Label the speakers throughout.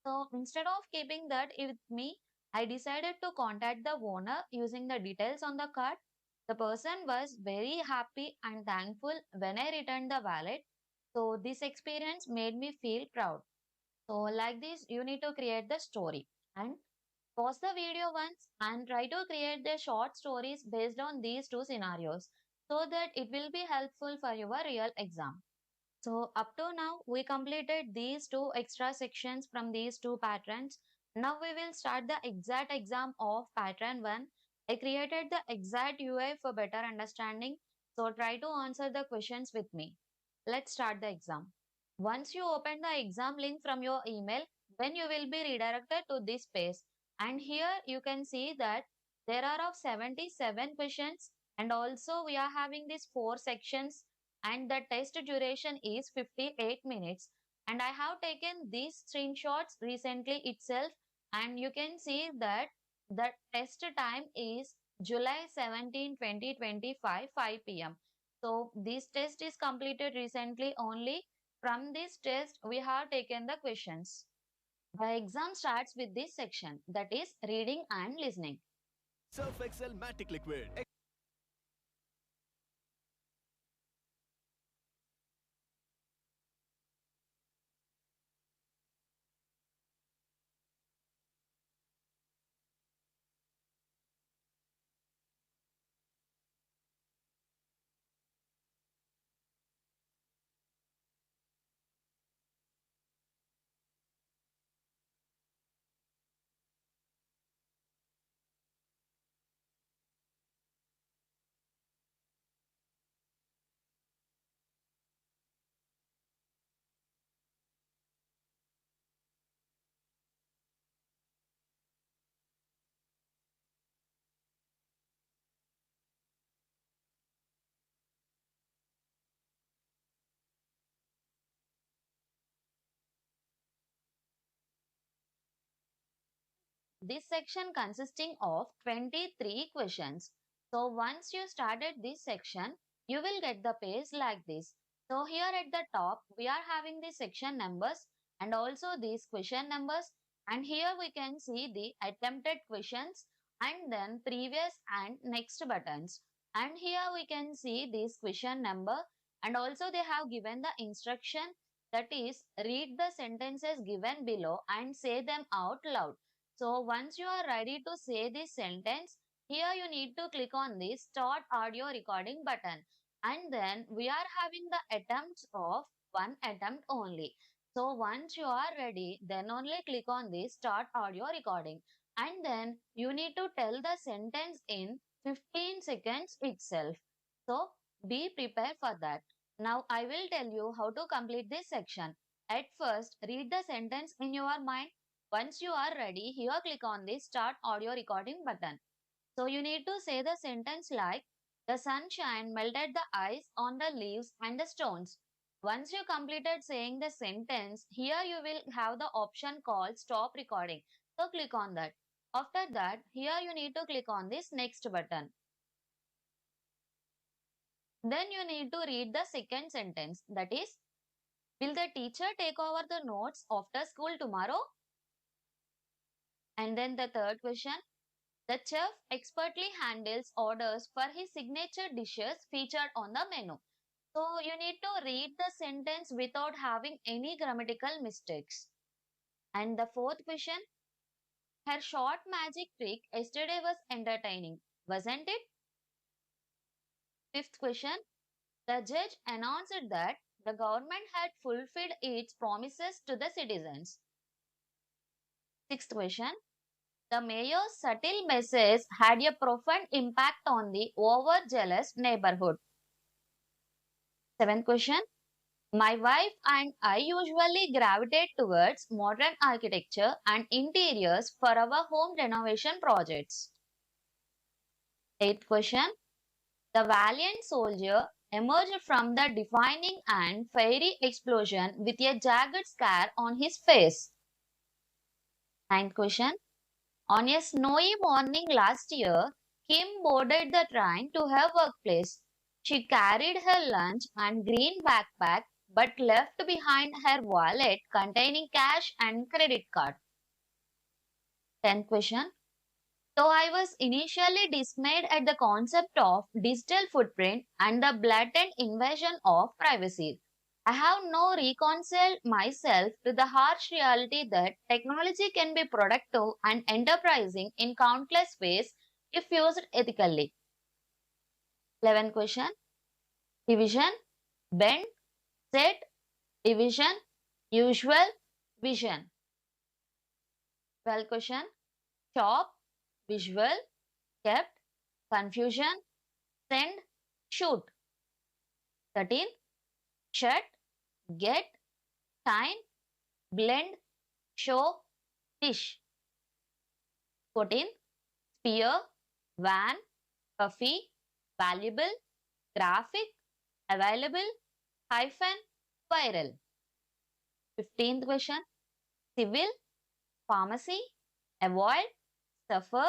Speaker 1: So instead of keeping that with me, I decided to contact the owner using the details on the card. The person was very happy and thankful when I returned the wallet. So this experience made me feel proud. So like this, you need to create the story and pause the video once and try to create the short stories based on these two scenarios so that it will be helpful for your real exam. So up to now, we completed these two extra sections from these two patterns. Now we will start the exact exam of pattern 1. I created the exact UI for better understanding. So try to answer the questions with me. Let's start the exam. Once you open the exam link from your email, then you will be redirected to this page. And here you can see that there are of 77 questions and also we are having these four sections and the test duration is 58 minutes and I have taken these screenshots recently itself and you can see that the test time is July 17, 2025 5 p.m. So this test is completed recently only. From this test we have taken the questions. The exam starts with this section that is reading and listening.
Speaker 2: Surf Excel Matic Liquid.
Speaker 1: This section consisting of 23 questions. So once you started this section, you will get the page like this. So here at the top, we are having the section numbers and also these question numbers. And here we can see the attempted questions and then previous and next buttons. And here we can see this question number and also they have given the instruction that is read the sentences given below and say them out loud. So once you are ready to say this sentence, here you need to click on the start audio recording button. And then we are having the attempts of one attempt only. So once you are ready, then only click on the start audio recording. And then you need to tell the sentence in 15 seconds itself. So be prepared for that. Now I will tell you how to complete this section. At first, read the sentence in your mind. Once you are ready, here click on the start audio recording button. So you need to say the sentence like, the sunshine melted the ice on the leaves and the stones. Once you completed saying the sentence, here you will have the option called stop recording. So click on that. After that, here you need to click on this next button. Then you need to read the second sentence, that is, will the teacher take over the notes after school tomorrow? And then the third question, the chef expertly handles orders for his signature dishes featured on the menu. So you need to read the sentence without having any grammatical mistakes. And the fourth question, her short magic trick yesterday was entertaining, wasn't it? Fifth question, the judge announced that the government had fulfilled its promises to the citizens. Sixth question, the mayor's subtle message had a profound impact on the overzealous neighborhood. Seventh question. My wife and I usually gravitate towards modern architecture and interiors for our home renovation projects. Eighth question. The valiant soldier emerged from the defining and fiery explosion with a jagged scar on his face. Ninth question. On a snowy morning last year, Kim boarded the train to her workplace. She carried her lunch and green backpack but left behind her wallet containing cash and credit card. 10th question. So I was initially dismayed at the concept of digital footprint and the blatant invasion of privacy. I have now reconciled myself to the harsh reality that technology can be productive and enterprising in countless ways if used ethically. 11th question. Division, bend, set, division, usual, vision. 12th question. Chop, visual, kept, confusion, send, shoot. 13. Shut, get, time, blend, show, dish. 14. Spear, van, puffy, valuable, graphic, available, hyphen, viral. 15th question. Civil, pharmacy, avoid, suffer,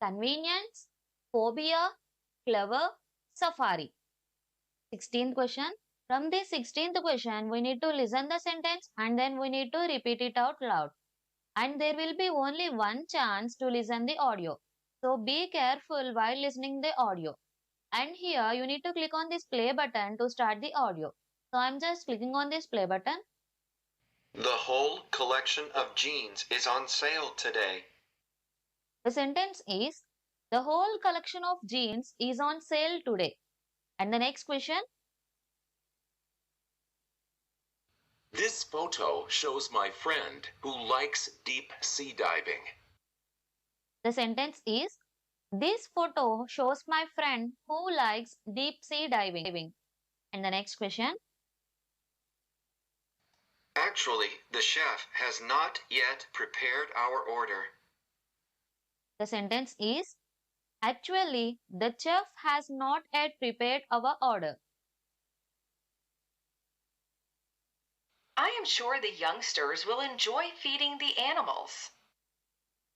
Speaker 1: convenience, phobia, clever, safari. 16th question. From this 16th question, we need to listen the sentence and then we need to repeat it out loud. And there will be only one chance to listen the audio. So be careful while listening the audio. And here you need to click on this play button to start the audio. So I'm just clicking on this play button.
Speaker 3: The whole collection of jeans is on sale today.
Speaker 1: The sentence is, the whole collection of jeans is on sale today. And the next question,
Speaker 3: This photo shows my friend who likes deep sea diving.
Speaker 1: the sentence is, this photo shows my friend who likes deep sea diving. And the next question,
Speaker 3: Actually, the chef has not yet prepared our order.
Speaker 1: the sentence is, actually, the chef has not yet prepared our order.
Speaker 4: I am sure the youngsters will enjoy feeding the animals.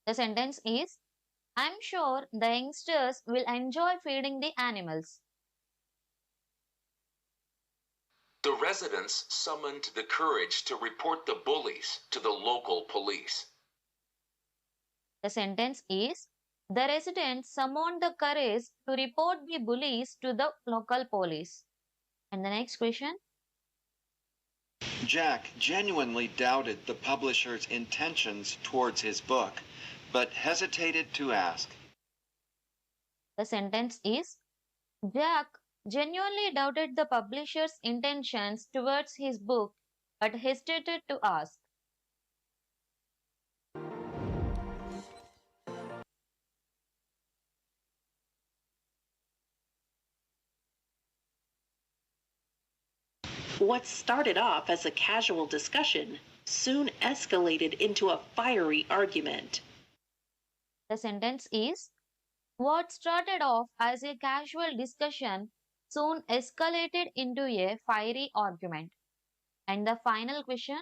Speaker 1: The sentence is, I'm sure the youngsters will enjoy feeding the animals.
Speaker 3: The residents summoned the courage to report the bullies to the local police.
Speaker 1: The sentence is, the residents summoned the courage to report the bullies to the local police. And the next question,
Speaker 5: Jack genuinely doubted the publisher's intentions towards his book, but hesitated to ask.
Speaker 1: the sentence is, Jack genuinely doubted the publisher's intentions towards his book but hesitated to ask.
Speaker 4: What started off as a casual discussion soon escalated into a fiery argument.
Speaker 1: The sentence is, what started off as a casual discussion soon escalated into a fiery argument. And the final question,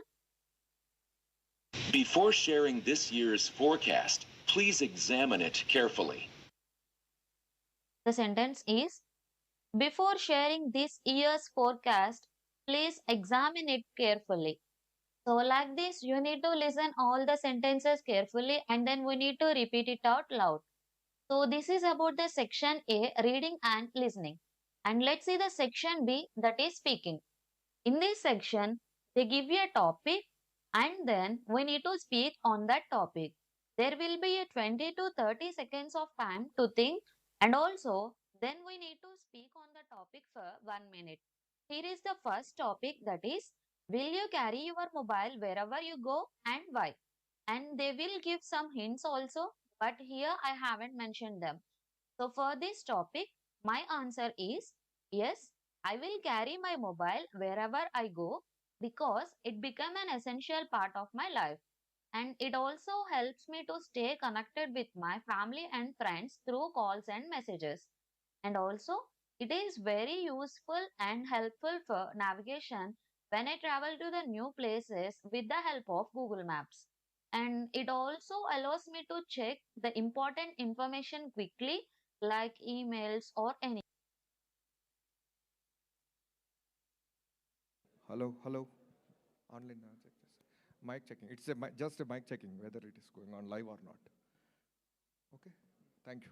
Speaker 6: Before sharing this year's forecast, please examine it carefully.
Speaker 1: the sentence is, before sharing this year's forecast, please examine it carefully. So like this, you need to listen all the sentences carefully and then we need to repeat it out loud. So this is about the section A, reading and listening. And let's see the section B, that is speaking. In this section, they give you a topic and then we need to speak on that topic. There will be a 20 to 30 seconds of time to think and also then we need to speak on the topic for 1 minute. Here is the first topic, that is, will you carry your mobile wherever you go and why? And they will give some hints also, but here I haven't mentioned them. So for this topic, my answer is yes, I will carry my mobile wherever I go because it become an essential part of my life. And it also helps me to stay connected with my family and friends through calls and messages. And also, it is very useful and helpful for navigation when I travel to the new places with the help of Google Maps. And it also allows me to check the important information quickly, like emails or any.
Speaker 7: Hello, hello. Online check this. Mic checking. It's just a mic checking whether it is going on live or not. Okay. Thank you.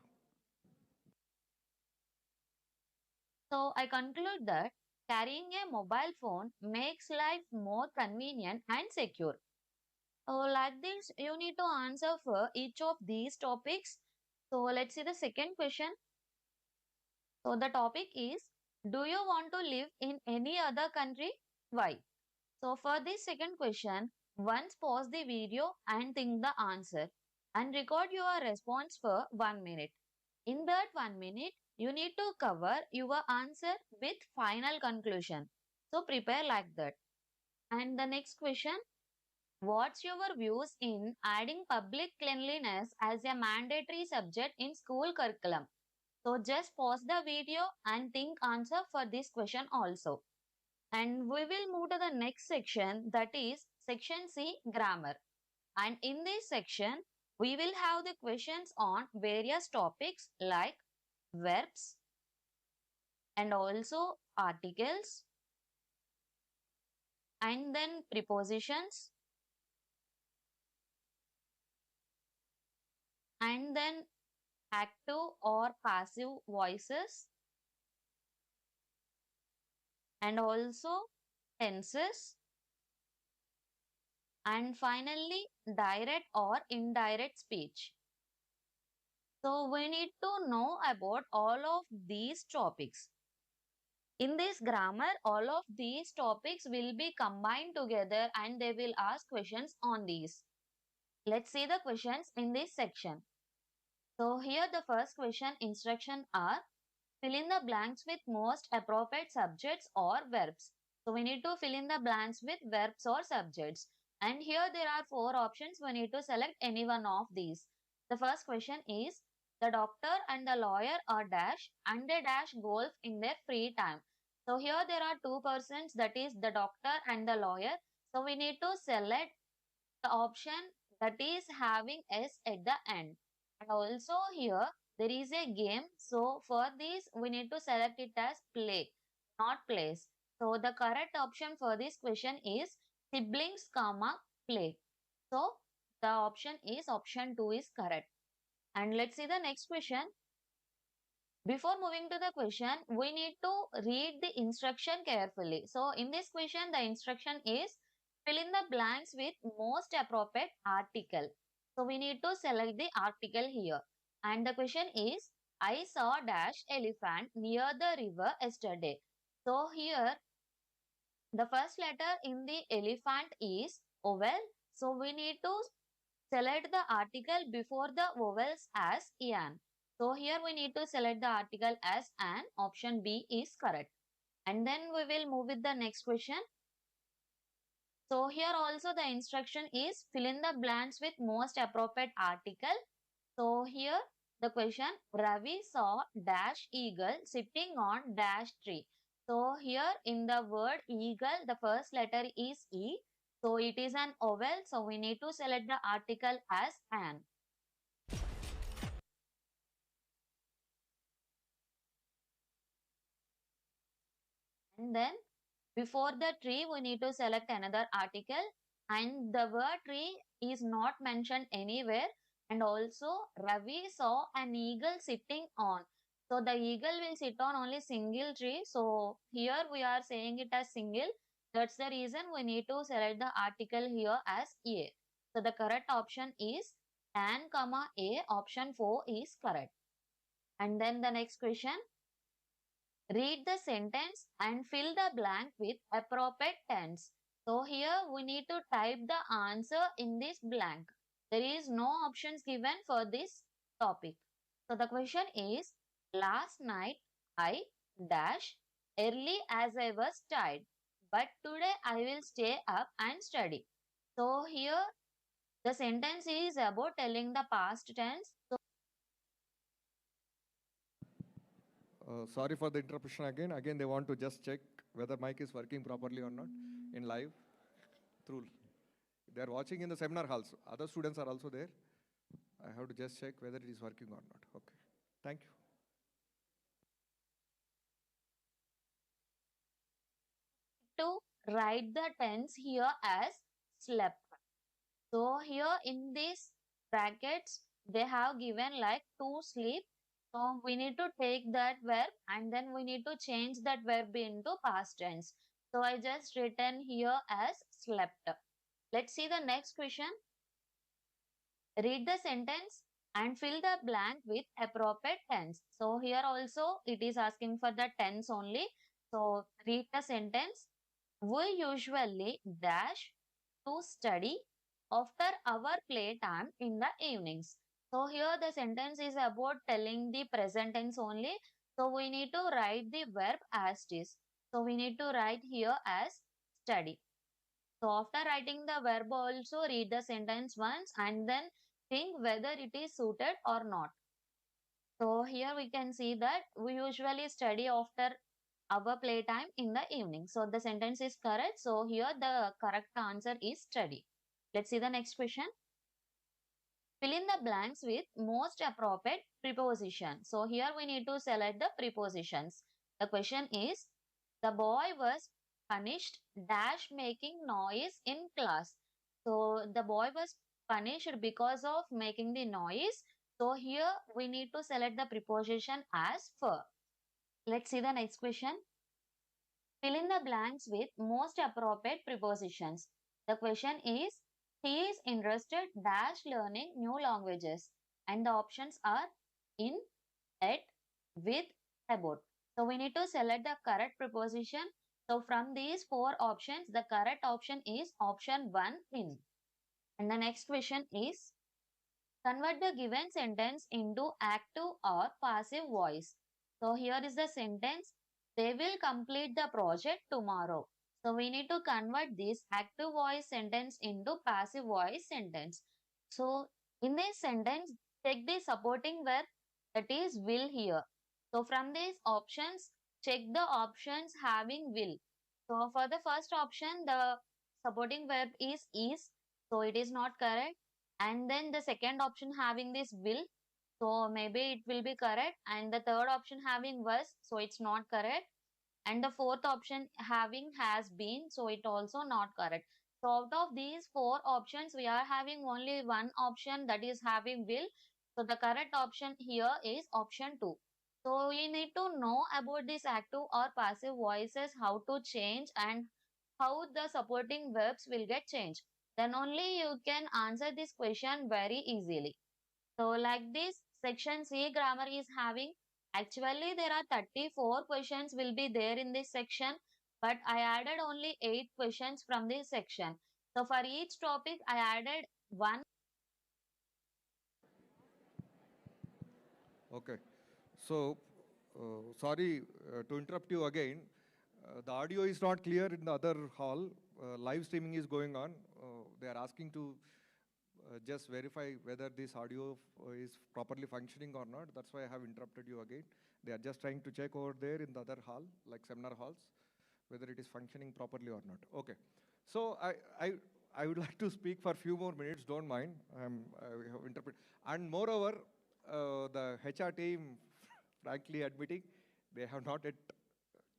Speaker 1: So I conclude that carrying a mobile phone makes life more convenient and secure. So like this, you need to answer for each of these topics. So let's see the second question. So the topic is, do you want to live in any other country? Why? So for this second question, once pause the video and think the answer and record your response for 1 minute. In that 1 minute, you need to cover your answer with final conclusion. So prepare like that. And the next question, what's your views in adding public cleanliness as a mandatory subject in school curriculum? So just pause the video and think answer for this question also. And we will move to the next section, that is section C, grammar. And in this section, we will have the questions on various topics like verbs and also articles and then prepositions and then active or passive voices and also tenses and finally direct or indirect speech. So we need to know about all of these topics. In this grammar, all of these topics will be combined together and they will ask questions on these. Let's see the questions in this section. So here the first question instruction are, fill in the blanks with most appropriate subjects or verbs. So we need to fill in the blanks with verbs or subjects. And here there are four options. We need to select any one of these. The first question is, the doctor and the lawyer are dash and they dash golf in their free time. So here there are two persons, that is the doctor and the lawyer. So we need to select the option that is having S at the end. And also here there is a game. So for this we need to select it as play, not place. So the correct option for this question is siblings, comma, play. So the option is option 2 is correct. And let's see the next question. Before moving to the question, we need to read the instruction carefully. So in this question, the instruction is fill in the blanks with most appropriate article. So we need to select the article here. And the question is, I saw dash elephant near the river yesterday. So here, the first letter in the elephant is vowel. So we need to select the article before the vowels as an. So here we need to select the article as an. Option B is correct. And then we will move with the next question. So here also the instruction is fill in the blanks with most appropriate article. So here the question, Ravi saw dash eagle sitting on dash tree. So here in the word eagle, the first letter is E. So it is an vowel. So we need to select the article as an. And then before the tree, we need to select another article. And the word tree is not mentioned anywhere. And also, Ravi saw an eagle sitting on. So the eagle will sit on only single tree. So here we are saying it as single. That's the reason we need to select the article here as A. So the correct option is an, comma A. Option 4 is correct. And then the next question. Read the sentence and fill the blank with appropriate tense. So here we need to type the answer in this blank. There is no options given for this topic. So the question is, last night I dash early as I was tired, but today I will stay up and study. So here the sentence is about telling the past tense. So
Speaker 7: Sorry for the interruption again. Again, they want to just check whether mic is working properly or not in live through. They are watching in the seminar halls. Other students are also there. I have to just check whether it is working or not. Okay. Thank you.
Speaker 1: to write the tense here as slept. So here in these brackets, they have given like to sleep. So we need to take that verb and then we need to change that verb into past tense. So I just written here as slept. Let's see the next question. Read the sentence and fill the blank with appropriate tense. So here also it is asking for the tense only. So read the sentence. We usually dash to study after our playtime in the evenings. So here the sentence is about telling the present tense only. So we need to write the verb as it is. So we need to write here as study. So after writing the verb also read the sentence once and then think whether it is suited or not. So here we can see that we usually study after our playtime in the evening. So the sentence is correct. So here the correct answer is study. Let's see the next question. Fill in the blanks with most appropriate preposition. So here we need to select the prepositions. The question is, the boy was punished dash making noise in class. So the boy was punished because of making the noise. So here we need to select the preposition as for. Let's see the next question. Fill in the blanks with most appropriate prepositions. The question is, he is interested dash learning new languages. And the options are in, at, with, about. So we need to select the correct preposition. So from these four options, the correct option is option 1 in. And the next question is, convert the given sentence into active or passive voice. So here is the sentence. They will complete the project tomorrow. So we need to convert this active voice sentence into passive voice sentence. So in this sentence, check the supporting verb, that is will here. So from these options, check the options having will. So for the first option, the supporting verb is, so it is not correct. And then the second option having this will, so maybe it will be correct. And the third option having was, so it's not correct. And the fourth option having has been, so it also not correct. So out of these four options, we are having only one option, that is having will. So the correct option here is option 2. So we need to know about these active or passive voices, how to change and how the supporting verbs will get changed. Then only you can answer this question very easily. So like this, section C grammar is having, actually there are 34 questions will be there in this section, but I added only 8 questions from this section. So for each topic, I added one.
Speaker 7: Okay. So, sorry to interrupt you again. The audio is not clear in the other hall. Live streaming is going on. They are asking to just verify whether this audio is properly functioning or not. That's why I have interrupted you again. They are just trying to check over there in the other hall, like seminar halls, whether it is functioning properly or not. Okay. So I would like to speak for a few more minutes. Don't mind. I have interpreted. And moreover, the HR team, frankly admitting, they have not yet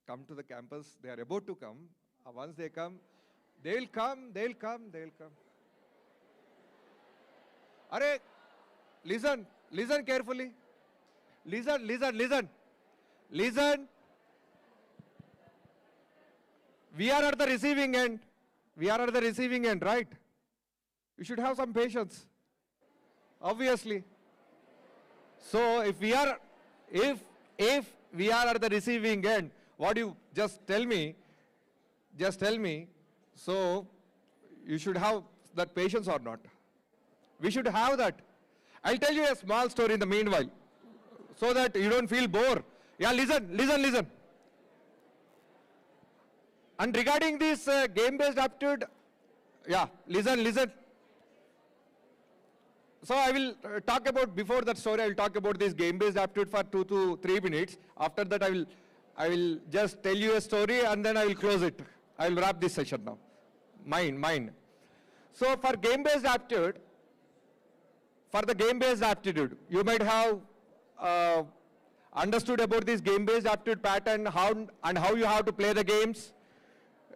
Speaker 7: come to the campus. They are about to come. Once they come, they'll come. Arey, listen carefully. Listen. We are at the receiving end. Right? You should have some patience. Obviously. So if we are at the receiving end, what you just tell me, so you should have that patience or not. We should have that. I'll tell you a small story in the meanwhile, so that you don't feel bored. Yeah, listen. And regarding this game-based aptitude, yeah, listen. So I will talk about, before that story, I will talk about this game-based aptitude for 2 to 3 minutes. After that, I will just tell you a story and then I will close it. I will wrap this session now. Mine. So for game-based aptitude, you might have understood about this game-based aptitude pattern, how you have to play the games.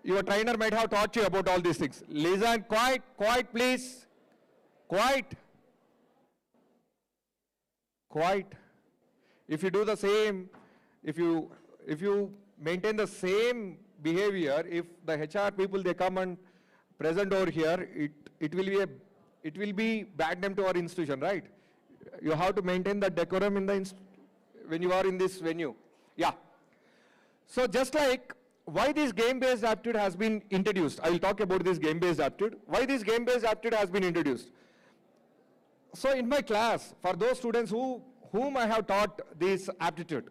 Speaker 7: Your trainer might have taught you about all these things. Listen, quiet, quiet, please. Quiet. Quiet. If you do the same, if you maintain the same behavior, if the HR people they come and present over here, it will be bad name to our institution, right? You have to maintain the decorum in the when you are in this venue. Yeah. So just like why this game-based aptitude has been introduced, I will talk about this game-based aptitude. Why this game-based aptitude has been introduced. So in my class, for those students whom I have taught this aptitude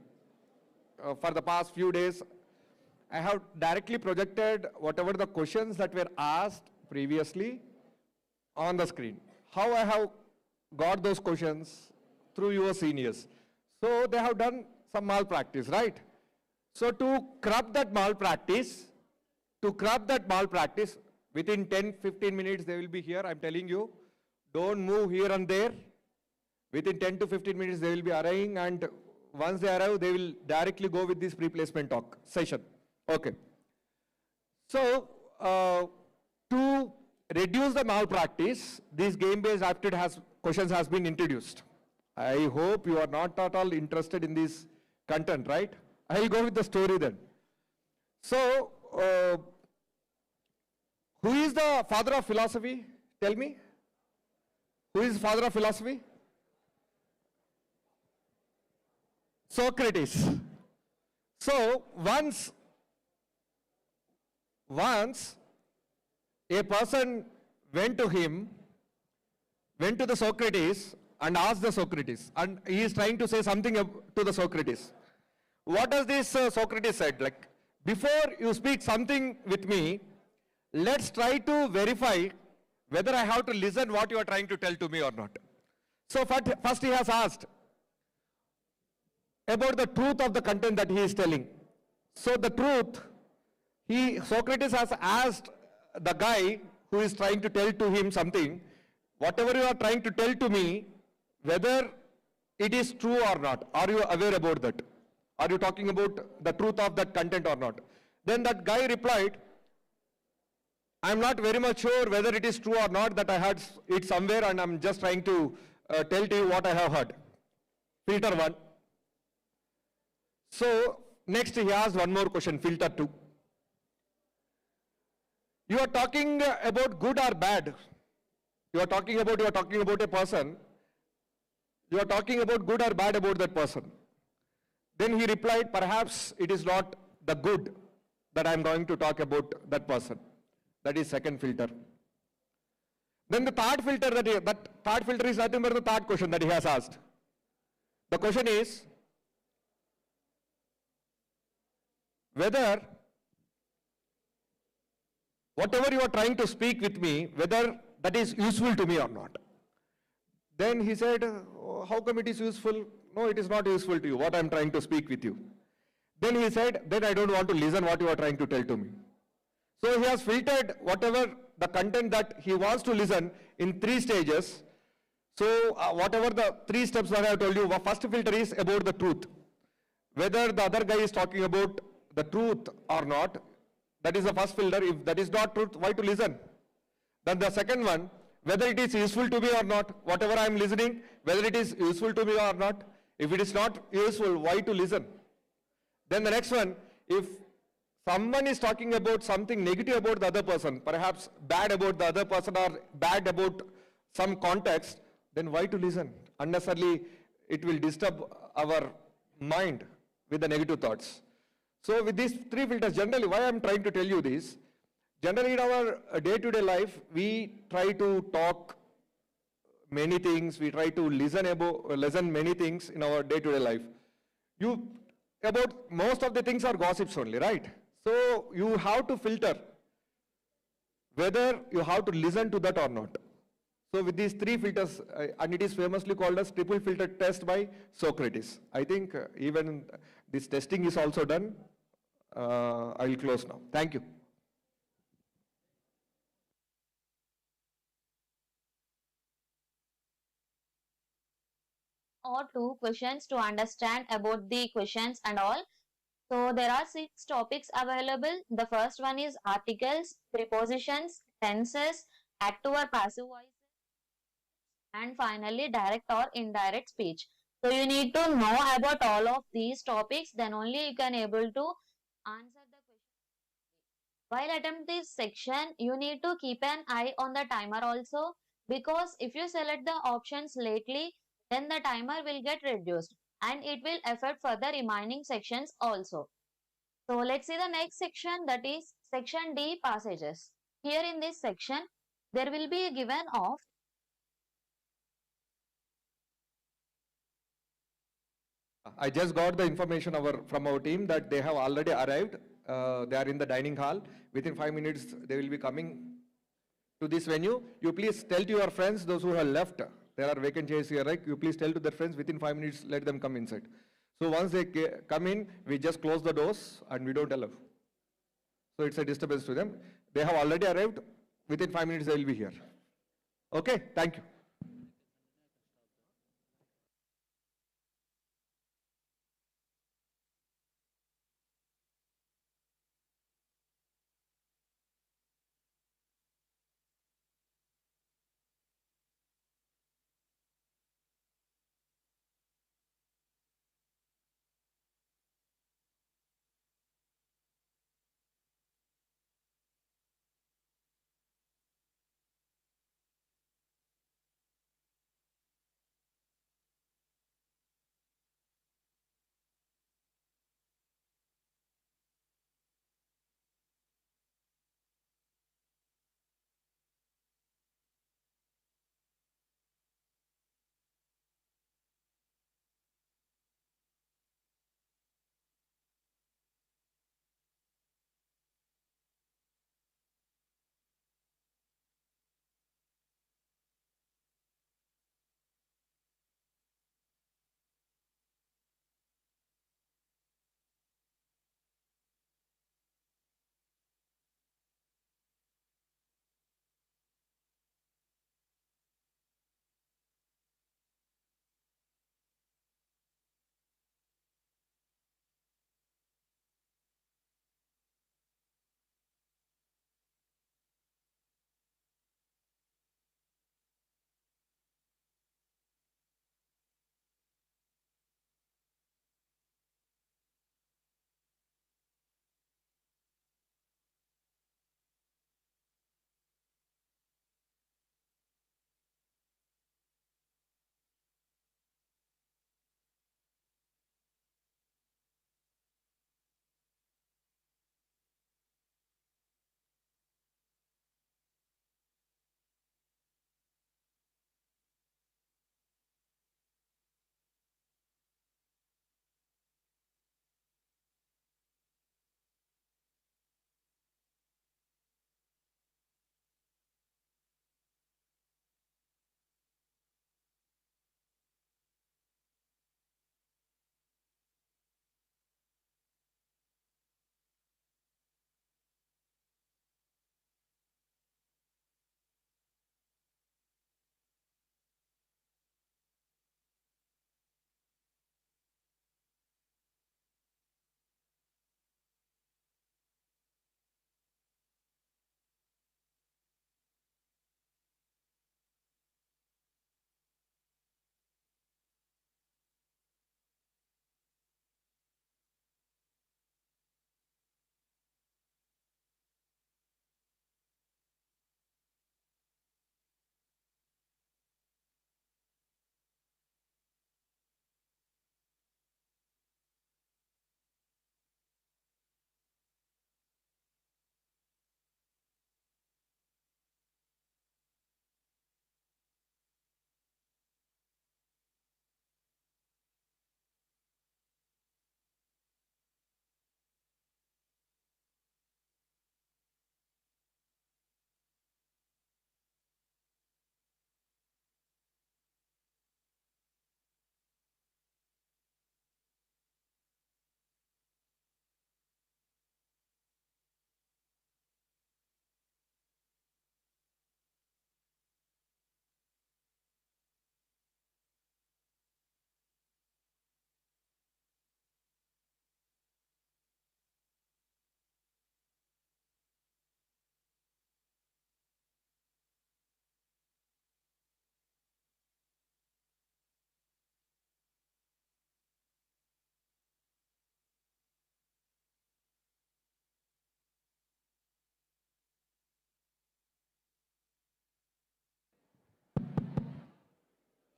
Speaker 7: for the past few days, I have directly projected whatever the questions that were asked previously on the screen. How I have got those questions through your seniors. So they have done some malpractice, right? So to curb that malpractice, within 10-15 minutes they will be here, I'm telling you. Don't move here and there. Within 10 to 15 minutes they will be arriving, and once they arrive, they will directly go with this pre-placement talk session. Okay. So to reduce the malpractice, this game-based aptitude questions has been introduced. I hope you are not at all interested in this content, right? I will go with the story then. So, who is the father of philosophy? Tell me. Who is the father of philosophy? Socrates. So, once a person went to the Socrates and asked the Socrates, and he is trying to say something to the Socrates. What does this Socrates said? Like, before you speak something with me, let's try to verify whether I have to listen what you are trying to tell to me or not. So first he has asked about the truth of the content that he is telling. So the truth, Socrates has asked the guy who is trying to tell to him something, whatever you are trying to tell to me, whether it is true or not. Are you aware about that? Are you talking about the truth of that content or not? Then that guy replied, I'm not very much sure whether it is true or not, that I heard it somewhere and I'm just trying to tell to you what I have heard. Filter 1. So next he asked one more question, filter 2. You are talking about good or bad. You are talking about a person. You are talking about good or bad about that person. Then he replied, perhaps it is not the good that I am going to talk about that person. That is second filter. Then the third filter third filter is nothing but the third question that he has asked. The question is whether whatever you are trying to speak with me, whether that is useful to me or not. Then he said, oh, how come it is useful? No, it is not useful to you, what I am trying to speak with you. Then he said, then I don't want to listen what you are trying to tell to me. So he has filtered whatever the content that he wants to listen in 3 stages. So whatever the 3 steps that I have told you, first filter is about the truth. Whether the other guy is talking about the truth or not, that is the first filter. If that is not truth, why to listen? Then the second one, whether it is useful to me or not, whatever I am listening, whether it is useful to me or not. If it is not useful, why to listen? Then the next one, if someone is talking about something negative about the other person, perhaps bad about the other person or bad about some context, then why to listen? Unnecessarily, it will disturb our mind with the negative thoughts. So with these 3 filters, generally, why I am trying to tell you this, generally in our day-to-day life, we try to talk many things, we try to listen many things in our day-to-day life. About most of the things are gossips only, right? So you have to filter whether you have to listen to that or not. So with these 3 filters, and it is famously called as triple filter test by Socrates. I think even this testing is also done. I will close now. Thank you.
Speaker 1: Or 2 questions to understand about the questions and all. So there are 6 topics available. The first one is articles, prepositions, tenses, active or passive voice, and finally direct or indirect speech. So you need to know about all of these topics, then only you can able to answer the question. While attempt this section, you need to keep an eye on the timer also, because if you select the options lately, then the timer will get reduced and it will affect for the remaining sections also. So let's see the next section, that is section D, passages. Here in this section, there will be given of
Speaker 7: I just got the information from our team that they have already arrived. They are in the dining hall. Within 5 minutes, they will be coming to this venue. You please tell to your friends, those who have left, there are vacant chairs here, right? You please tell to their friends within 5 minutes, let them come inside. So once they come in, we just close the doors and we don't allow. So it's a disturbance to them. They have already arrived. Within 5 minutes, they will be here. Okay, thank you.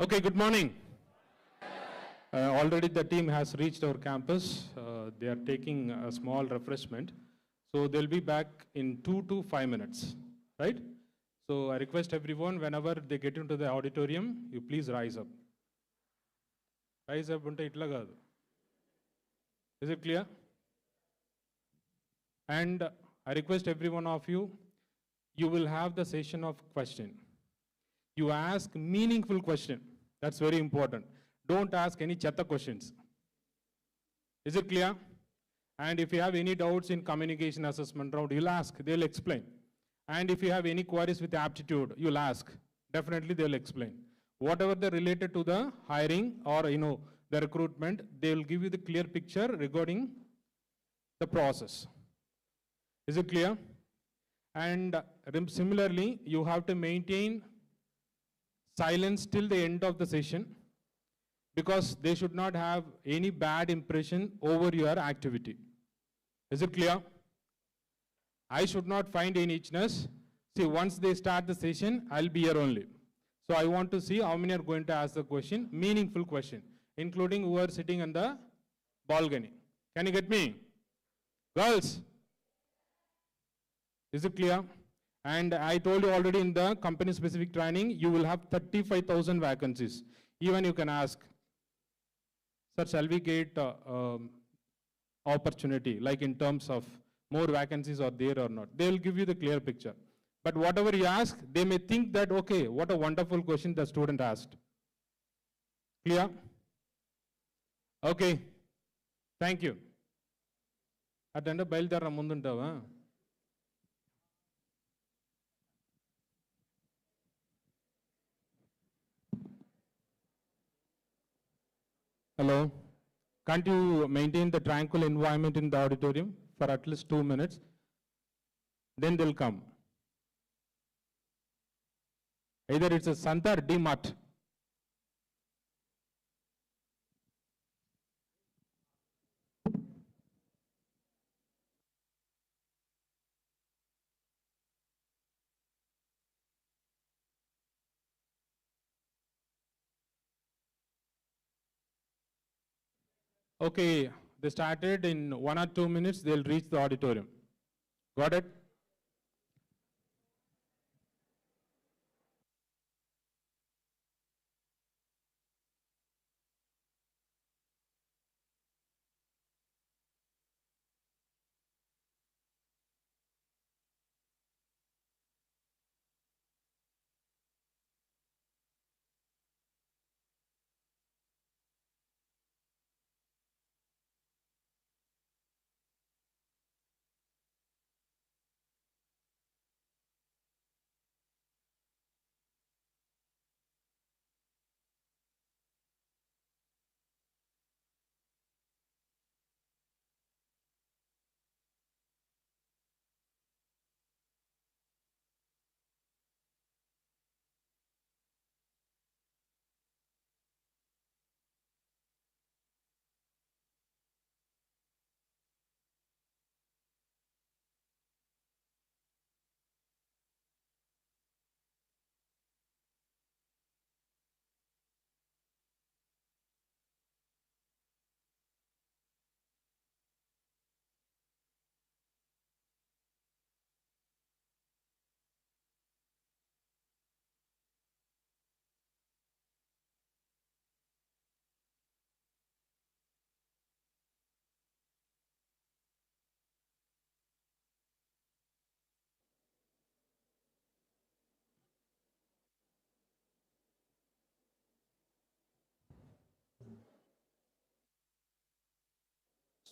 Speaker 8: Okay, good morning. Already the team has reached our campus. They are taking a small refreshment. So they'll be back in 2 to 5 minutes, right? So I request everyone, whenever they get into the auditorium, you please rise up. Rise up unte itla kaadu. Is it clear? And I request every one of you, you will have the session of question. You ask meaningful question. That's very important. Don't ask any chatta questions. Is it clear? And if you have any doubts in communication assessment round, you'll ask, they'll explain. And if you have any queries with aptitude, you'll ask. Definitely they'll explain. Whatever they're related to the hiring or the recruitment, they'll give you the clear picture regarding the process. Is it clear? And similarly, you have to maintain silence till the end of the session, because they should not have any bad impression over your activity. Is it clear? I should not find any itchiness. See, once they start the session, I'll be here only. So I want to see how many are going to ask the question, meaningful question, including who are sitting on the balcony. Can you get me? Girls? Is it clear? And I told you already in the company specific training, you will have 35,000 vacancies. Even you can ask, sir, shall we get opportunity, like in terms of more vacancies are there or not? They will give you the clear picture. But whatever you ask, they may think that, okay, what a wonderful question the student asked. Clear? Okay. Thank you. Attend బయలుదేరా ముందుంటావా? Hello. Can't you maintain the tranquil environment in the auditorium for at least 2 minutes? Then they'll come. Either it's a Santa or D-Mart. Okay, they started in 1 or 2 minutes, they'll reach the auditorium. Got it?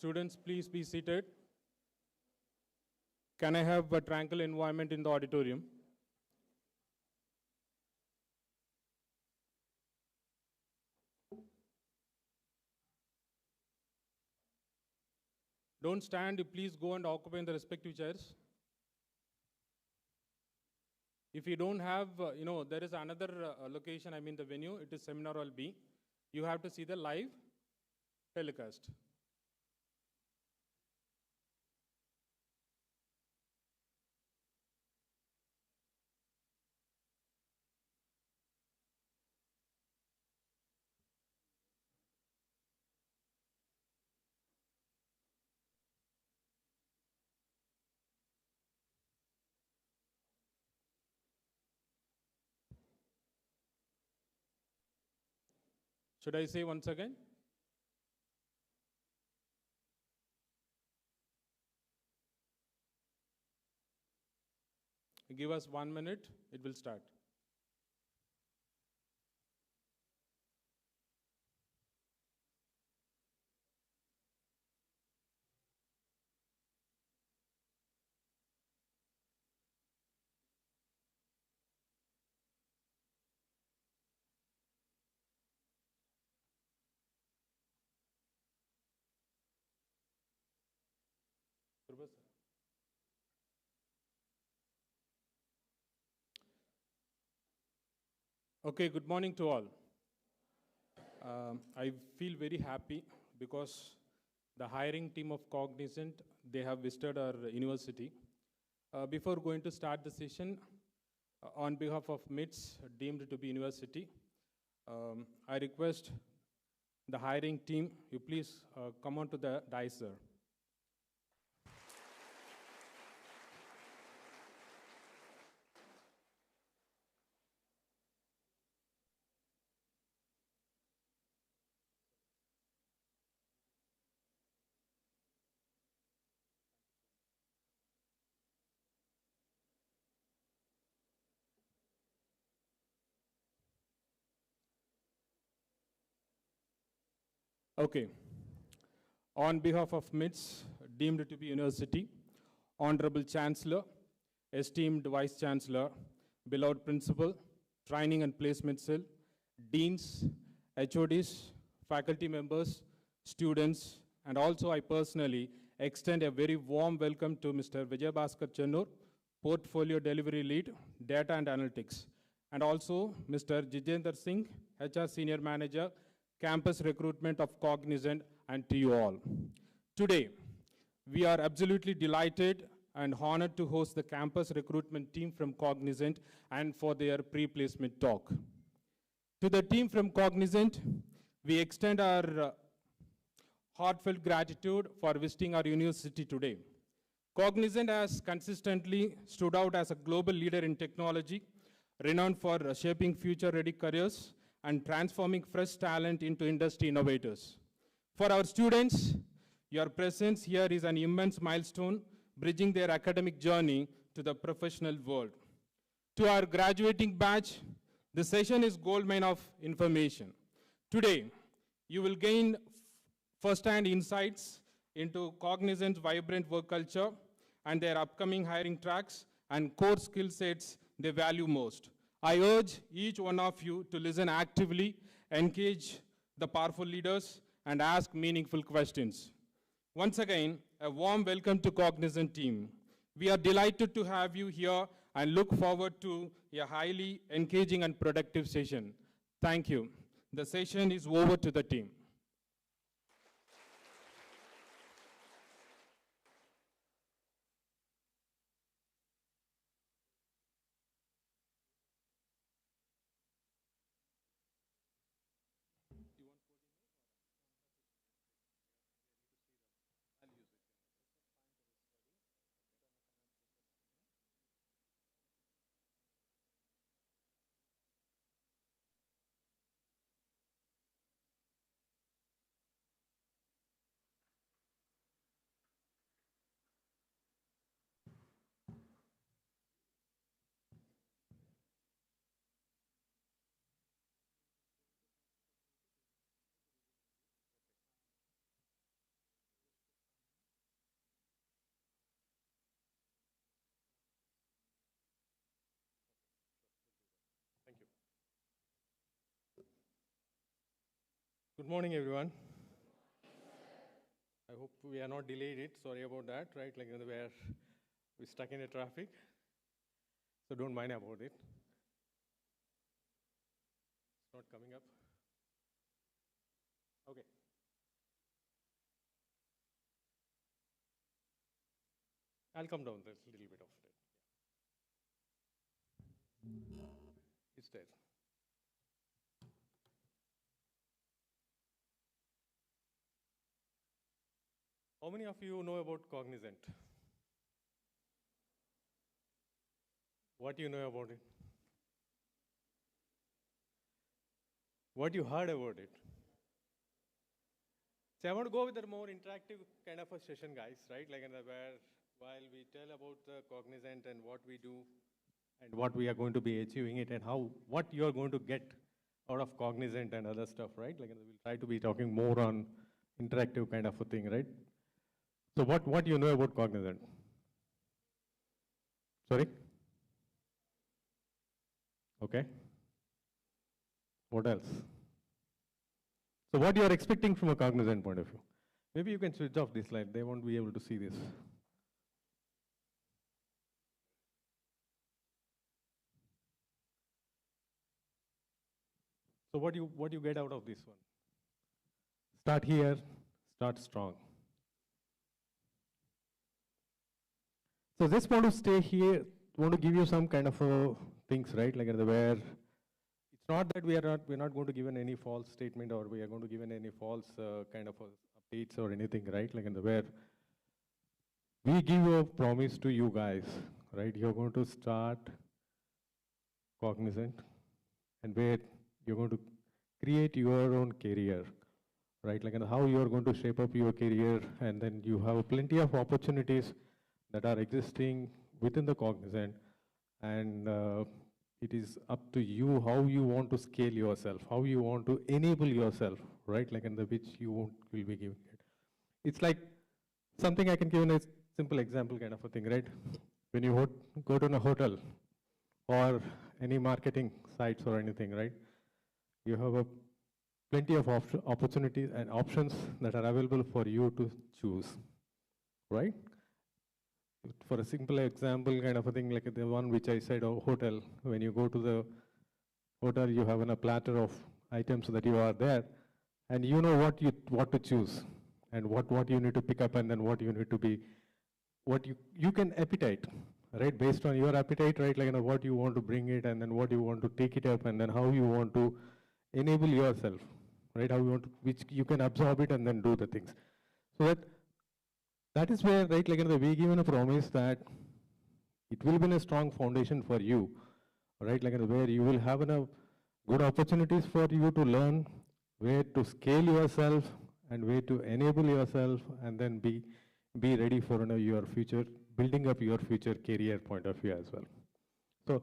Speaker 8: Students, please be seated. Can I have a tranquil environment in the auditorium? Don't stand, please go and occupy in the respective chairs. If you don't have, there is another location, the venue, it is Seminar Hall B. You have to see the live telecast. Should I say once again? Give us 1 minute, it will start. Okay, good morning to all. I feel very happy because the hiring team of Cognizant, they have visited our university. Before going to start the session, on behalf of MITS, deemed to be university, I request the hiring team, you please come on to the dais, sir. Okay. On behalf of MITS, deemed to be university, Honorable Chancellor, esteemed Vice Chancellor, beloved Principal, Training and Placement Cell, Deans, HODs, faculty members, students, and also I personally extend a very warm welcome to Mr. Vijay Bhaskar Chennur, Portfolio Delivery Lead, Data and Analytics, and also Mr. Jitendra Singh, HR Senior Manager, Campus Recruitment of Cognizant, and to you all. Today, we are absolutely delighted and honored to host the campus recruitment team from Cognizant and for their pre-placement talk. To the team from Cognizant, we extend our heartfelt gratitude for visiting our university today. Cognizant has consistently stood out as a global leader in technology, renowned for shaping future-ready careers and transforming fresh talent into industry innovators. For our students, your presence here is an immense milestone, bridging their academic journey to the professional world. To our graduating batch, the session is goldmine of information. Today, you will gain first-hand insights into Cognizant's vibrant work culture and their upcoming hiring tracks and core skill sets they value most. I urge each one of you to listen actively, engage the powerful leaders, and ask meaningful questions. Once again, a warm welcome to Cognizant team. We are delighted to have you here and look forward to a highly engaging and productive session. Thank you. The session is over to the team.
Speaker 9: Good morning, everyone. I hope we are not delayed it. Sorry about that, right? Like we're stuck in the traffic. So don't mind about it. It's not coming up. Okay. I'll come down. There's a little bit of it. It's there. How many of you know about Cognizant? What do you know about it? What you heard about it? So I want to go with a more interactive kind of a session, guys, right? Like where while we tell about the cognizant and what we do and what we are going to be achieving it and how, what you're going to get out of cognizant and other stuff, right? Like we'll try to be talking more on interactive kind of a thing, right? So what do you know about cognizant? Sorry? Okay. What else? So what you are expecting from a cognizant point of view? Maybe you can switch off this slide. They won't be able to see this. So what you get out of this one? Start here, start strong. So just want to stay here, want to give you some kind of things, right? Like where it's not that we're not going to give any false statement or we are going to give any false kind of updates or anything, right? Like where we give a promise to you guys, right? You're going to start cognizant and where you're going to create your own career, right? Like how you're going to shape up your career, and then you have plenty of opportunities that are existing within the cognizant, and it is up to you how you want to scale yourself, how you want to enable yourself, right? Like which you will be giving it. It's like something I can give in a simple example kind of a thing, right? When you go to a hotel or any marketing sites or anything, right? You have plenty of opportunities and options that are available for you to choose, right? For a simple example kind of a thing, like the one which I said, a hotel, when you go to the hotel, you have a platter of items that you are there, and you know what to choose, and what you need to pick up, and then what you need to be, what you can appetite, right? Based on your appetite, right? Like what you want to bring it, and then what you want to take it up, and then how you want to enable yourself, right? How you want to, which you can absorb it and then do the things. So that is where, right, like we given a promise that it will be a strong foundation for you, right? Like where you will have good opportunities for you to learn, where to scale yourself and way to enable yourself, and then be ready for your future, building up your future career point of view as well. So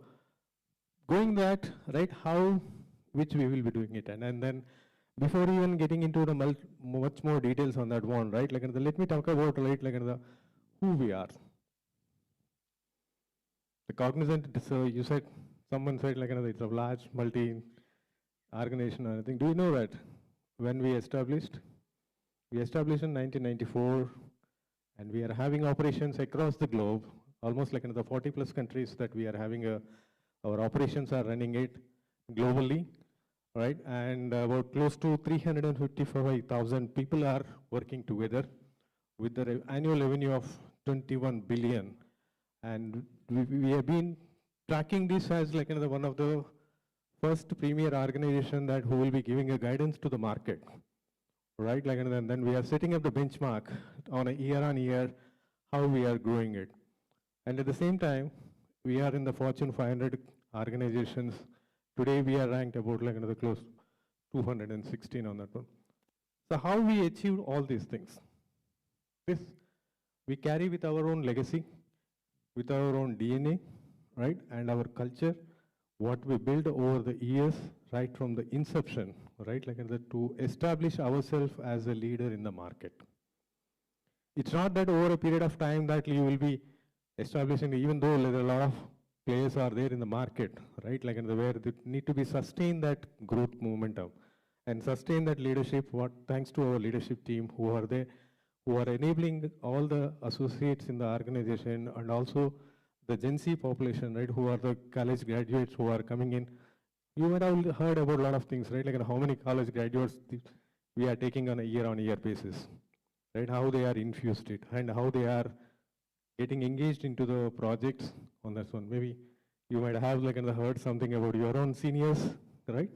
Speaker 9: going that, right, which we will be doing it, and then before even getting into the much more details on that one, right, like let me talk about, right, like who we are. The cognizant, so you said, someone said like it's a large multi-organization or anything. Do you know that when we established in 1994, and we are having operations across the globe, almost like another 40 plus countries that we are having our operations are running it globally, right? And about close to 355,000 people are working together with the annual revenue of 21 billion. And we have been tracking this as like one of the first premier organization that who will be giving a guidance to the market, right? Like, and then we are setting up the benchmark on a year-on-year how we are growing it. And at the same time, we are in the Fortune 500 organizations. Today we are ranked about like another close 216 on that one. So how we achieve all these things? This we carry with our own legacy, with our own DNA, right? And our culture, what we build over the years, right from the inception, right? Like to establish ourselves as a leader in the market. It's not that over a period of time that you will be establishing, even though there are a lot of players are there in the market, right? Like where they need to be sustain that growth momentum and sustain that leadership. Thanks to our leadership team who are there, who are enabling all the associates in the organization, and also the Gen Z population, right? Who are the college graduates who are coming in. You might have heard about a lot of things, right? Like how many college graduates we are taking on a year-on-year basis, right? How they are infused it and how they are getting engaged into the projects on that one. Maybe you might have like heard something about your own seniors, right?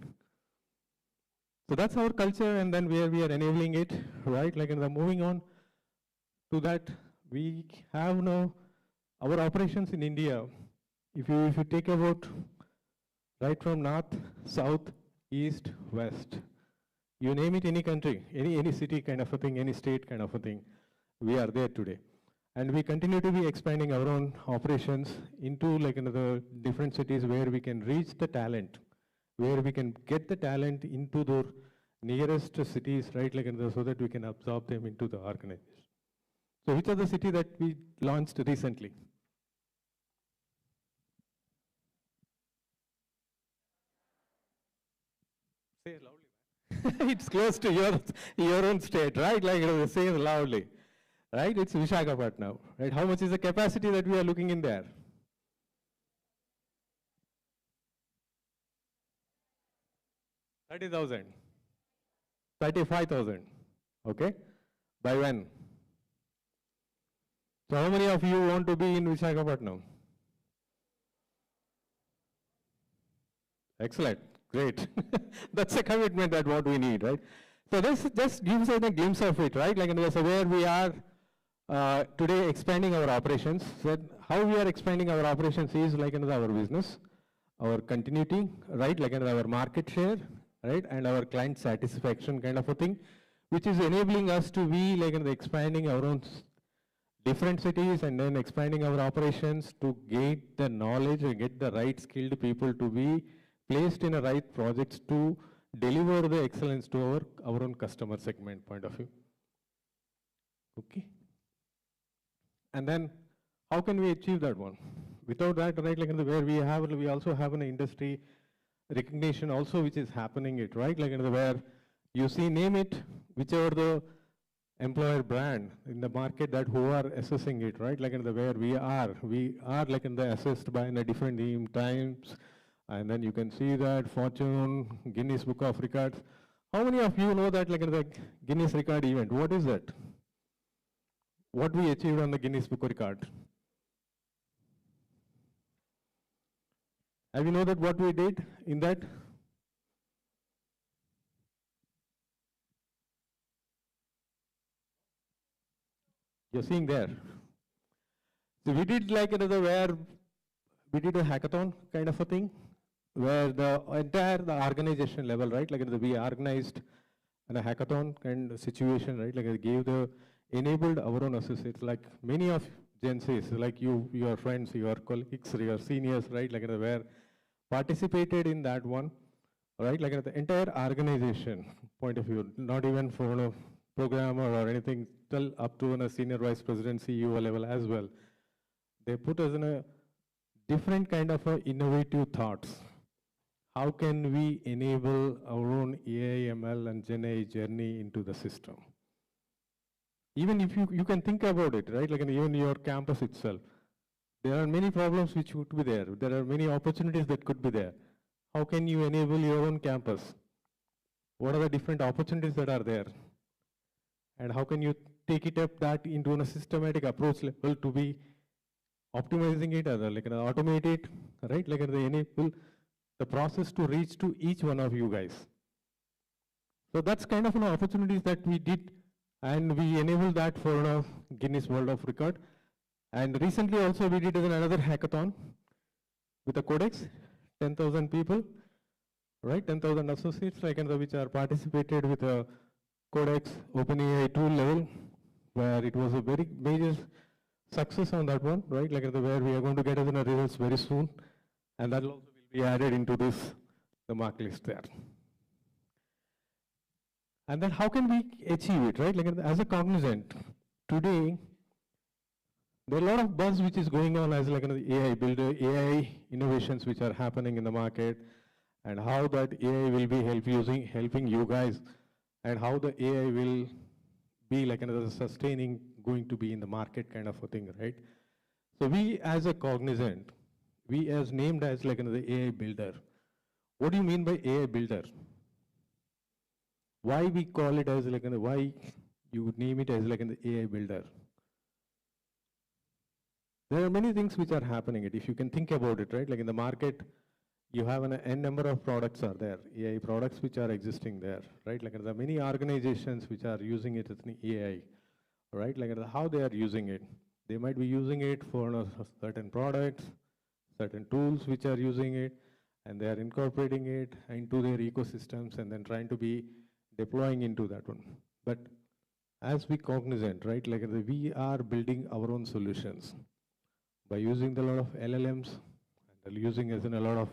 Speaker 9: So that's our culture, and then where we are enabling it, right? Like moving on to that, we have now our operations in India. If you take about right from north, south, east, west, You name it, any country, any city kind of a thing, any state kind of a thing, we are there today. And we continue to be expanding our own operations into like another different cities where we can reach the talent, where we can get the talent into the nearest cities, right, like another, so that we can absorb them into the organization. So which are the city that we launched recently? Say it loudly. It's close to your own state, right? Like say it loudly, right? It's Visakhapatnam, right? How much is the capacity that we are looking in there? 30,000, 35,000. Okay, by when? So how many of you want to be in Visakhapatnam? Excellent, great. That's a commitment that what we need, right? So this just gives us a glimpse of it, right? Like so where we are today expanding our operations. So how we are expanding our operations is like our business, our continuity, right? Like our market share, right? And our client satisfaction kind of a thing, which is enabling us to be like expanding our own different cities and then expanding our operations to get the knowledge and get the right skilled people to be placed in the right projects to deliver the excellence to our own customer segment point of view. Okay. And then how can we achieve that one? Without that, right, like where we also have an industry recognition also which is happening it, right? Like where you see, name it, whichever the employer brand in the market that who are assessing it, right? Like where we are like assessed by the different times, and then you can see that Fortune, Guinness Book of Records. How many of you know that like the Guinness Record event? What is that? What we achieved on the Guinness Book of Record? Have you know that what we did in that? You're seeing there. So we did like another where we did a hackathon kind of a thing, where the entire organization level, right, like we organized a hackathon kind of situation, right, like it gave enabled our own associates, like many of Gen Zs, like you, your friends, your colleagues, your seniors, right, like where participated in that one, right, like the entire organization point of view, not even for a programmer or anything, till up to a senior vice president, CEO level as well. They put us in a different kind of innovative thoughts. How can we enable our own AI, ML, and Gen AI journey into the system? Even if you can think about it, right? Like even your campus itself, there are many problems which could be there. There are many opportunities that could be there. How can you enable your own campus? What are the different opportunities that are there? And how can you take it up that into a systematic approach level to be optimizing it, like automate it, right? Like they enable the process to reach to each one of you guys. So that's kind of an opportunities that we did, and we enabled that for Guinness World of Record. And recently also we did another hackathon with a codex, 10,000 people, right? 10,000 associates, like which are participated with a codex OpenAI tool level, where it was a very major success on that one, right? Like where we are going to get the results very soon, and that will also be added into the mark list there. And then how can we achieve it, right? Like as a cognizant, today, there are a lot of buzz which is going on as like AI builder, AI innovations which are happening in the market, and how that AI will be helping you guys, and how the AI will be like another sustaining, going to be in the market kind of a thing, right? So we as a cognizant, we as named as like another AI builder. What do you mean by AI builder? Why we call it as like why you would name it as like an AI builder? There are many things which are happening. If you can think about it, right? Like in the market, you have an n number of products are there, AI products which are existing there, right? Like there are many organizations which are using it as an AI, right? Like how they are using it. They might be using it for certain products, certain tools which are using it, and they are incorporating it into their ecosystems and then trying to be deploying into that one. But as we cognizant, right, like we are building our own solutions by using a lot of LLMs, and using as in a lot of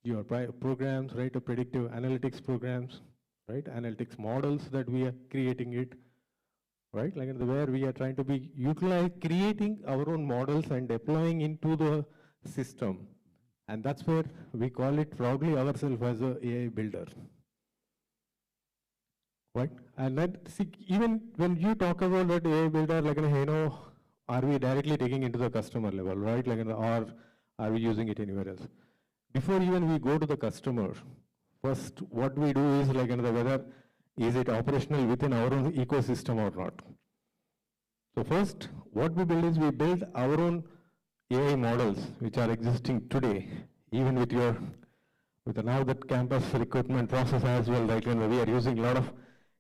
Speaker 9: your programs, right, predictive analytics programs, right, analytics models that we are creating it, right, like where we are trying to be creating our own models and deploying into the system. And that's where we call it proudly ourselves as a AI builder. Right? And then see, even when you talk about that AI builder, like, are we directly taking into the customer level, right? Like, or are we using it anywhere else? Before even we go to the customer, first what we do is like whether is it operational within our own ecosystem or not. So first, what we build is we build our own AI models which are existing today, even with the now that campus recruitment process as well, right? And we are using a lot of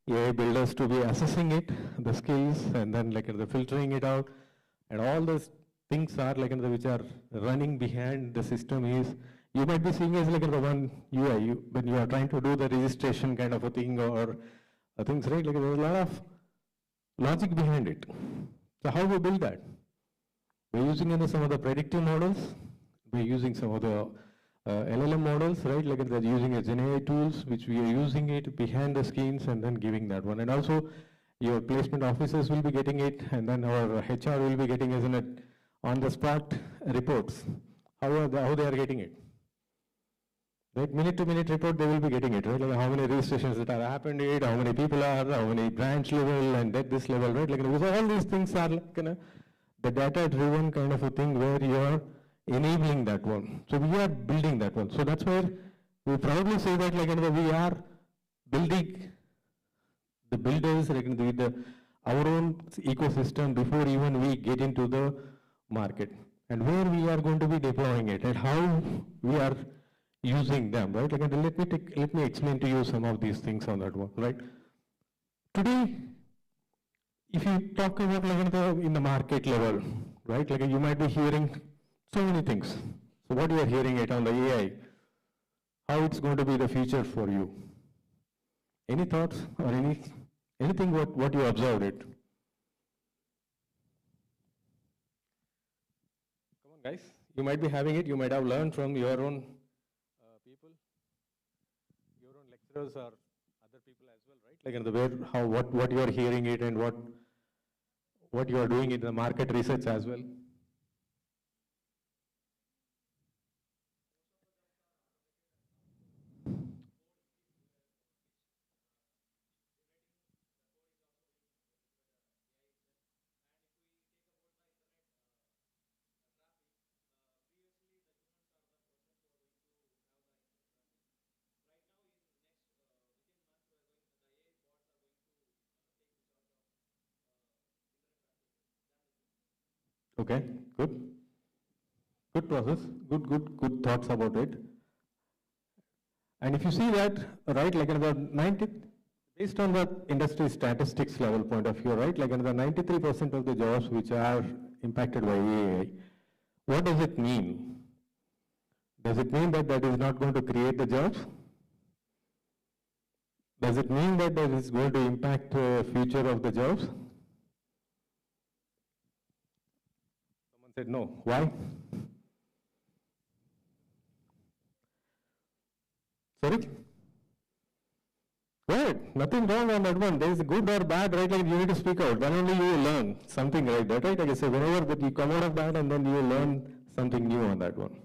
Speaker 9: AI builders to be assessing it, the skills, and then like the filtering it out, and all those things are like which are running behind the system is. You might be seeing as like the one UI when you are trying to do the registration kind of a thing or things, right? Like there's a lot of logic behind it. So how we build that? We're using some of the predictive models. We're using some of the LLM models, right? Like they're using as GenAI tools, which we are using it behind the scenes and then giving that one. And also, your placement officers will be getting it, and then our HR will be getting as on-the-spot reports. How they are getting it? Right, minute-to-minute report, they will be getting it, right? Like how many registrations that are happened, how many people are, how many branch level, and at this level, right? Like all these things are like the data-driven kind of a thing where you are enabling that one. So we are building that one. So that's where we proudly say that like we are building the builders like with our own ecosystem before even we get into the market, and where we are going to be deploying it and how we are using them, right? Like let me explain to you some of these things on that one, right? Today, if you talk about like in the market level, right? Like you might be hearing so many things. So what you are hearing it on the AI, how it's going to be the future for you. Any thoughts or anything what you observed it? Come on, guys. You might be having it. You might have learned from your own people, your own lecturers or other people as well, right? Like in the way what you are hearing it and what you are doing in the market research as well. Okay, good. Good process, good thoughts about it. And if you see that, right, like the 90, based on the industry statistics level point of view, right, like the 93% of the jobs which are impacted by AI, what does it mean? Does it mean that that is not going to create the jobs? Does it mean that that is going to impact the future of the jobs? Someone said no. Why? Sorry? Good. Nothing wrong on that one. There is good or bad, right? Like you need to speak out. Then only you will learn something like that, right? Like I say, whenever that you come out of that and then you will learn something new on that one.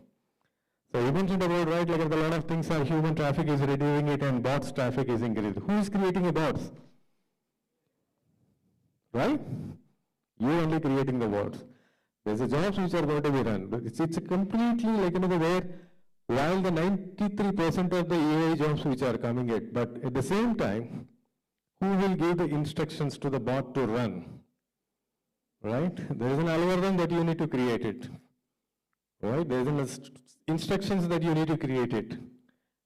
Speaker 9: So you mentioned about, right, like a lot of things are human traffic is reducing it and bots traffic is increasing. Who is creating a bots? Right? You only creating the bots. There's a jobs which are going to be run. But it's completely like where while the 93% of the AI jobs which are coming in, but at the same time, who will give the instructions to the bot to run? Right? There is an algorithm that you need to create it. Right? There is instructions that you need to create it.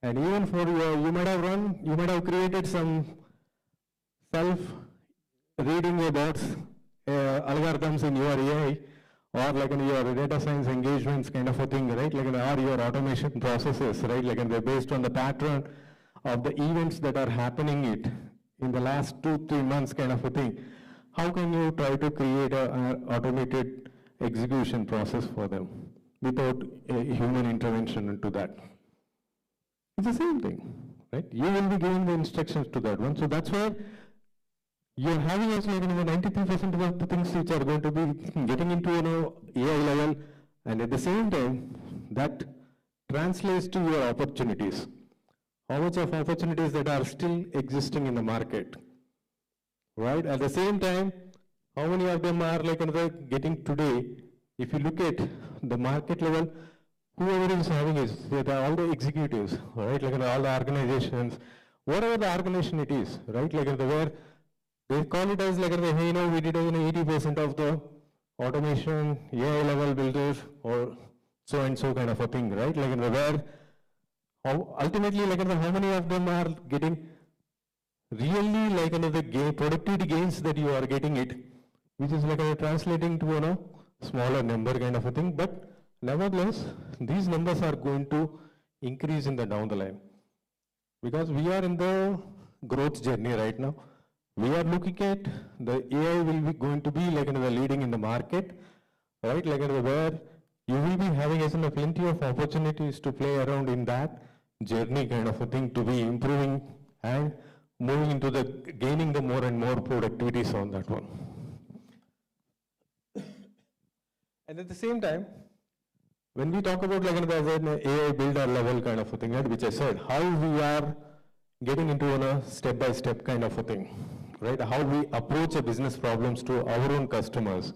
Speaker 9: And even for you might have created some self-reading about algorithms in your AI, or like in your data science engagements kind of a thing, right? Like or your automation processes, right? Like they're based on the pattern of the events that are happening it in the last 2-3 months kind of a thing, how can you try to create an automated execution process for them without a human intervention into that? It's the same thing, right? You will be giving the instructions to that one. So that's where you're having as like 93% of the things which are going to be getting into AI level, and at the same time, that translates to your opportunities. How much of opportunities that are still existing in the market, right? At the same time, how many of them are like getting today? If you look at the market level, whoever is having is all the executives, right? Like all the organizations, whatever the organization it is, right? Like where they call it as like hey, we did 80% of the automation, AI level builders, or so and so kind of a thing, right? Like where ultimately like how many of them are getting really like the productivity gains that you are getting it, which is like translating to a smaller number kind of a thing. But nevertheless, these numbers are going to increase in the down the line, because we are in the growth journey right now. We are looking at the AI will be going to be like the leading in the market, right? Like where you will be having as plenty of opportunities to play around in that journey kind of a thing, to be improving and moving into the gaining the more and more productivities on that one. And at the same time, when we talk about like an AI builder level kind of a thing, right, which I said, how we are getting into a step-by-step kind of a thing, right? How we approach a business problems to our own customers.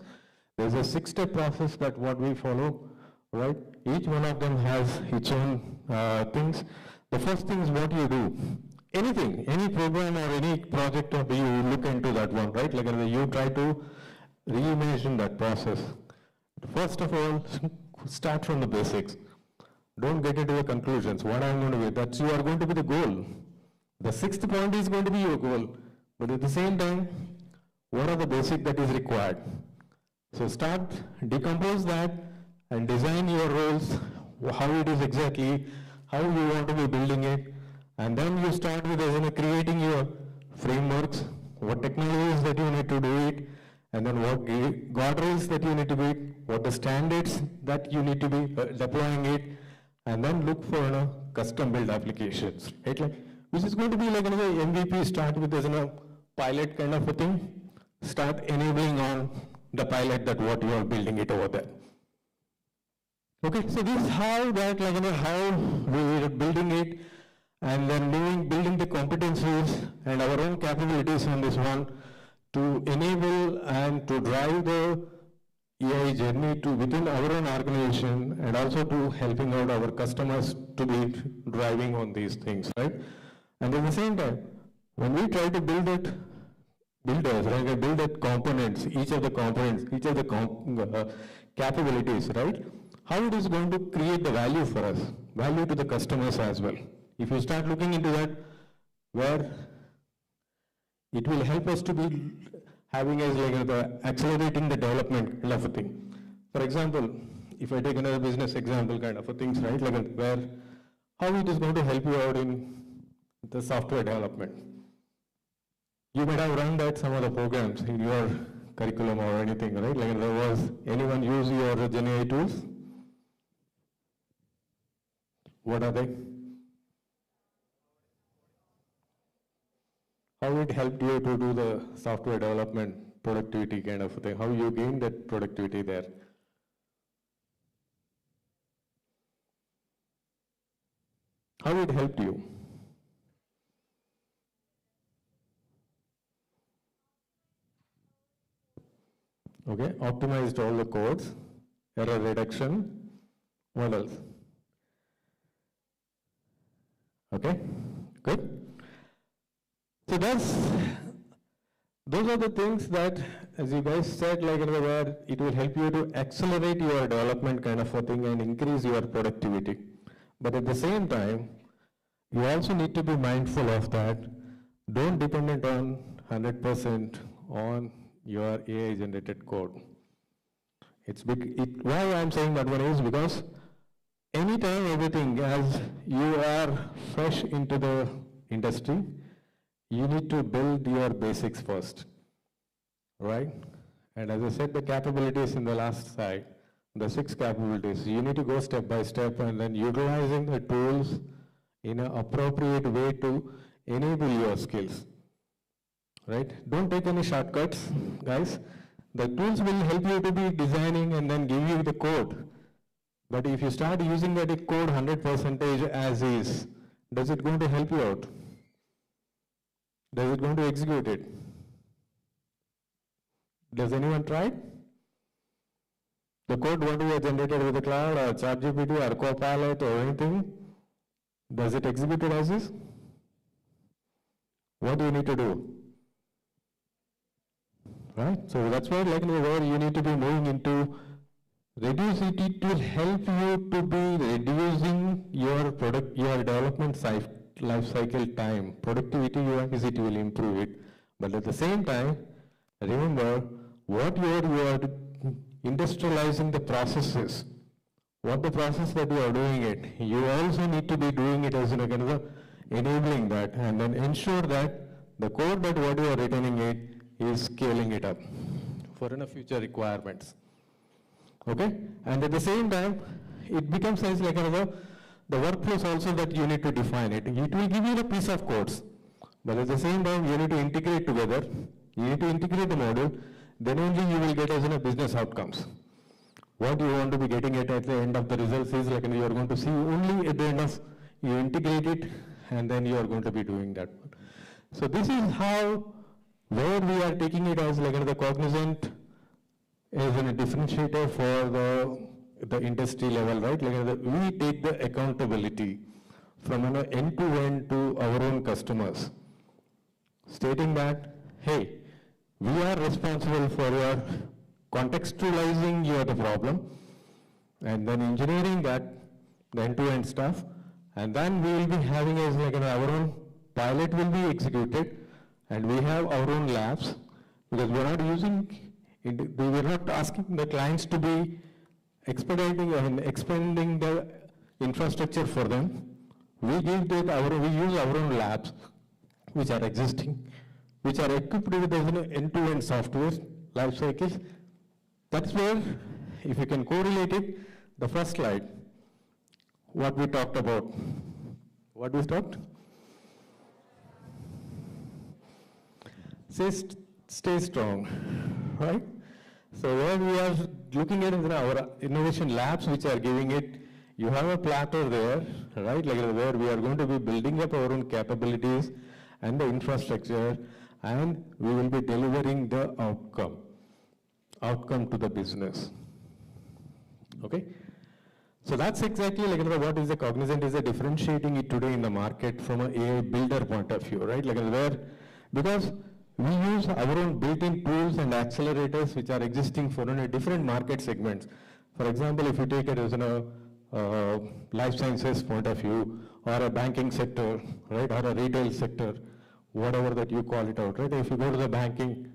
Speaker 9: There's a 6-step process that what we follow, right? Each one of them has its own things. The first thing is what you do. Anything, any program or any project, you look into that one, right? Like you try to reimagine that process. First of all, start from the basics. Don't get into the conclusions. What I'm going to be, that's you are going to be the goal. The 6th point is going to be your goal. But at the same time, what are the basics that is required? So start, decompose that and design your roles, how it is exactly, how you want to be building it. And then you start with creating your frameworks, what technologies that you need to do it, and then what guardrails that you need to be, what the standards that you need to be deploying it, and then look for custom build applications, right? Like, which is going to be like MVP. Start with as a pilot kind of a thing. Start enabling on the pilot that what you are building it over there. Okay, so this is how that how we are building it, and then building the competencies and our own capabilities on this one to enable and to drive the AI journey to within our own organization, and also to helping out our customers to be driving on these things, right? And at the same time, when we try to build it, build the components, each of the capabilities, right? How it is going to create the value for us, value to the customers as well. If you start looking into that, where it will help us to be having as the accelerating the development kind of a thing. For example, if I take another business example kind of a things, right? Where how it is going to help you out in the software development. You might have run that some of the programs in your curriculum or anything, right? Like there was anyone use your GenAI tools? What are they? How it helped you to do the software development productivity kind of thing? How you gain that productivity there? How it helped you? Okay, optimized all the codes, error reduction. What else? Okay, good. So those are the things that, as you guys said, where it will help you to accelerate your development kind of a thing and increase your productivity. But at the same time, you also need to be mindful of that. Don't depend on 100% on your AI generated code. Why I'm saying that one is because anytime everything, as you are fresh into the industry, you need to build your basics first, right? And as I said, the capabilities in the last slide, the 6 capabilities, you need to go step by step and then utilizing the tools in an appropriate way to enable your skills, right? Don't take any shortcuts, guys. The tools will help you to be designing and then give you the code. But if you start using that code 100% as is, does it going to help you out? Does it going to execute it? Does anyone try? The code what we have generated with the cloud or ChatGPT or Copilot or anything, does it execute it as is? What do you need to do? Right? So that's where where you need to be moving into reduce it. It will help you to be reducing your development life cycle time. Productivity it will improve it. But at the same time, remember what you are industrializing the processes. What the process that you are doing it, you also need to be doing it as enabling that and then ensure that the code that what you are retaining it is scaling it up for future requirements. Okay? And at the same time, it becomes as the workflows also that you need to define it. It will give you the piece of codes, but at the same time, you need to integrate together. You need to integrate the module, then only you will get as business outcomes. What you want to be getting at the end of the results is you are going to see only at the end of you integrate it, and then you are going to be doing that. So this is how, where we are taking it as the cognizant is a differentiator for the industry level, right? We take the accountability from end to end to our own customers, stating that, hey, we are responsible for your contextualizing the problem, and then engineering that, the end-to-end stuff, and then we will be having as our own pilot will be executed, and we have our own labs, because we are not using, we were not asking the clients to be expediting and expanding the infrastructure for them. We give that we use our own labs, which are existing, which are equipped with end-to-end software life cycles. That's where, if you can correlate it, the first slide, what we talked about. What we talked? Stay strong, right? So where we are looking at our innovation labs, which are giving it, you have a plateau there, right? Where we are going to be building up our own capabilities and the infrastructure, and we will be delivering the outcome to the business. Okay? So that's exactly what is the Cognizant is differentiating it today in the market from an AI builder point of view, right? Because we use our own built-in tools and accelerators which are existing for different market segments. For example, if you take it as a life sciences point of view, or a banking sector, right, or a retail sector, whatever that you call it out, right? If you go to the banking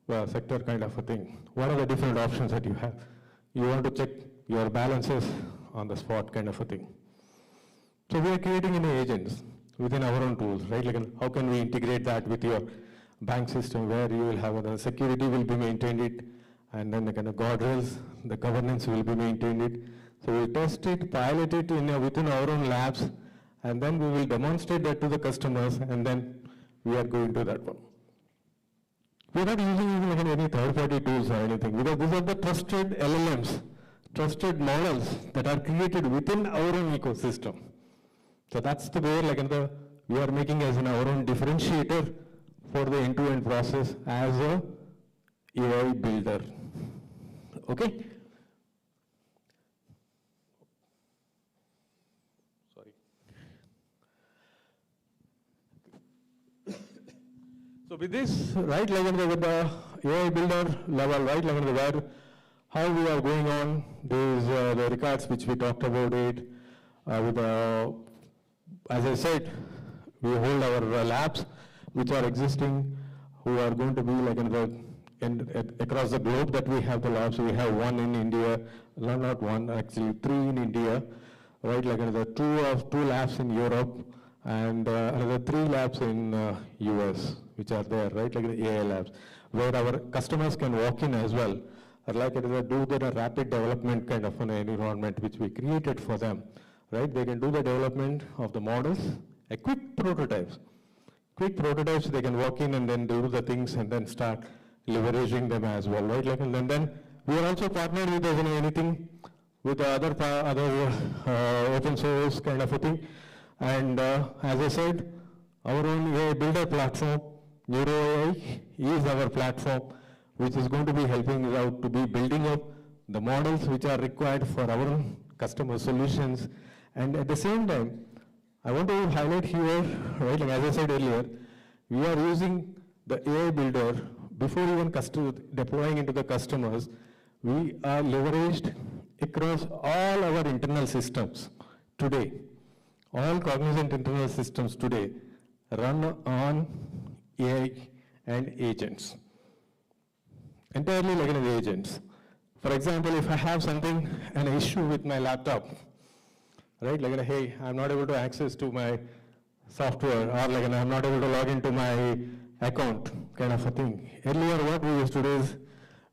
Speaker 9: sector kind of a thing, what are the different options that you have? You want to check your balances on the spot kind of a thing. So we are creating agents within our own tools, right? How can we integrate that with your bank system where you will have the security will be maintained and then the guardrails, the governance will be maintained So we'll test it, pilot it within our own labs, and then we will demonstrate that to the customers, and then we are going to that one. We are not using even any third-party tools or anything, because these are the trusted LLMs, trusted models that are created within our own ecosystem. So that's the way we are making as our own differentiator for the end-to-end process as a AI builder. Okay? Sorry. So with this, right, with the AI builder level, right, where how we are going on, these the records which we talked about it, with as I said, we hold our labs which are existing, who are going to be across the globe that we have the labs. We have one in India, no, not one, actually 3 in India, right? The two labs in Europe, and another 3 labs in US, which are there, right, like the AI labs, where our customers can walk in as well, or like do the rapid development kind of an environment which we created for them, right? They can do the development of the models, a quick prototypes. Quick prototypes, they can walk in and then do the things and then start leveraging them as well, right? Like, and then we are also partnered with anything with other open source kind of a thing. And as I said, our own AI builder platform, NeuroAI, is our platform, which is going to be helping us out to be building up the models which are required for our customer solutions. And at the same time, I want to highlight here, right, like as I said earlier, we are using the AI builder before even deploying into the customers. We are leveraged across all our internal systems today. All Cognizant internal systems today run on AI and agents. Entirely like the agents. For example, if I have something, an issue with my laptop, right, like, hey, I'm not able to access to my software, or like I'm not able to log into my account, kind of a thing. Earlier, what we used to do is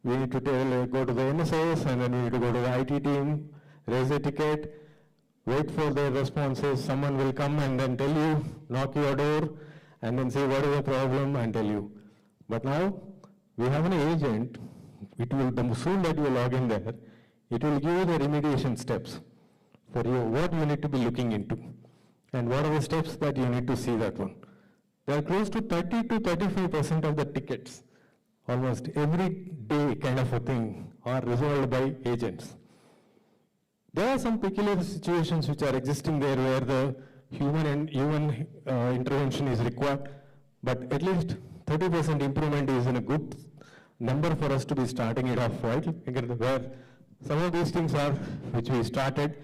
Speaker 9: we need to go to the NSS, and then we need to go to the IT team, raise a ticket, wait for their responses. Someone will come and then tell you, knock your door, and then say what is the problem and tell you. But now we have an agent. It will, the soon that you log in there, it will give you the remediation steps for you, what you need to be looking into, and what are the steps that you need to see that one. There are close to 30 to 35% of the tickets, almost every day kind of a thing, are resolved by agents. There are some peculiar situations which are existing there where the human intervention is required, but at least 30% improvement is in a good number for us to be starting it off, right? Where some of these things are which we started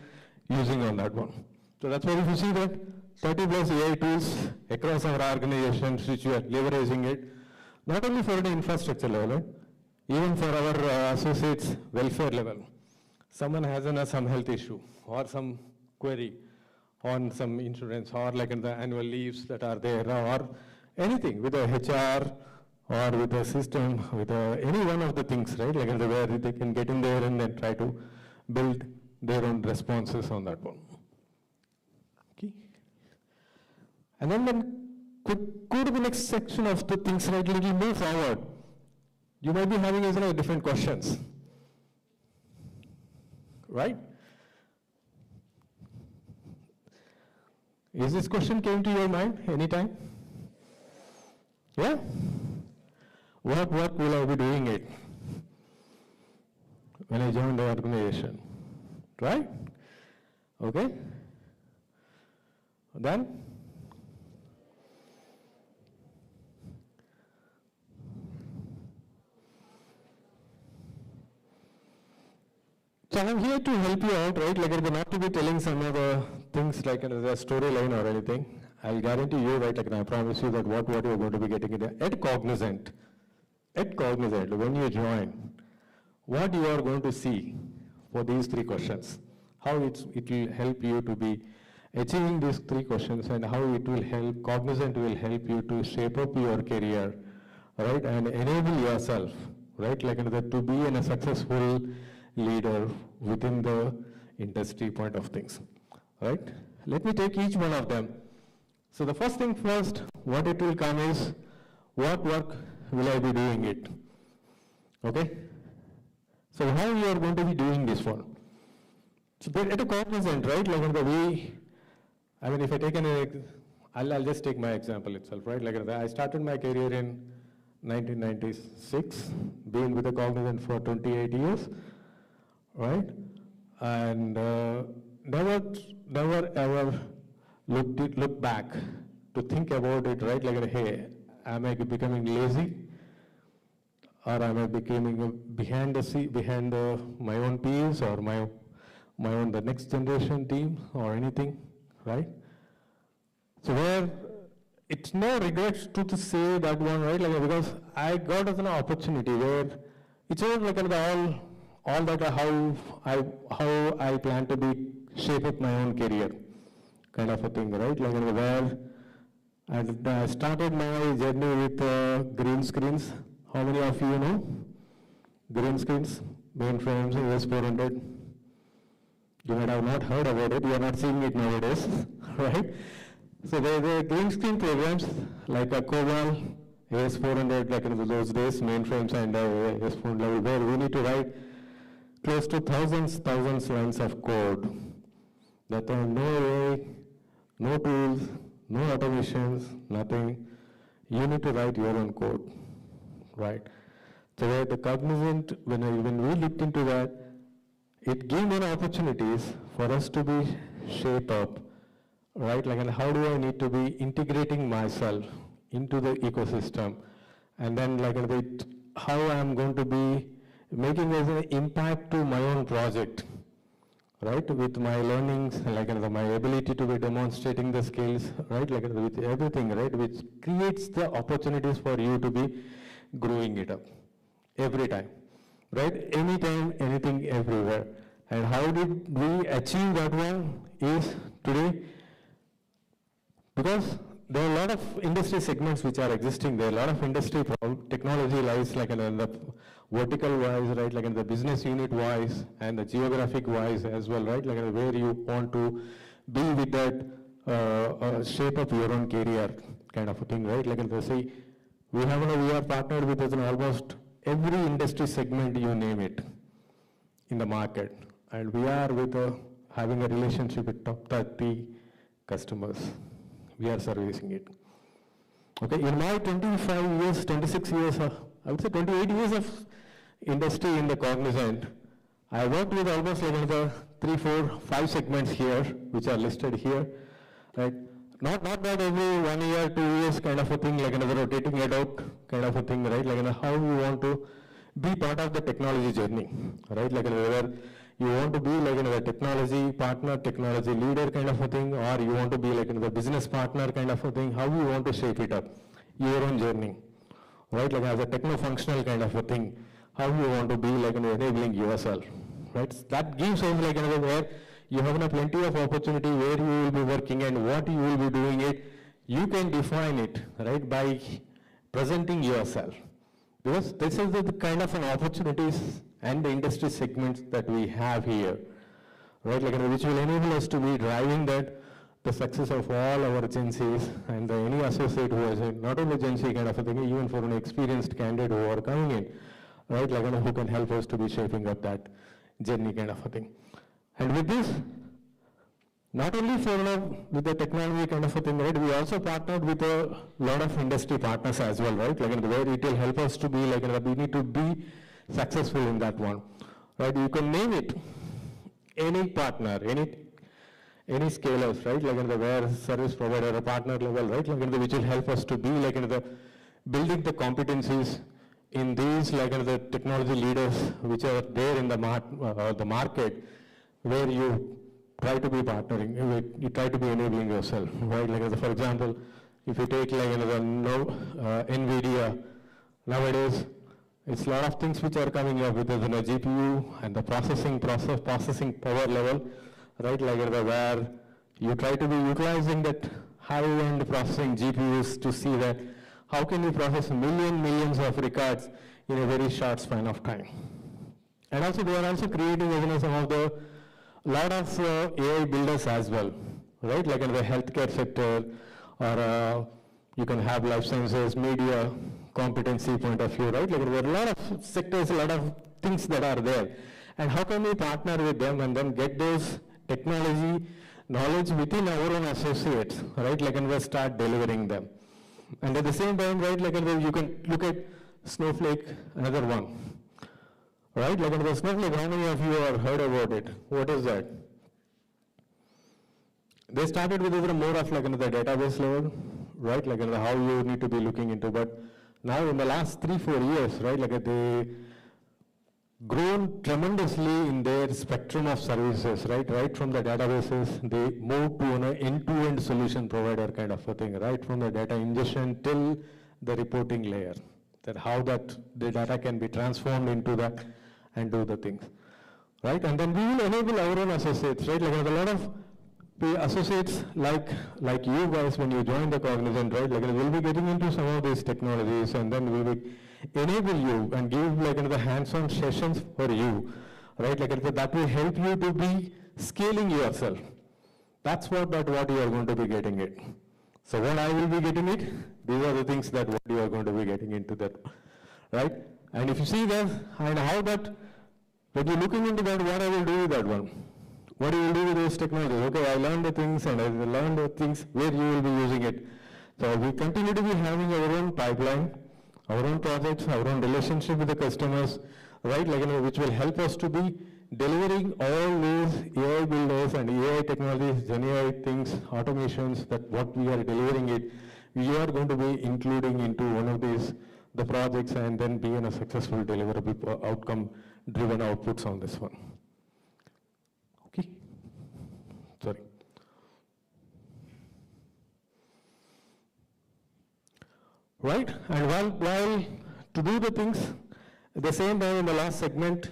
Speaker 9: using on that one. So that's why if you see that 30 plus AI tools across our organizations which we are leveraging it, not only for the infrastructure level, even for our associates welfare level. Someone has some health issue or some query on some insurance or like in the annual leaves that are there or anything with a HR or with a system, with any one of the things, right? Like where they can get in there and then try to build their own responses on that one. Okay. And then could go to the next section of the things, right? Little move forward. You might be having different questions, right? Is this question came to your mind anytime? Yeah? What work will I be doing it when I join the organization? Right? Okay? Then? So I'm here to help you out, right? Like not to be telling some of the things like a storyline or anything. I'll guarantee you, right? Like I promise you that what you're going to be getting at Cognizant, when you join, what you are going to see for these 3 questions, how it will help you to be achieving these 3 questions, and how it will help, Cognizant will help you to shape up your career, right? And enable yourself, right? Like to be a successful leader within the industry point of things, right? Let me take each one of them. So the first thing first, what it will come is, what work will I be doing it? Okay? So how you are going to be doing this one? So at a Cognizant, right? Like the way, I mean, if I take I'll just take my example itself, right? Like I started my career in 1996, been with the Cognizant for 28 years, right? And never ever look back to think about it, right? Like, hey, am I becoming lazy, or am I becoming behind my own peers or my own the next generation team or anything, right? So where it's no regrets to say that one, right? Like because I got as an opportunity where it's all like all that how I plan to be shape up my own career kind of a thing, right? Like where I started my journey with green screens. How many of you know green screens, mainframes, AS400? You might have not heard about it. You are not seeing it nowadays, right? So the green screen programs like a COBOL, AS400, like in those days, mainframes and AS400 level, where we need to write close to thousands lines of code. That are no way, no tools, no automations, nothing. You need to write your own code, right? So the cognizant, when we looked into that, it gave me opportunities for us to be shape up, right? Like, and how do I need to be integrating myself into the ecosystem, and then like how I'm going to be making as an impact to my own project, right? With my learnings, like my ability to be demonstrating the skills, right? Like with everything, right? Which creates the opportunities for you to be growing it up every time, right? Anytime, anything, everywhere. And how did we achieve that one is today, because there are a lot of industry segments which are existing. There are a lot of industry technology lies like in the vertical wise, right? Like in the business unit wise and the geographic wise as well, right? Like where you want to be with that shape of your own career kind of a thing, right? Like in say, we are partnered with almost every industry segment, you name it, in the market. And we are with having a relationship with top 30 customers. We are servicing it. Okay, in my 25 years, 26 years, I would say 28 years of industry in the Cognizant, I worked with almost like another 3, 4, 5 segments here, which are listed here, right? Not that every 1 year, 2 years kind of a thing, like another rotating it out kind of a thing, right? Like how you want to be part of the technology journey, right? Like whether you want to be like a technology partner, technology leader kind of a thing, or you want to be like the business partner kind of a thing, how you want to shape it up, your own journey, right? Like as a techno-functional kind of a thing, how you want to be like enabling yourself, right? That gives us like another where you have plenty of opportunity where you will be working and what you will be doing it. You can define it, right, by presenting yourself. Because this is the kind of an opportunities and the industry segments that we have here, right? Like which will enable us to be driving that the success of all our agencies and any associate who has not only agency kind of a thing, even for an experienced candidate who are coming in, right? Like who can help us to be shaping up that journey kind of a thing. And with this, not only for with the technology kind of a thing, right? We also partnered with a lot of industry partners as well, right? Like where it will help us to be like we need to be successful in that one, right? You can name it any partner, any scalers, right? Like where service provider or partner level, right? Like which will help us to be like building the competencies in these like the technology leaders which are there in the market, where you try to be partnering, you try to be enabling yourself, right? Like for example, if you take like NVIDIA, nowadays it's a lot of things which are coming up with the GPU and the processing power level, right? Like where you try to be utilizing that high-end processing GPUs to see that how can you process millions of records in a very short span of time. And also they are also creating some of the lot of AI builders as well, right? Like in the healthcare sector, or you can have life sciences, media, competency point of view, right? Like there are a lot of sectors, a lot of things that are there. And how can we partner with them and then get those technology knowledge within our own associates, right? Like and we start delivering them. And at the same time, right, like you can look at Snowflake, another one. Right, like the Snowflake, how many of you have heard about it? What is that? They started with more of like the database level, right? Like how you need to be looking into, but now in the last 3-4 years, right, like they grown tremendously in their spectrum of services, right? Right from the databases, they moved to an end-to-end solution provider kind of a thing, right? From the data ingestion till the reporting layer, that how that the data can be transformed into that and do the things, right? And then we will enable our own associates, right? Like a lot of the associates like you guys when you join the Cognizant, right? Like we'll be getting into some of these technologies, and then we will enable you and give like the hands-on sessions for you, right? Like that will help you to be scaling yourself. That's what you are going to be getting it. So what I will be getting it, these are the things that what you are going to be getting into that, right? And if you see that and how that, when you're looking into that, what I will do with that one? What you will do with those technologies? Okay, I learned the things and I will learn the things where you will be using it. So we continue to be having our own pipeline, our own projects, our own relationship with the customers, right? Like, which will help us to be delivering all these AI builders and AI technologies, Gen AI things, automations, that what we are delivering it, we are going to be including into one of these, the projects, and then be in a successful deliverable outcome driven outputs on this one. Okay. Sorry. Right, and while to do the things, at the same time in the last segment,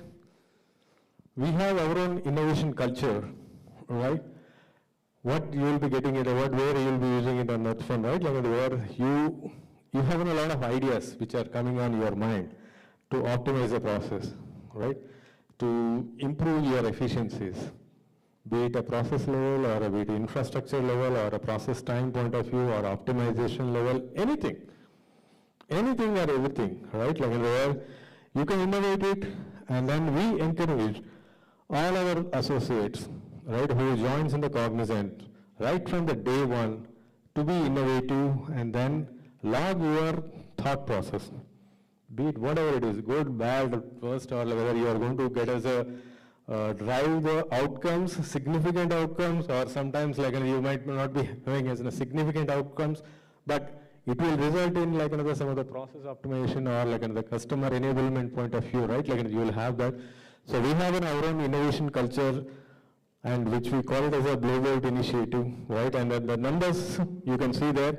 Speaker 9: we have our own innovation culture, right? What you will be getting it, where you will be using it on that front, right? Like where you have a lot of ideas which are coming on your mind to optimize the process, right? To improve your efficiencies, be it a process level or be it infrastructure level or a process time point of view or optimization level, anything or everything, right? Like where you can innovate it, and then we encourage all our associates, right, who joins in the Cognizant, right from the day one, to be innovative and then log your thought process. Be it whatever it is, good, bad, worst, or whether you are going to get as a drive the outcomes, significant outcomes, or sometimes like you might not be having as significant outcomes, but it will result in like some of the process optimization or like the customer enablement point of view, right? Like you will have that. So we have our own innovation culture, and which we call it as a blowout initiative, right? And the numbers you can see there,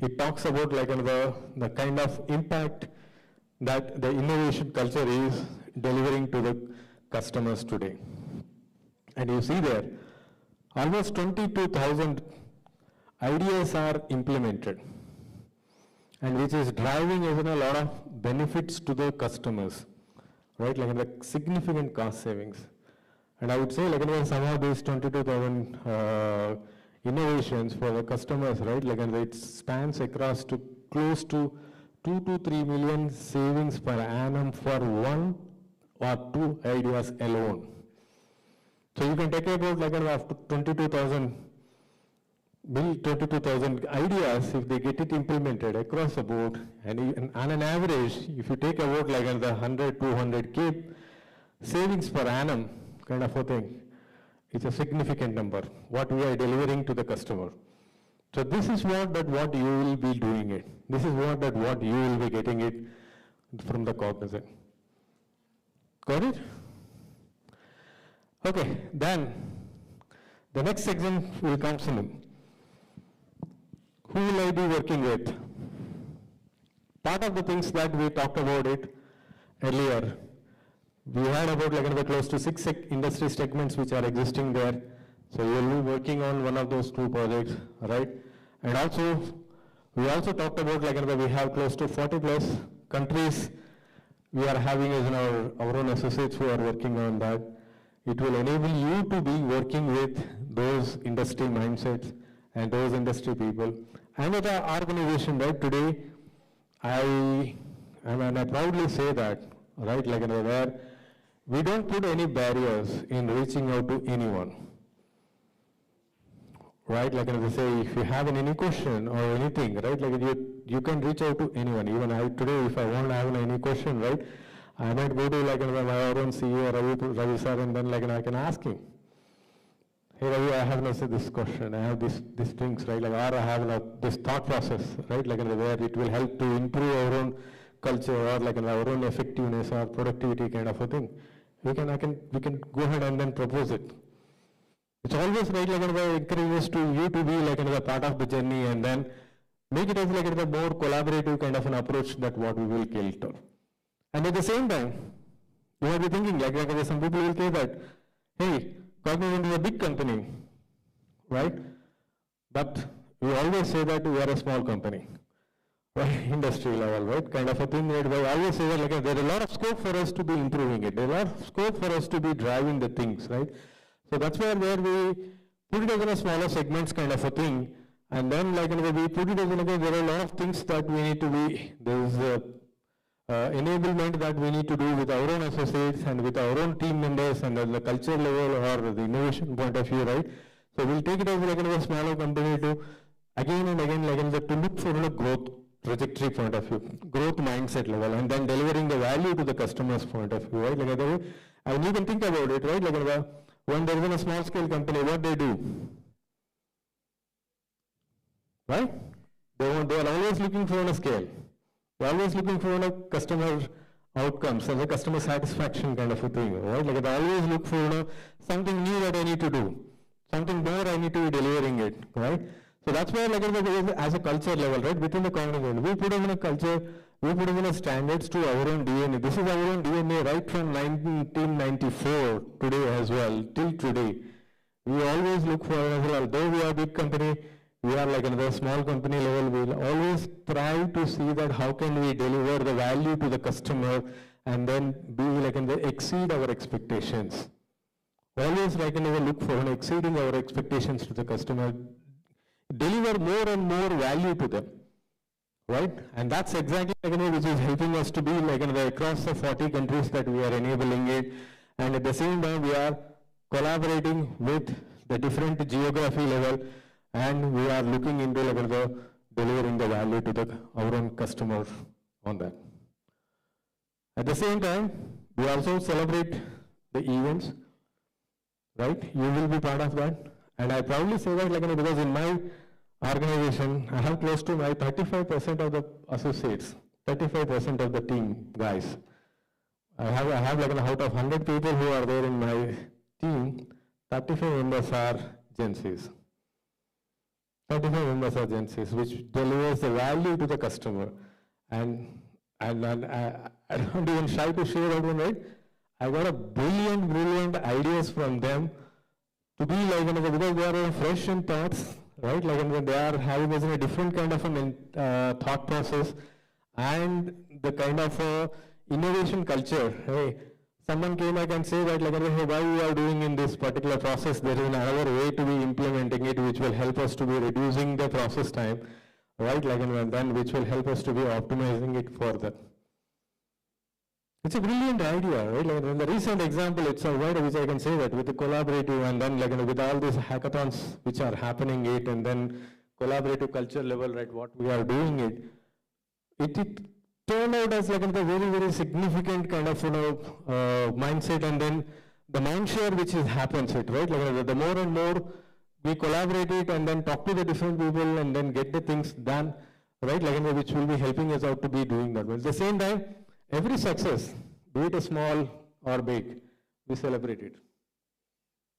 Speaker 9: it talks about like the kind of impact that the innovation culture is delivering to the customers today. And you see there, almost 22,000 ideas are implemented, and which is driving even a lot of benefits to the customers, right? Like the significant cost savings. And I would say like some of these 22,000 innovations for the customers, right? Like it spans across to close to 2 to 3 million savings per annum for one or two ideas alone. So you can take about like after 22,000 ideas, if they get it implemented across the board, and on an average, if you take about like the 100, 200K savings per annum kind of a thing, it's a significant number, what we are delivering to the customer. So this is what you will be doing it. This is what you will be getting it from the Cognizant. Got it? Okay, then the next section will come soon. Who will I be working with? Part of the things that we talked about it earlier, we had about like close to 6 industry segments which are existing there. So you will be working on one of those 2 projects, right? And also, we also talked about like we have close to 40 plus countries we are having as our own associates who are working on that. It will enable you to be working with those industry mindsets and those industry people. And with our organization, right, today, I proudly say that, right, like where we don't put any barriers in reaching out to anyone. Right, like they say, if you have any question or anything, right, like you can reach out to anyone. Even I today, if I want to have any question, right, I might go to like my own CEO, Ravi sir, and then like I can ask him. Hey Ravi, I have this question, I have these things, right, like, or I have this thought process, right, like where it will help to improve our own culture or like our own effectiveness or productivity kind of a thing. We can go ahead and then propose it. It's always right, like encourages to you to be like another part of the journey, and then make it as like a more collaborative kind of an approach that what we will cater. And at the same time, you might be thinking like some people will say that, hey, Cognizant is a big company. right? But we always say that we are a small company, right? Industry level, right? Kind of a thing that we always say that like, there is a lot of scope for us to be improving it. There is a lot of scope for us to be driving the things, right? So that's where we put it as in a smaller segments kind of a thing. And then like we put it as in there are a lot of things that we need to be, there is enablement that we need to do with our own associates and with our own team members and at the culture level or the innovation point of view, right? So we'll take it as like a smaller company to again and again like to look for a growth trajectory point of view, growth mindset level, and then delivering the value to the customer's point of view, right? Like and you can think about it, right? Like when there is a small scale company, what they do, right? They are always looking for a scale. They're always looking for a customer outcomes and a customer satisfaction kind of a thing, right? Like they always look for something new that I need to do, something more I need to be delivering it, right? So that's where like as a culture level, right? Within the company, we put in a culture, we put in a standards to our own DNA. This is our own DNA right from 1994 today as well, till today. We always look for, although we are a big company, we are like another small company level, we'll always try to see that how can we deliver the value to the customer and then be like exceed our expectations. Always like look for exceeding our expectations to the customer, deliver more and more value to them, right? And that's exactly like which is helping us to be like across the 40 countries that we are enabling it, and at the same time we are collaborating with the different geography level, and we are looking into like delivering the value to our own customer on that. At the same time, we also celebrate the events, right? You will be part of that. And I proudly say that like because in my organization, I have close to my 35% of the associates, 35% of the team guys. I have like out of 100 people who are there in my team, 35 members are Gen Zs. 35 members are Gen Zs, which delivers the value to the customer. And I don't even shy to share that one, right? I got a brilliant ideas from them to be like, because they are fresh in thoughts, right? Like they are having a different kind of thought process and the kind of innovation culture. Hey, someone came back and say that like, hey, why we are doing in this particular process, there is another way to be implementing it which will help us to be reducing the process time, right? Like, and then which will help us to be optimizing it further. It's a brilliant idea, right? Like in the recent example itself, right, which I can say that with the collaborative and then like with all these hackathons which are happening it and then collaborative culture level, right, what we are doing it turned out as like a very significant kind of mindset, and then the mind share which happens it, right? Like the more and more we collaborate it and then talk to the different people and then get the things done, right? Like which will be helping us out to be doing that. But at the same time, every success, be it a small or big, we celebrate it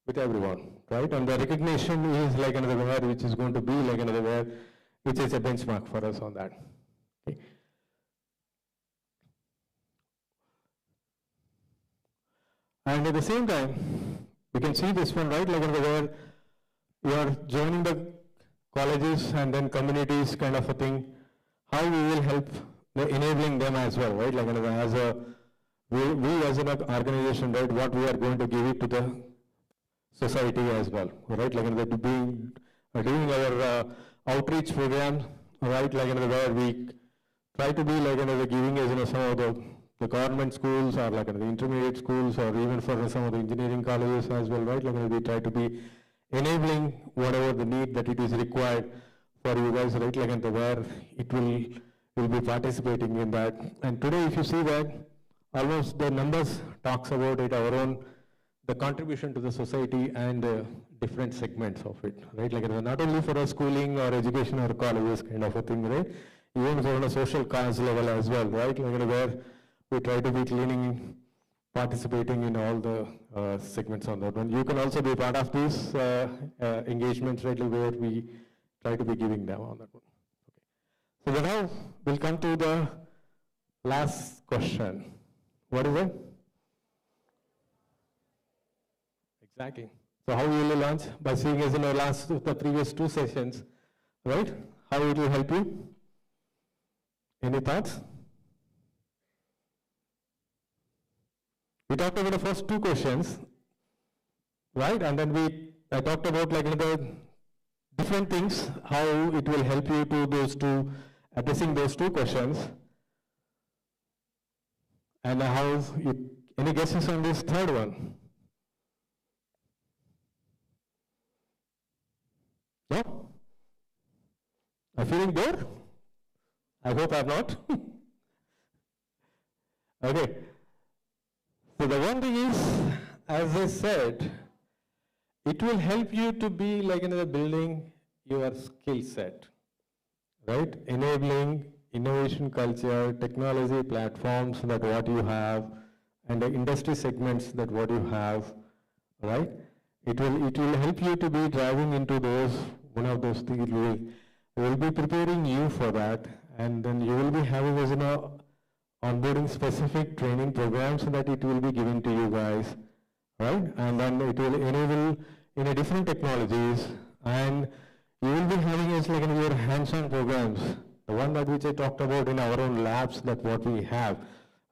Speaker 9: with everyone, right? And the recognition is like another where which is going to be like another where which is a benchmark for us on that. Okay. And at the same time, we can see this one, right? Like where we are joining the colleges and then communities kind of a thing, how we will help enabling them as well, right? Like as a we as an organization, right? What we are going to give it to the society as well, right? Like doing our outreach program, right? Like where we try to be like giving as some of the government schools or like the intermediate schools or even for some of the engineering colleges as well, right? Like we try to be enabling whatever the need that it is required for you guys, right? Like where it will be participating in that. And today, if you see that, almost the numbers talks about it, our own, the contribution to the society and different segments of it, right? Like not only for a schooling or education or colleges kind of a thing, right? Even for a social cause level as well, right? Like where we try to be cleaning, participating in all the segments on that one. You can also be part of these engagements, right? Where we try to be giving them on that one. Okay. So now we'll come to the last question. What is it? Exactly. So how you will launch? By seeing as in the previous two sessions, right? How it will help you? Any thoughts? We talked about the first two questions, right? And then I talked about like the different things, how it will help you to addressing those two questions. And any guesses on this third one? No? I'm feeling bored? I hope I'm not. Okay. So the one thing is, as I said, it will help you to be like building your skill set, right? Enabling innovation culture, technology platforms that what you have, and the industry segments that what you have, right? It will help you to be driving into one of those things. It will be preparing you for that, and then you will be having as onboarding specific training programs that it will be given to you guys, right? And then it will enable in a different technologies, and you will be having as your hands-on programs, the one that which I talked about in our own labs that what we have,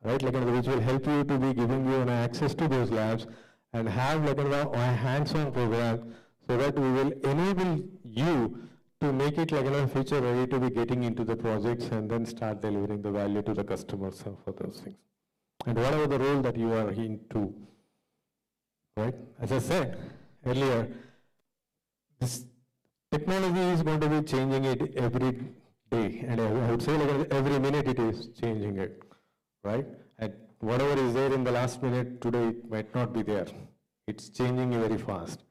Speaker 9: right? Which will help you to be giving you an access to those labs and have a hands-on program so that we will enable you to make it future ready to be getting into the projects and then start delivering the value to the customers for those things. And whatever the role that you are into, right? As I said earlier, this technology is going to be changing it every day, and I would say every minute it is changing it, right? And whatever is there in the last minute today, it might not be there. It's changing very fast.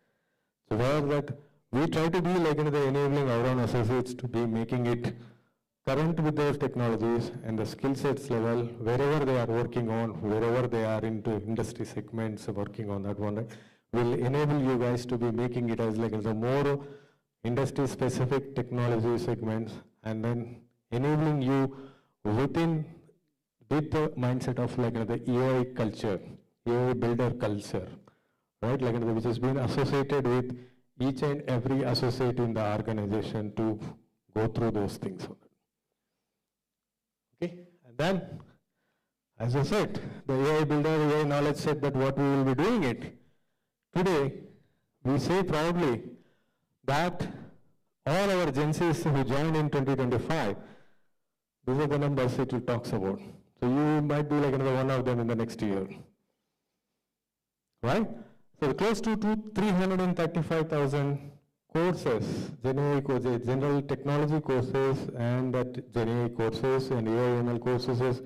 Speaker 9: So where that we try to be enabling our own associates to be making it current with those technologies and the skill sets level, wherever they are working on, wherever they are into industry segments working on that one, right, will enable you guys to be making it as the more industry specific technology segments, and then enabling you with the mindset of the AI culture, AI builder culture, right? Which has been associated with each and every associate in the organization to go through those things. Okay, and then, as I said, the AI builder, AI knowledge set that what we will be doing it. Today, we say proudly that all our Gen Zs who joined in 2025, these are the numbers it talks about. So you might be one of them in the next year, right? So close to 335,000 courses, general technology courses, and that GenAI courses and AI/ML courses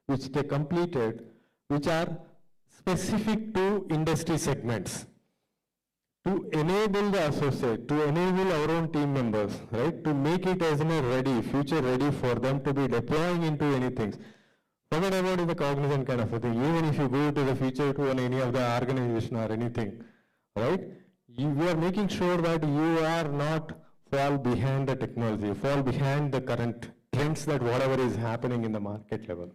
Speaker 9: which they completed, which are specific to industry segments, to enable the associate, to enable our own team members, right, to make it as ready, future ready for them to be deploying into anything. Forget about the cognizant kind of a thing. Even if you go to the future to any of the organization or anything, right? We are making sure that you are not fall behind the technology, fall behind the current trends that whatever is happening in the market level.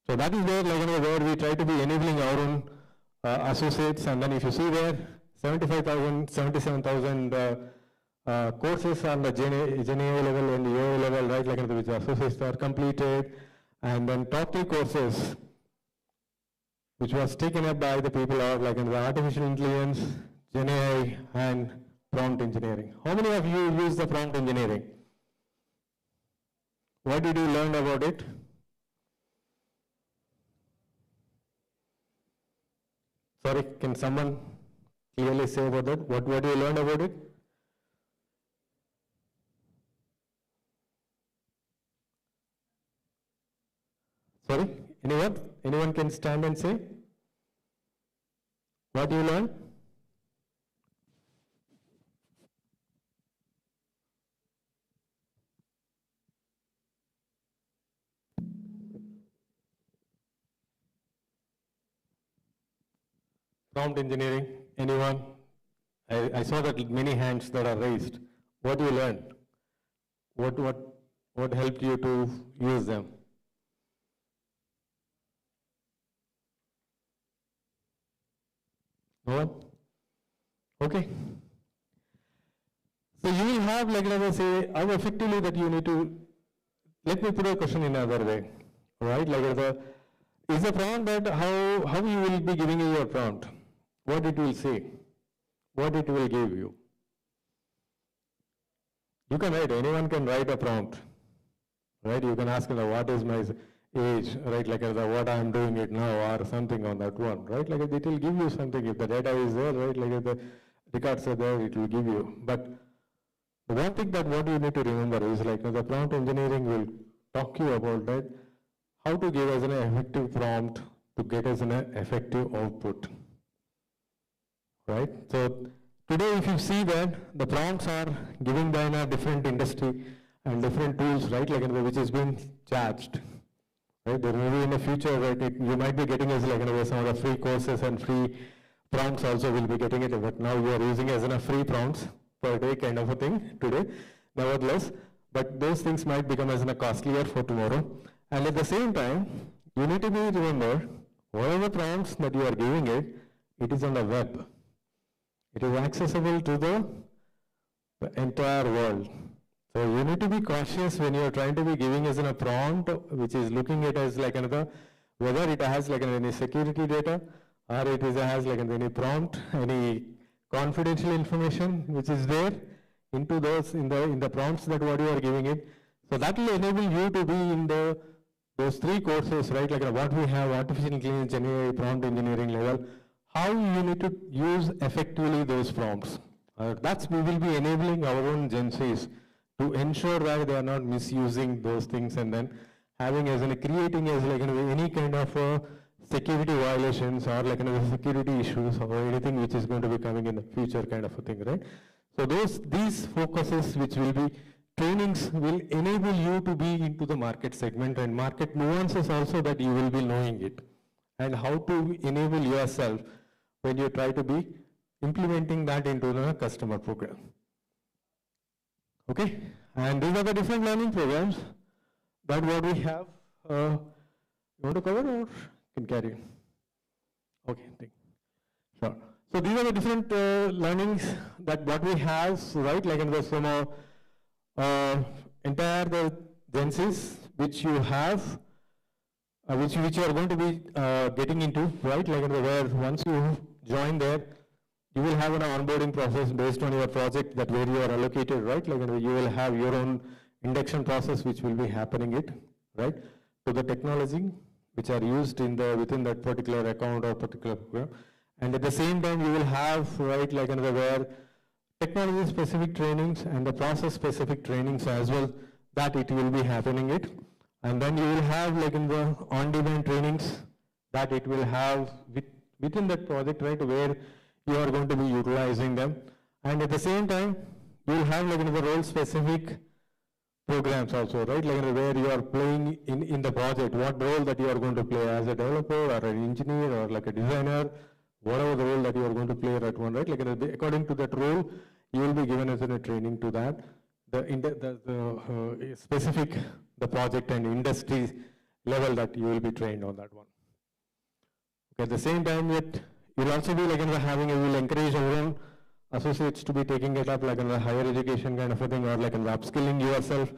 Speaker 9: So that is where where we try to be enabling our own associates, and then if you see there, 75,000, 77,000 courses on the GenAI level and the AI level, right? Which associates are completed. And then top 3 courses, which was taken up by the people of the artificial intelligence, GenAI, and prompt engineering. How many of you use the prompt engineering? What did you learn about it? Sorry, can someone clearly say about that? What do you learn about it? Sorry, anyone? Anyone can stand and say? What do you learn? Prompt engineering, anyone? I saw that many hands that are raised. What do you learn? What helped you to use them? No one? Okay. So you will have, like let us say, how effectively that you need to, let me put a question in another way, right? Like is the prompt that how you will be giving you your prompt, what it will say, what it will give you. You can write, anyone can write a prompt, right? You can ask, what is my age, right? Like what I am doing it now or something on that one, right? Like it will give you something. If the data is there, right? Like if the records are there, it will give you. But the one thing that what you need to remember is like the prompt engineering will talk you about that, how to give us an effective prompt to get us an effective output, right? So today if you see that the prompts are given by a different industry and different tools, right, like which is being charged, right? There may be in the future, right, you might be getting as like some of the free courses and free prompts also will be getting it, but now you are using as a free prompts per day kind of a thing today, nevertheless, but those things might become as a costlier for tomorrow. And at the same time, you need to be remember, whatever prompts that you are giving it, it is on the web. It is accessible to the entire world. So you need to be cautious when you are trying to be giving us a prompt which is looking at as like another, whether it has like any security data or it is has like any prompt, any confidential information which is there into those in the prompts that what you are giving it. So that will enable you to be in those three courses, right? Like what we have, artificial intelligence, AI, prompt engineering level, how you need to use effectively those prompts. That's we will be enabling our own Gen Zs to ensure that they are not misusing those things and then having as in creating as like any kind of security violations or like security issues or anything which is going to be coming in the future kind of a thing, right? So these focuses which will be trainings will enable you to be into the market segment and market nuances also that you will be knowing it and how to enable yourself when you try to be implementing that into the customer program. Okay, and these are the different learning programs that what we have. You want to cover or can carry? Okay, thank you. Sure. So these are the different learnings that what we have, right? Like in the entire the Genesis which you have, which you are going to be getting into, right? Like where once you join there, you will have an onboarding process based on your project that where you are allocated, right? Like you will have your own induction process which will be happening it, right? To the technology which are used in within that particular account or particular program. And at the same time you will have, right, like where technology specific trainings and the process specific trainings as well, that it will be happening it. And then you will have like in the on-demand trainings that it will have within that project, right, where you are going to be utilizing them. And at the same time, you will have like in the role specific programs also, right, like where you are playing in the project, what role that you are going to play as a developer or an engineer or like a designer, whatever the role that you are going to play at one, right, like according to that role, you will be given as a training to that. The specific, the project and industry level that you will be trained on that one. Okay, at the same time, you will also be like having, you will encourage our own associates to be taking it up like in the higher education kind of a thing or like in the upskilling yourself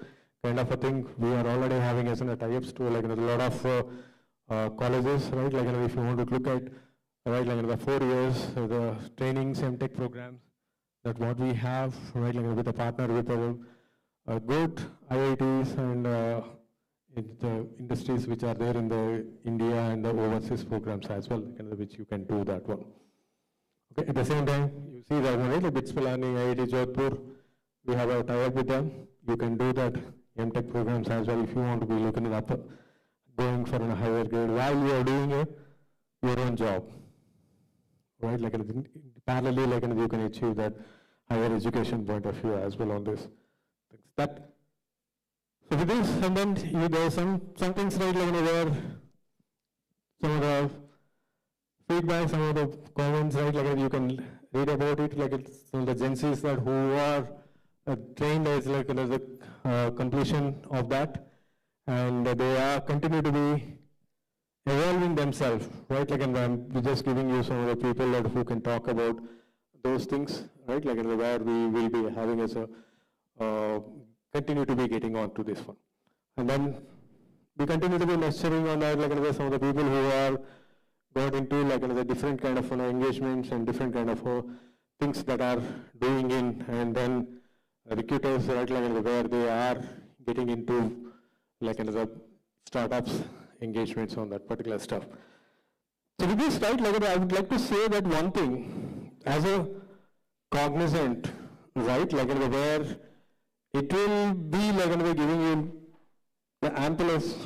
Speaker 9: kind of a thing. We are already having as a tie-ups to like a lot of colleges, right, like if you want to look at, right, like in the 4 years, the training SEMTech programs that what we have, right, like with a partner with our good IITs and the industries which are there in the India and the overseas programs as well, like, which you can do that one. Okay, at the same time, you see that one, right, like BITS Pilani, IIT Jodhpur, we have a tie-up with them. You can do that MTech programs as well if you want to be looking it up, going for a higher grade while you are doing your own job. Right, like parallelly, like you can achieve that higher education point of view as well on this. So with this, and then there are some things, right, like where some of the feedback, some of the comments, right, like you can read about it, like it's some of the Gen Zs that who are trained as like the completion of that, and they are continue to be evolving themselves, right? Like, and I'm just giving you some of the people that who can talk about those things, right? Like where we will be having as a continue to be getting on to this one. And then we continue to be nurturing on that, like some of the people who are got into like the different kind of engagements and different kind of things that are doing in, and then recruiters, right, like where they are getting into like the startups engagements on that particular stuff. So with this, right, like I would like to say that one thing, as a cognizant, right, like where it will be like giving you the amplest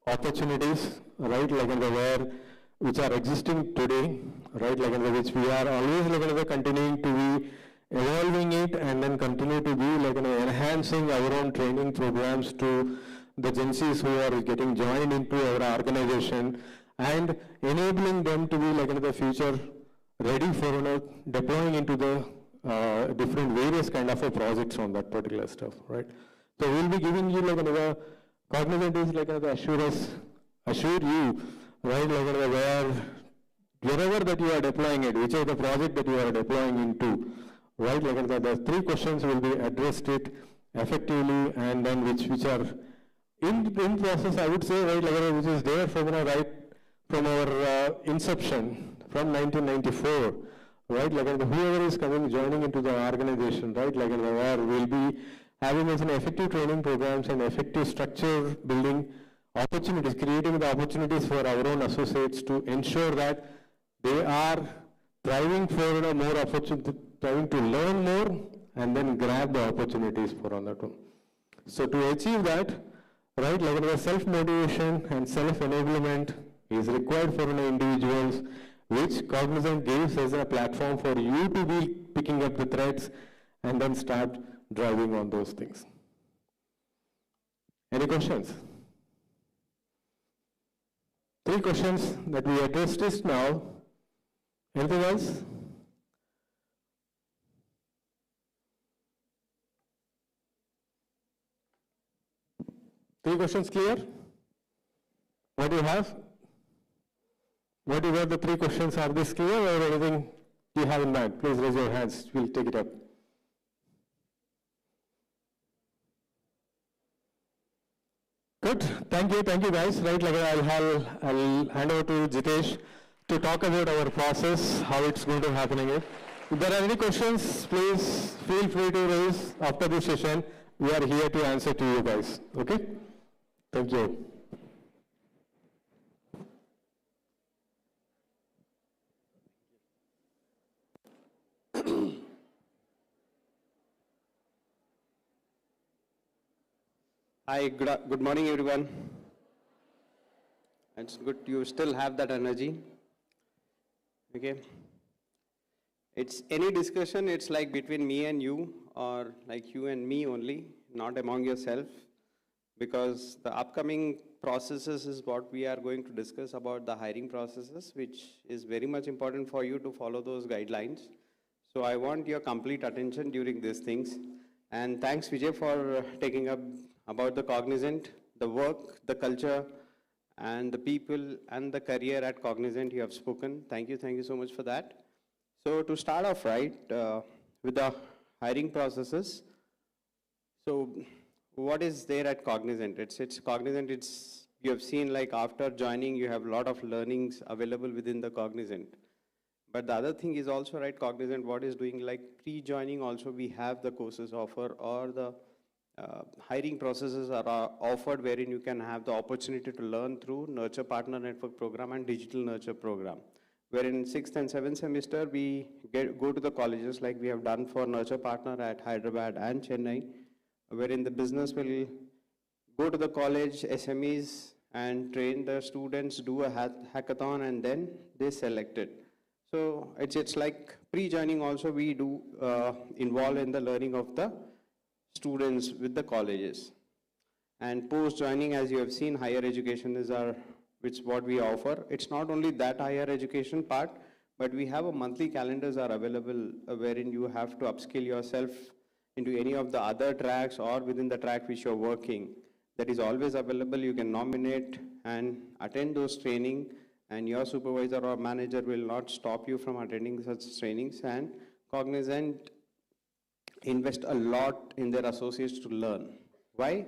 Speaker 9: opportunities, right, like where which are existing today, right, like which we are always like continuing to be evolving it, and then continue to be like enhancing our own training programs to the Gen Zs who are getting joined into our organization, and enabling them to be like in the future ready for deploying into the different various kind of projects on that particular stuff, right? So we'll be giving you like another cognizant is like another assure you, right, like where wherever that you are deploying it, which is the project that you are deploying into, right, like the three questions will be addressed it effectively, and then which are in process, I would say, right, like which is there from right from our inception from 1994, right, like whoever is coming joining into the organization, right, like where we'll be having as an effective training programs and effective structure building opportunities, creating the opportunities for our own associates to ensure that they are thriving for more opportunity, trying to learn more and then grab the opportunities for on that one. So to achieve that, right, like the self-motivation and self-enablement is required for individuals, which Cognizant gives as a platform for you to be picking up the threads and then start driving on those things. Any questions? 3 questions that we addressed just now. Anything else? Three questions clear? What do you have? What were the 3 questions? Are this clear or anything you have in mind? Please raise your hands. We'll take it up. Good. Thank you guys. Right, like I'll hand over to Jitesh to talk about our process, how it's going to happen. If there are any questions, please feel free to raise after this session. We are here to answer to you guys. Okay? Thank you.
Speaker 10: Hi, good morning everyone. It's good you still have that energy. Okay. It's any discussion, it's like between me and you, or like you and me only, not among yourself, because the upcoming processes is what we are going to discuss about the hiring processes, which is very much important for you to follow those guidelines. So I want your complete attention during these things. And thanks Vijay for taking up about the Cognizant, the work, the culture, and the people and the career at Cognizant you have spoken. Thank you so much for that. So to start off right, with the hiring processes, so what is there at Cognizant? It's Cognizant, you have seen like after joining you have a lot of learnings available within the Cognizant. But the other thing is also right, Cognizant what is doing like pre-joining also we have the courses offer, or the hiring processes are offered wherein you can have the opportunity to learn through Nurture Partner Network program and Digital Nurture program. Where in 6th and 7th semester we go to the colleges like we have done for Nurture Partner at Hyderabad and Chennai, wherein the business will go to the college SMEs and train the students, do a hackathon, and then they select it. So it's like pre-joining also we do involve in the learning of the students with the colleges. And post-joining, as you have seen, higher education is which what we offer. It's not only that higher education part, but we have a monthly calendars are available wherein you have to upskill yourself into any of the other tracks or within the track which you're working. That is always available. You can nominate and attend those training, and your supervisor or manager will not stop you from attending such trainings. And Cognizant invest a lot in their associates to learn. Why?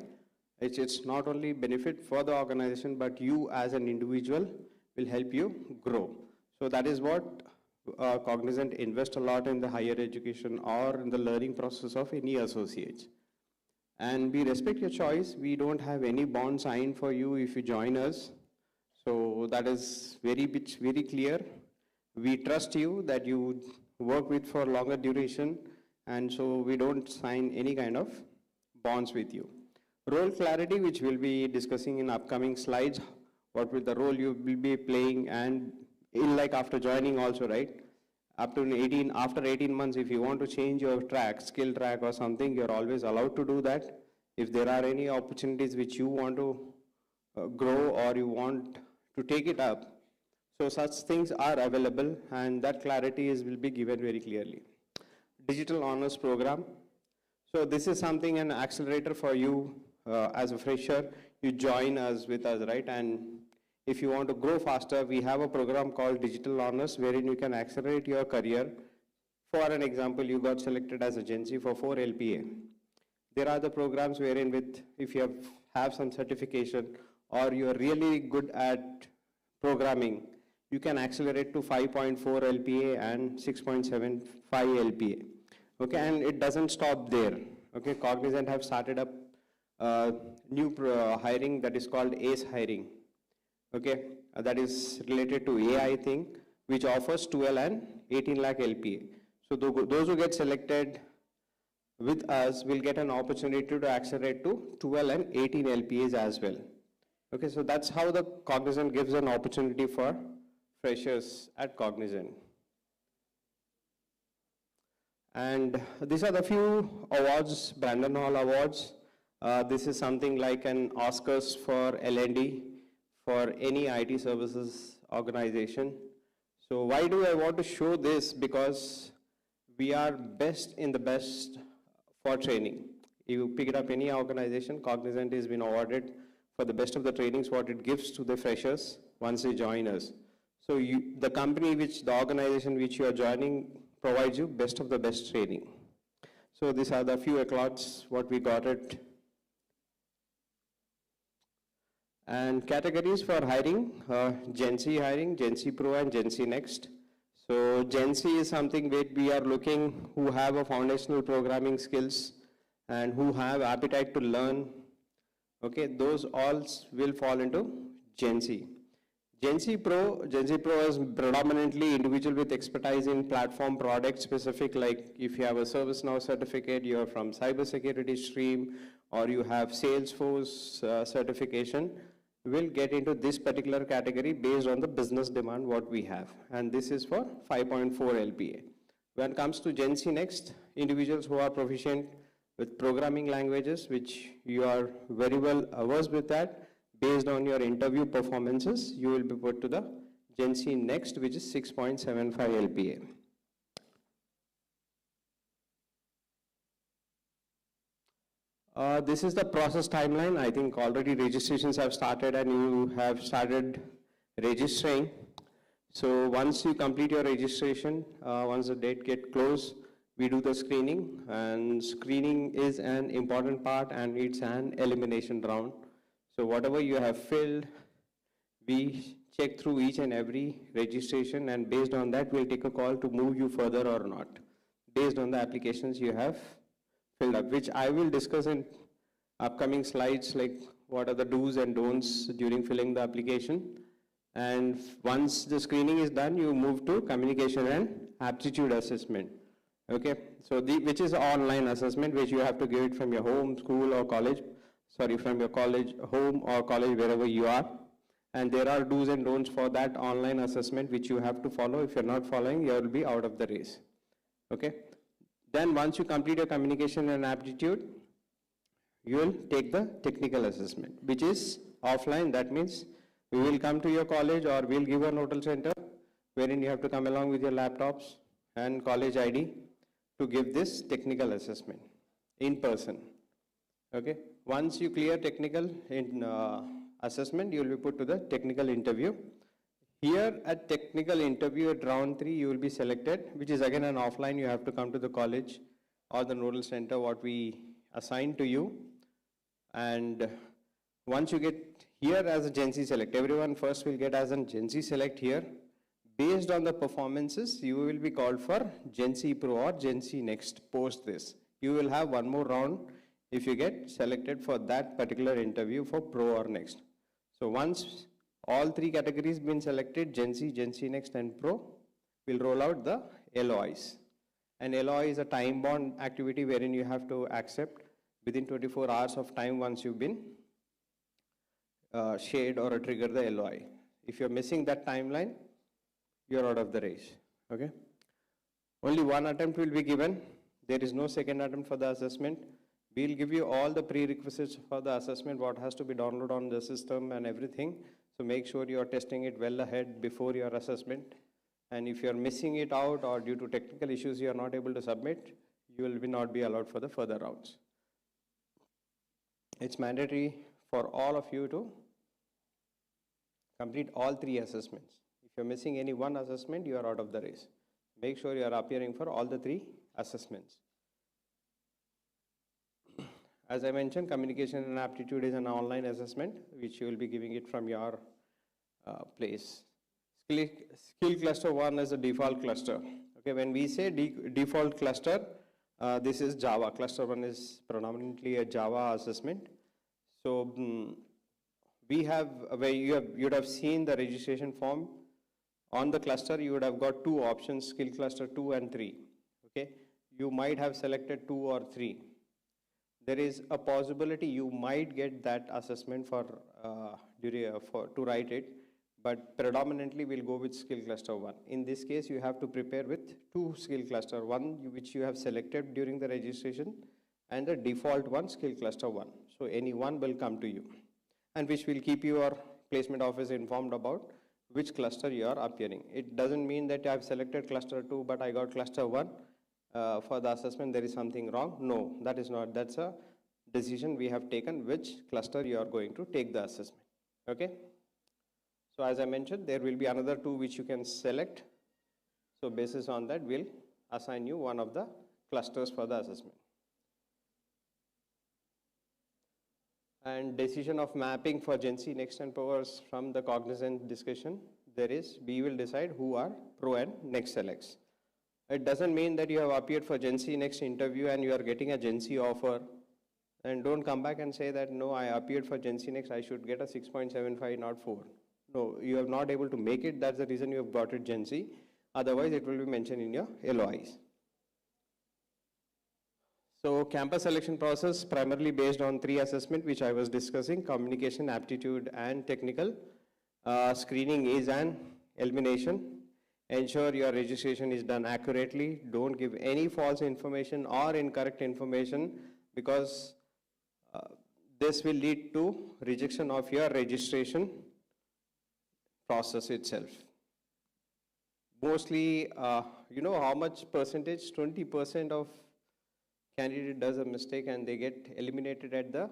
Speaker 10: It's not only benefit for the organization, but you as an individual will help you grow. So that is what Cognizant invest a lot in the higher education or in the learning process of any associates. And we respect your choice. We don't have any bond signed for you if you join us. So that is very clear. We trust you that you work with for longer duration, and so we don't sign any kind of bonds with you. Role clarity, which we'll be discussing in upcoming slides, what will the role you will be playing, and in like after joining also, right? After 18 months, if you want to change your track, skill track or something, you're always allowed to do that. If there are any opportunities which you want to grow or you want to take it up, so such things are available, and that clarity will be given very clearly. Digital honors program. So this is something, an accelerator for you as a fresher. You join us with us, right? And if you want to grow faster, we have a program called Digital Honors, wherein you can accelerate your career. For an example, you got selected as a Gen Z for 4 LPA. There are the programs wherein if you have some certification or you're really good at programming, you can accelerate to 5.4 LPA and 6.75 LPA. Okay, and it doesn't stop there. Okay, Cognizant have started up new hiring that is called ACE hiring. Okay, that is related to AI thing, which offers 12 and 18 lakh LPA. So those who get selected with us will get an opportunity to accelerate to 12 and 18 LPAs as well. Okay, so that's how the Cognizant gives an opportunity for freshers at Cognizant. And these are the few awards, Brandon Hall Awards. This is something like an Oscars for L&D for any IT services organization. So why do I want to show this? Because we are best in the best for training. You pick it up any organization, Cognizant has been awarded for the best of the trainings what it gives to the freshers once they join us. So the company the organization which you are joining provides you best of the best training. So these are the few accolades what we got it. And categories for hiring, Gen Z hiring, Gen Z Pro and Gen Z Next. So Gen Z is something where we are looking who have a foundational programming skills and who have appetite to learn. Okay, those all will fall into Gen Z. Gen Z Pro is predominantly individual with expertise in platform product specific, like if you have a ServiceNow certificate, you're from cybersecurity stream, or you have Salesforce certification, will get into this particular category based on the business demand what we have. And this is for 5.4 LPA. When it comes to Gen Z Next, individuals who are proficient with programming languages, which you are very well versed with that, based on your interview performances, you will be put to the Gen Z Next, which is 6.75 LPA. This is the process timeline. I think already registrations have started and you have started registering. So once you complete your registration, once the date gets close, we do the screening, and screening is an important part and it's an elimination round. So whatever you have filled, we check through each and every registration, and based on that, we'll take a call to move you further or not, based on the applications you have filled up, which I will discuss in upcoming slides, like what are the do's and don'ts during filling the application. And once the screening is done, you move to communication and aptitude assessment. Okay, so which is online assessment, which you have to give it from your home, school or college, from your college, home or college, wherever you are. And there are do's and don'ts for that online assessment, which you have to follow. If you're not following, you will be out of the race. Okay, then once you complete your communication and aptitude, you will take the technical assessment, which is offline. That means we will come to your college or we'll give a nodal center wherein you have to come along with your laptops and college ID to give this technical assessment in person. Okay, once you clear technical assessment, you will be put to the technical interview. Here at technical interview at round 3, you will be selected, which is again an offline. You have to come to the college or the nodal center, what we assign to you. And once you get here as a Gen Z select, everyone first will get as a Gen Z select here. Based on the performances, you will be called for Gen Z Pro or Gen Z Next post this. You will have one more round if you get selected for that particular interview for Pro or Next. So once all 3 categories been selected, Gen Z Next and Pro, will roll out the LOIs. And LOI is a time bound activity wherein you have to accept within 24 hours of time once you've been shared or trigger the LOI. If you're missing that timeline, you're out of the race, okay? Only one attempt will be given. There is no second attempt for the assessment. We'll give you all the prerequisites for the assessment, what has to be downloaded on the system and everything. So make sure you're testing it well ahead before your assessment. And if you're missing it out or due to technical issues you're not able to submit, you will not be allowed for the further rounds. It's mandatory for all of you to complete all 3 assessments. If you're missing any one assessment, you are out of the race. Make sure you are appearing for all the 3 assessments. As I mentioned, communication and aptitude is an online assessment, which you will be giving it from your place. Skill cluster 1 is a default cluster. Okay, when we say default cluster, this is Java. Cluster 1 is predominantly a Java assessment. So we have, where you'd have seen the registration form. On the cluster, you would have got 2 options, skill cluster 2 and 3. Okay, you might have selected 2 or 3. There is a possibility you might get that assessment to write it, but predominantly we'll go with skill cluster 1. In this case, you have to prepare with 2 skill cluster, one which you have selected during the registration and the default one, skill cluster 1. So any one will come to you, and which will keep your placement office informed about which cluster you are appearing. It doesn't mean that I have selected cluster 2 but I got cluster 1 for the assessment, there is something wrong. No, that is not. That's a decision we have taken which cluster you are going to take the assessment. Okay. So as I mentioned, there will be another 2 which you can select. So basis on that, we'll assign you one of the clusters for the assessment. And decision of mapping for Gen Z Next and Powers from the cognizant discussion, we will decide who are Pro and Next selects. It doesn't mean that you have appeared for Gen Z Next interview and you are getting a Gen Z offer, and don't come back and say that, no, I appeared for Gen Z Next, I should get a 6.75, not 4. No, you are not able to make it, that's the reason you have got it Gen Z. Otherwise, it will be mentioned in your LOIs. So campus selection process primarily based on 3 assessments which I was discussing: communication, aptitude and technical. Screening is an elimination. Ensure your registration is done accurately. Don't give any false information or incorrect information, because this will lead to rejection of your registration process itself. Mostly, you know how much percentage? 20% of candidate does a mistake and they get eliminated at the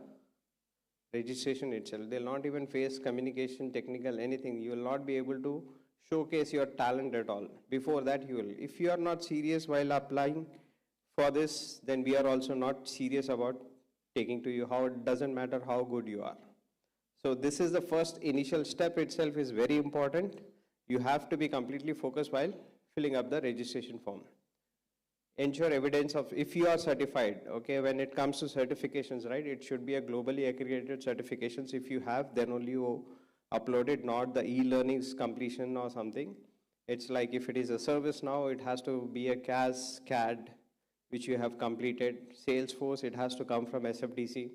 Speaker 10: registration itself. They'll not even face communication, technical, anything. You will not be able to showcase your talent at all. Before that, you will. If you are not serious while applying for this, then we are also not serious about taking to you. How it doesn't matter how good you are. So this is the first initial step itself is very important. You have to be completely focused while filling up the registration form. Ensure evidence of, if you are certified, okay, when it comes to certifications, right, it should be a globally accredited certifications. If you have, then only you upload it, not the e-learnings completion or something. It's like if it is a service now, it has to be a CAS, CAD, which you have completed. Salesforce, it has to come from SFDC.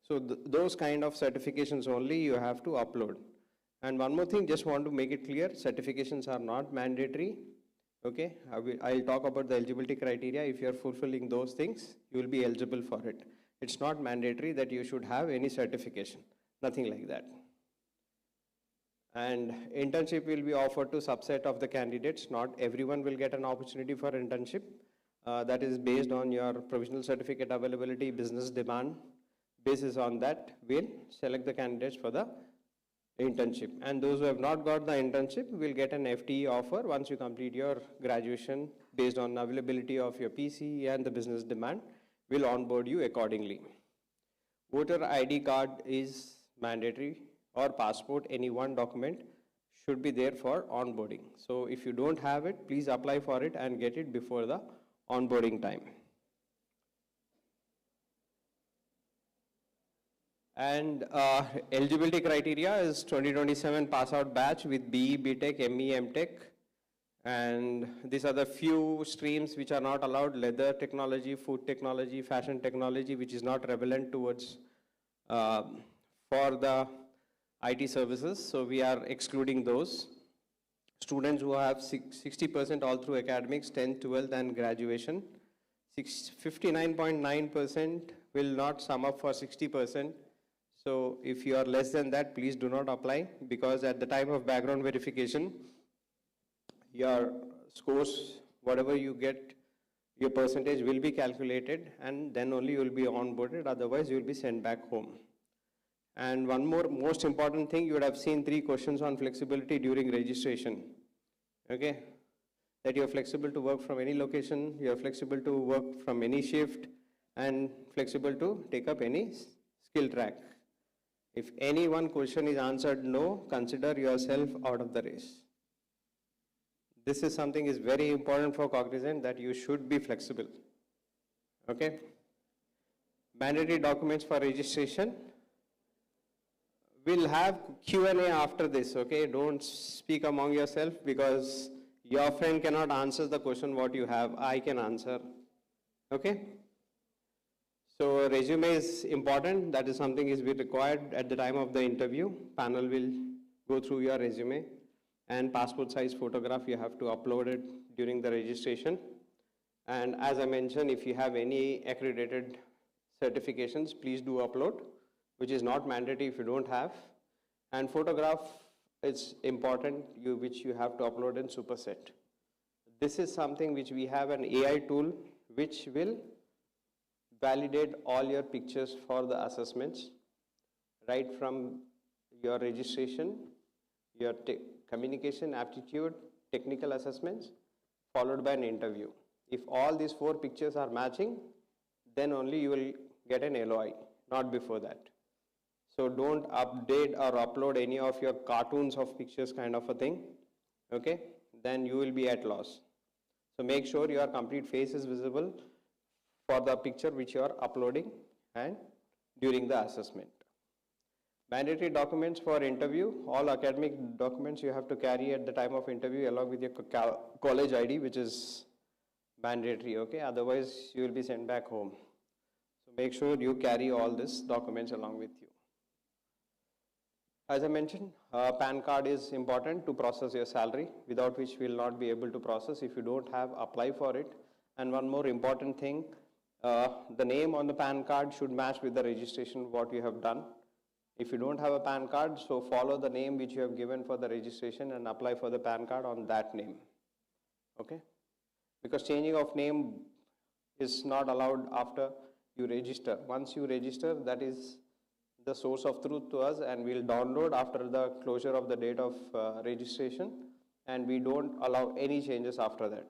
Speaker 10: So those kind of certifications only you have to upload. And one more thing, just want to make it clear, certifications are not mandatory. Okay, I'll talk about the eligibility criteria. If you are fulfilling those things, you will be eligible for it. It's not mandatory that you should have any certification, nothing like that. And internship will be offered to subset of the candidates. Not everyone will get an opportunity for internship. That is based on your provisional certificate availability, business demand. Basis on that, we'll select the candidates for the internship. And those who have not got the internship will get an FTE offer once you complete your graduation based on availability of your PC and the business demand. Will onboard you accordingly. Voter ID card is mandatory, or passport, any one document should be there for onboarding. So if you don't have it, please apply for it and get it before the onboarding time. And eligibility criteria is 2027 pass out batch with BE, BTech, ME, MTech. And these are the few streams which are not allowed: leather technology, food technology, fashion technology, which is not relevant towards for the IT services. So we are excluding those. Students who have 60% all through academics, 10th, 12th and graduation. 59.9% will not sum up for 60%. So if you are less than that, please do not apply, because at the time of background verification, your scores, whatever you get, your percentage will be calculated, and then only you will be onboarded, otherwise you will be sent back home. And one more most important thing, you would have seen 3 questions on flexibility during registration. Okay, that you are flexible to work from any location, you are flexible to work from any shift, and flexible to take up any skill track. If any one question is answered no, consider yourself out of the race. This is something is very important for Cognizant, that you should be flexible. Okay. Mandatory documents for registration. We'll have Q&A after this. Okay. Don't speak among yourself, because your friend cannot answer the question what you have. I can answer. Okay. So resume is important. That is something is required at the time of the interview. Panel will go through your resume. And passport size photograph, you have to upload it during the registration. And as I mentioned, if you have any accredited certifications, please do upload, which is not mandatory if you don't have. And photograph is important, which you have to upload in Superset. This is something which we have an AI tool which will validate all your pictures for the assessments, right from your registration, your communication, aptitude, technical assessments, followed by an interview. If all these 4 pictures are matching, then only you will get an LOI, not before that. So don't update or upload any of your cartoons of pictures kind of a thing, okay? Then you will be at loss. So make sure your complete face is visible for the picture which you are uploading and during the assessment. Mandatory documents for interview, all academic documents you have to carry at the time of interview along with your college ID, which is mandatory, okay? Otherwise, you will be sent back home. So make sure you carry all these documents along with you. As I mentioned, PAN card is important to process your salary, without which we will not be able to process. If you don't have, apply for it. And one more important thing, the name on the PAN card should match with the registration what you have done. If you don't have a PAN card, so follow the name which you have given for the registration and apply for the PAN card on that name. Okay? Because changing of name is not allowed after you register. Once you register, that is the source of truth to us, and we'll download after the closure of the date of registration, and we don't allow any changes after that.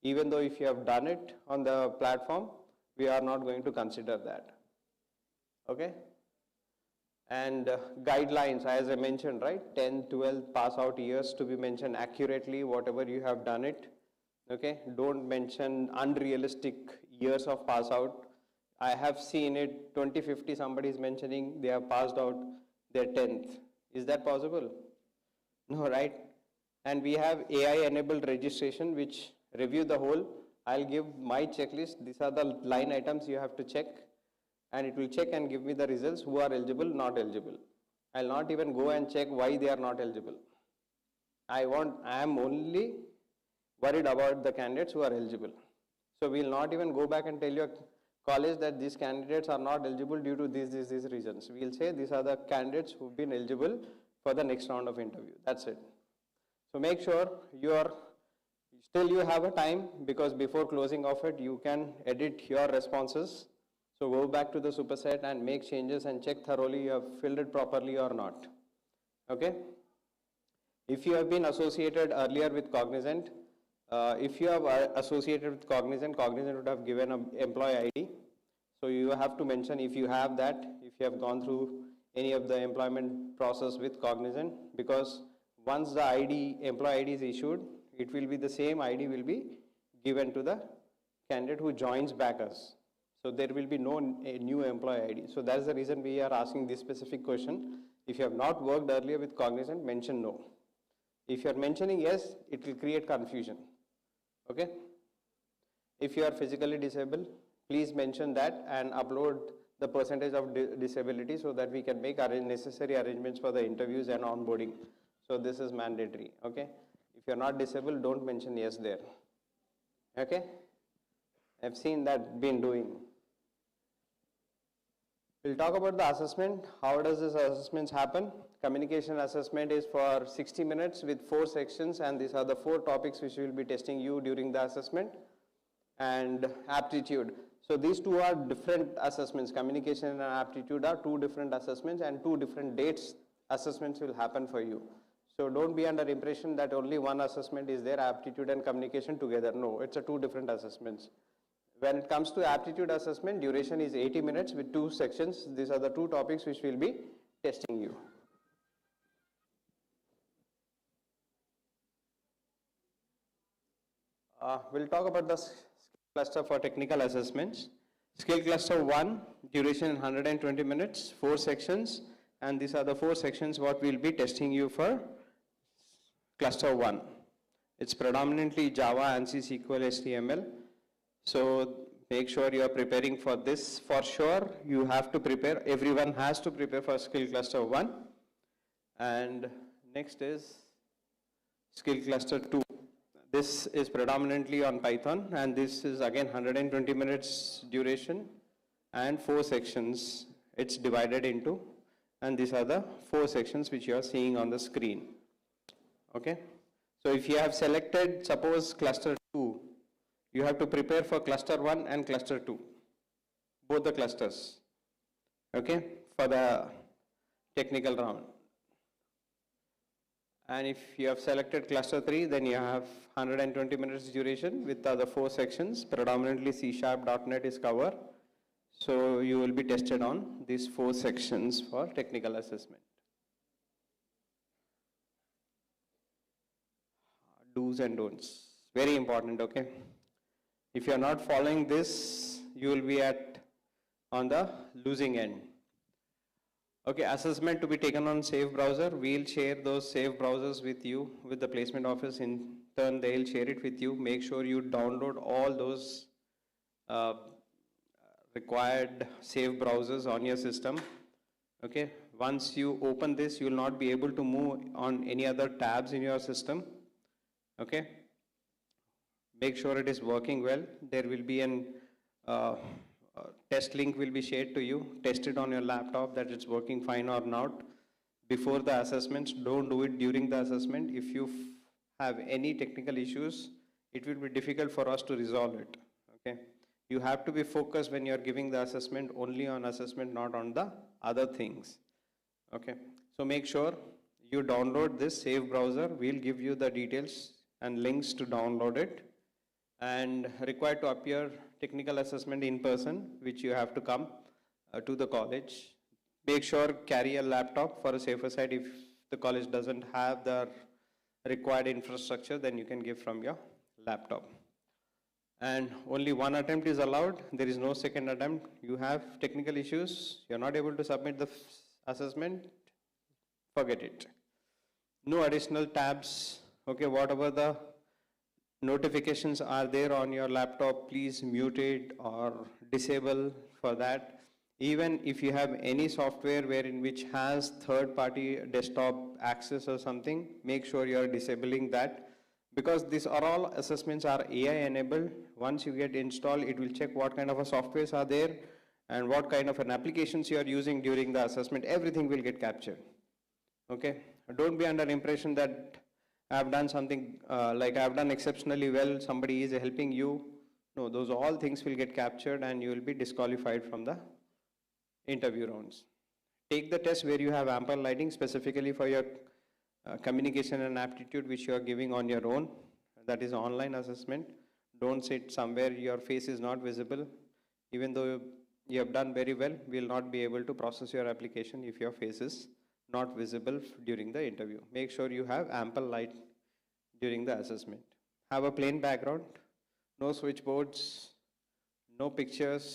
Speaker 10: Even though if you have done it on the platform, we are not going to consider that. Okay? And guidelines, as I mentioned, right? 10, 12 pass out years to be mentioned accurately, whatever you have done it. Okay? Don't mention unrealistic years of pass out. I have seen it, 2050 somebody is mentioning they have passed out their 10th. Is that possible? No, right? And we have AI enabled registration which review the whole. I'll give my checklist. These are the line items you have to check, and it will check and give me the results who are eligible, not eligible. I'll not even go and check why they are not eligible. I am only worried about the candidates who are eligible. So we'll not even go back and tell your college that these candidates are not eligible due to these reasons. We'll say these are the candidates who've been eligible for the next round of interview. That's it. So make sure still you have a time, because before closing of it, you can edit your responses. So go back to the superset and make changes and check thoroughly you have filled it properly or not. Okay. If you have been associated earlier with Cognizant, if you have associated with Cognizant, Cognizant would have given an employee ID. So you have to mention if you have that, if you have gone through any of the employment process with Cognizant, because once the employee ID is issued, it will be the same ID will be given to the candidate who joins back us. So there will be no new employee ID. So that's the reason we are asking this specific question. If you have not worked earlier with Cognizant, mention no. If you are mentioning yes, it will create confusion. Okay? If you are physically disabled, please mention that and upload the percentage of disability so that we can make necessary arrangements for the interviews and onboarding. So this is mandatory. Okay? If you are not disabled, don't mention yes there. Okay? I've seen that been doing. We'll talk about the assessment. How does this assessments happen? Communication assessment is for 60 minutes with 4 sections, and these are the 4 topics which will be testing you during the assessment. And aptitude. So these 2 are different assessments. Communication and aptitude are 2 different assessments, and 2 different dates assessments will happen for you. So don't be under impression that only one assessment is there, aptitude and communication together. No, it's 2 different assessments. When it comes to aptitude assessment, duration is 80 minutes with 2 sections. These are the 2 topics which will be testing you. We'll talk about the skill cluster for technical assessments. Skill cluster 1, duration 120 minutes, 4 sections, and these are the 4 sections what we'll be testing you for cluster 1. It's predominantly Java, ANSI, SQL, HTML. So make sure you are preparing for this. For sure, you have to prepare. Everyone has to prepare for skill cluster 1. And next is skill cluster 2. This is predominantly on Python, and this is again 120 minutes duration and 4 sections. It's divided into, and these are the 4 sections which you are seeing on the screen. Okay. So if you have selected, suppose cluster 2, you have to prepare for cluster 1 and cluster 2, both the clusters, okay, for the technical round. And if you have selected cluster 3, then you have 120 minutes duration with the other 4 sections, predominantly C#, .NET is covered. So you will be tested on these 4 sections for technical assessment. Do's and don'ts, very important, okay. If you are not following this, you will be on the losing end. Okay, assessment to be taken on safe browser. We'll share those safe browsers with you, with the placement office. In turn, they'll share it with you. Make sure you download all those required safe browsers on your system. Okay, once you open this, you will not be able to move on any other tabs in your system. Okay. Make sure it is working well. There will be an test link will be shared to you. Test it on your laptop that it's working fine or not. Before the assessments, don't do it during the assessment. If you have any technical issues, it will be difficult for us to resolve it. Okay. You have to be focused when you're giving the assessment only on assessment, not on the other things. Okay. So make sure you download this safe browser. We'll give you the details and links to download it. And required to appear technical assessment in person, which you have to come to the college. Make sure carry a laptop for a safer side. If the college doesn't have the required infrastructure, then you can give from your laptop. And only 1 attempt is allowed. There is no second attempt. You have technical issues, you're not able to submit the assessment, forget it. No additional tabs. Okay, whatever the notifications are there on your laptop, please mute it or disable for that. Even if you have any software wherein which has third-party desktop access or something, make sure you are disabling that, because these are all assessments are AI enabled. Once you get installed, it will check what kind of a softwares are there and what kind of an applications you are using during the assessment. Everything will get captured. Okay, don't be under impression that I've done something like I've done exceptionally well, somebody is helping you. No, those all things will get captured and you will be disqualified from the interview rounds. take the test where you have ample lighting, specifically for your communication and aptitude, which you are giving on your own. That is online assessment. Don't sit somewhere your face is not visible. Even though you have done very well, we will not be able to process your application if your face is not visible during the interview. Make sure you have ample light during the assessment. Have a plain background, no switchboards, no pictures,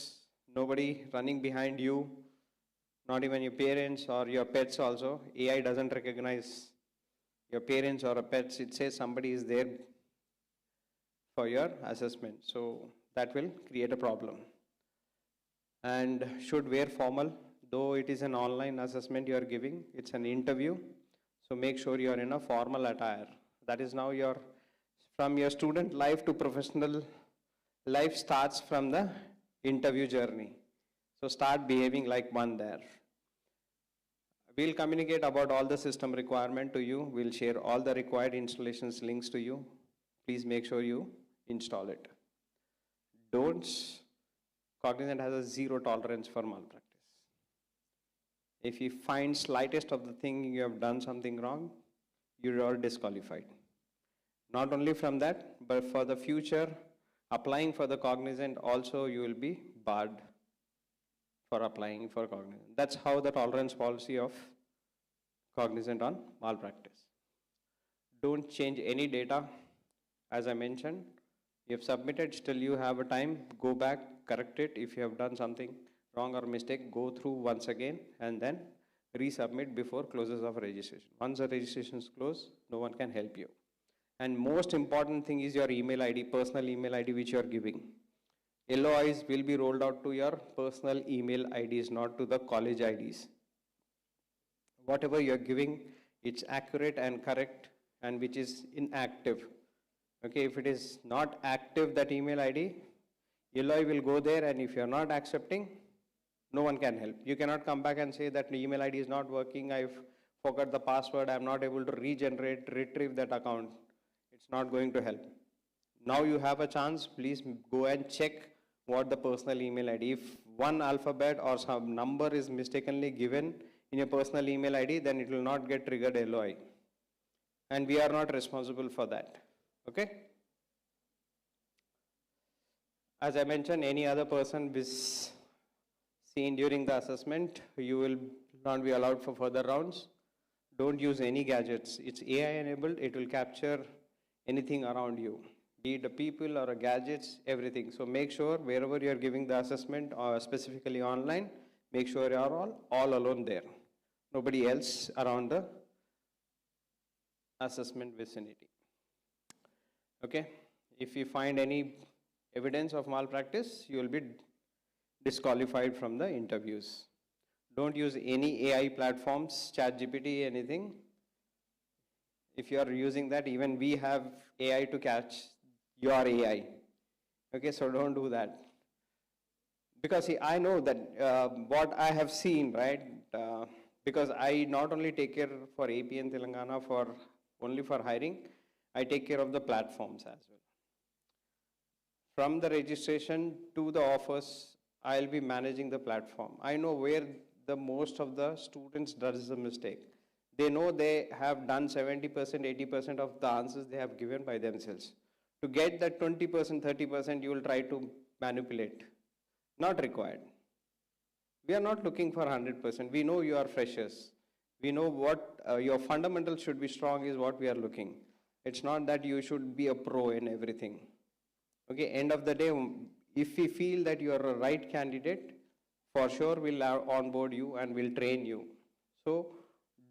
Speaker 10: nobody running behind you, not even your parents or your pets also. AI doesn't recognize your parents or a pets. It says somebody is there for your assessment. So that will create a problem. And should wear formal, though it is an online assessment you are giving, it's an interview. So make sure you are in a formal attire. That is now from your student life to professional life starts from the interview journey. So start behaving like one there. We'll communicate about all the system requirement to you. We'll share all the required installations links to you. Please make sure you install it. Cognizant has a zero tolerance for malpractice. If you find slightest of the thing you have done something wrong, you are disqualified. Not only from that, but for the future, applying for the Cognizant also you will be barred for applying for Cognizant. That's how the tolerance policy of Cognizant on malpractice. Don't change any data. As I mentioned, you have submitted, still you have a time, go back, correct it. If you have done something wrong or mistake, go through once again and then resubmit before closes of registration. Once the registration is closed, no one can help you. And most important thing is your email ID, personal email ID which you are giving. LOIs will be rolled out to your personal email IDs, not to the college IDs. Whatever you are giving, it's accurate and correct and which is inactive. Okay, if it is not active, that email ID, LOI will go there, and if you are not accepting, no one can help. You cannot come back and say that the email ID is not working, I've forgot the password, I'm not able to retrieve that account. It's not going to help. Now you have a chance, please go and check what the personal email ID. If one alphabet or some number is mistakenly given in your personal email ID, then it will not get triggered LOI. And we are not responsible for that. Okay? As I mentioned, any other person is seen during the assessment, you will not be allowed for further rounds. Don't use any gadgets. It's AI enabled, it will capture anything around you, be it the people or gadgets, everything. So make sure wherever you are giving the assessment or specifically online, make sure you are all alone there. Nobody else around the assessment vicinity. Okay? If you find any evidence of malpractice, you will be disqualified from the interviews. Don't use any AI platforms, ChatGPT, anything. If you are using that, even we have AI to catch your AI. Okay, so don't do that. Because see, I know that what I have seen, right? Because I not only take care for AP and Telangana only for hiring, I take care of the platforms as well. From the registration to the offers, I'll be managing the platform. I know where the most of the students does a mistake. They know they have done 70%, 80% of the answers they have given by themselves. To get that 20%, 30%, you will try to manipulate. Not required. We are not looking for 100%. We know you are freshers. We know what your fundamentals should be strong is what we are looking. It's not that you should be a pro in everything. Okay, end of the day, if we feel that you are a right candidate, for sure we'll onboard you and we'll train you. So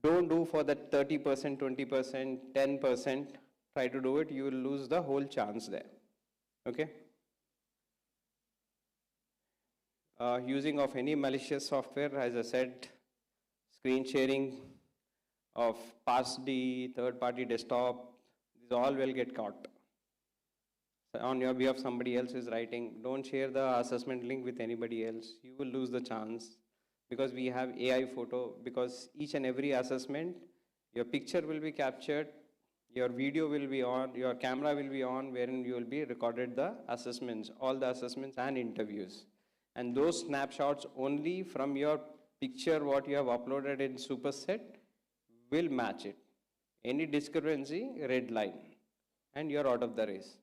Speaker 10: don't do for that 30%, 20%, 10%, try to do it, you will lose the whole chance there. Okay? Using of any malicious software, as I said, screen sharing of pass-D, third-party desktop, these all will get caught. So on your behalf, somebody else is writing. Don't share the assessment link with anybody else. You will lose the chance because we have AI photo. Because each and every assessment, your picture will be captured, your video will be on, your camera will be on, wherein you will be recorded the assessments, all the assessments and interviews. And those snapshots only from your picture what you have uploaded in Superset will match it. Any discrepancy, red line, and you're out of the race.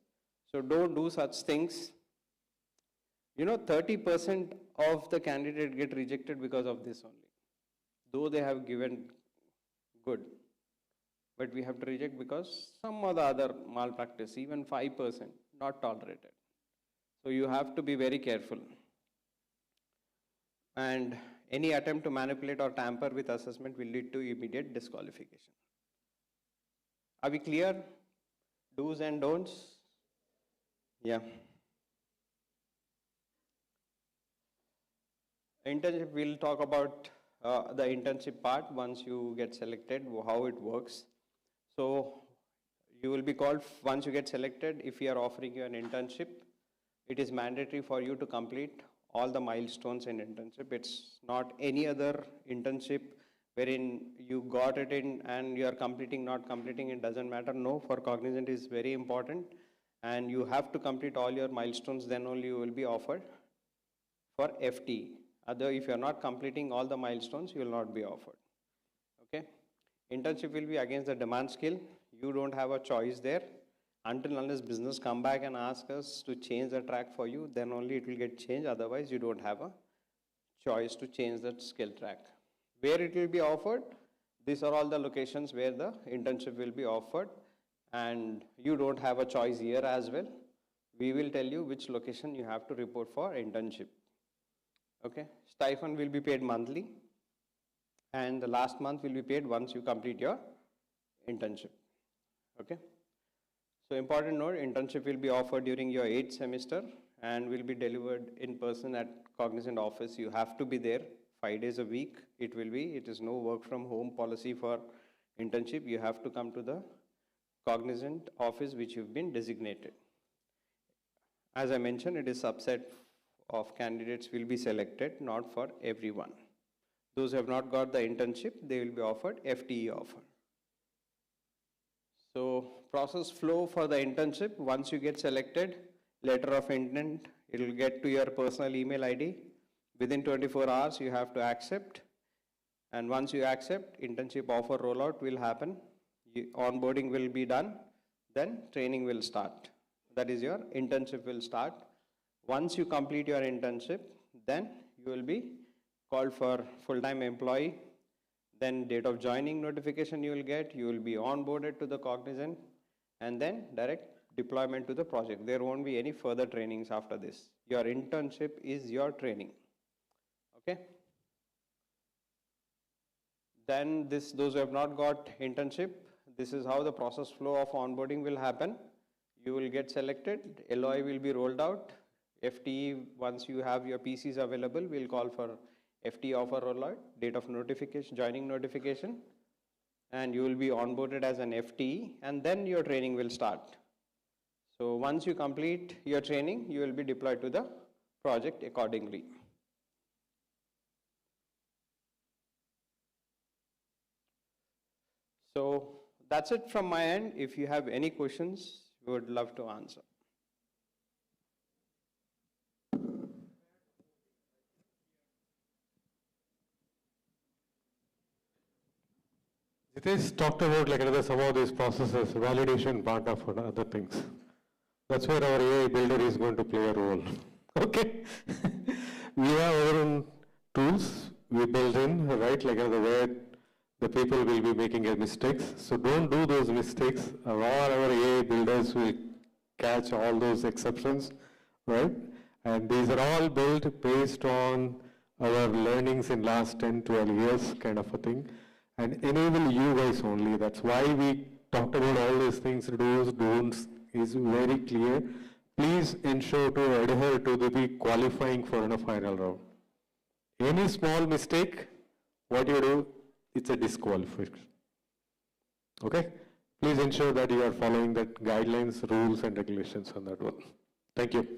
Speaker 10: So don't do such things. 30% of the candidate get rejected because of this only. Though they have given good, but we have to reject because some or the other malpractice, even 5%, not tolerated. So you have to be very careful. And any attempt to manipulate or tamper with assessment will lead to immediate disqualification. Are we clear? Do's and don'ts? Yeah. Internship, we'll talk about the internship part once you get selected, how it works. So you will be called once you get selected. If we are offering you an internship, it is mandatory for you to complete all the milestones in internship. It's not any other internship wherein you got it in and you are completing, not completing, it doesn't matter. No, for Cognizant is very important and you have to complete all your milestones, then only you will be offered for FTE. Other, if you are not completing all the milestones, you will not be offered. Okay? Internship will be against the demand scale. You don't have a choice there. Until unless business come back and ask us to change the track for you, then only it will get changed. Otherwise, you don't have a choice to change that skill track. Where it will be offered, these are all the locations where the internship will be offered, and you don't have a choice here as well. We will tell you which location you have to report for internship. Okay, stipend will be paid monthly, and the last month will be paid once you complete your internship. Okay. So important note, internship will be offered during your 8th semester and will be delivered in person at Cognizant office. You have to be there 5 days a week. It is no work from home policy for internship. You have to come to the Cognizant office which you've been designated. As I mentioned, it is subset of candidates will be selected, not for everyone. Those who have not got the internship, they will be offered FTE offer. So process flow for the internship, once you get selected, letter of intent, it will get to your personal email ID. Within 24 hours, you have to accept. And once you accept, internship offer rollout will happen. Onboarding will be done. Then training will start. That is your internship will start. Once you complete your internship, then you will be called for full-time employee. Then date of joining notification you will get, you will be onboarded to the Cognizant, and then direct deployment to the project. There won't be any further trainings after this. Your internship is your training. Okay? Then those who have not got internship, this is how the process flow of onboarding will happen. You will get selected, LOI will be rolled out. FTE, once you have your PCs available, we'll call for FTE offer rollout, date of notification, joining notification, and you will be onboarded as an FTE, and then your training will start. So once you complete your training, you will be deployed to the project accordingly. So that's it from my end. If you have any questions, we would love to answer.
Speaker 9: Jitesh talked about some of these processes, validation part of other things. That's where our AI builder is going to play a role. Okay? We have our own tools we build in, right? Where the people will be making mistakes. So don't do those mistakes. Our AI builders will catch all those exceptions, right? And these are all built based on our learnings in last 10, 12 years kind of a thing. And enable you guys only. That's why we talked about all these things, do's, don'ts, is very clear. Please ensure to adhere to the qualifying for a final round. Any small mistake, what you do, it's a disqualification. Okay? Please ensure that you are following the guidelines, rules, and regulations on that one. Thank you.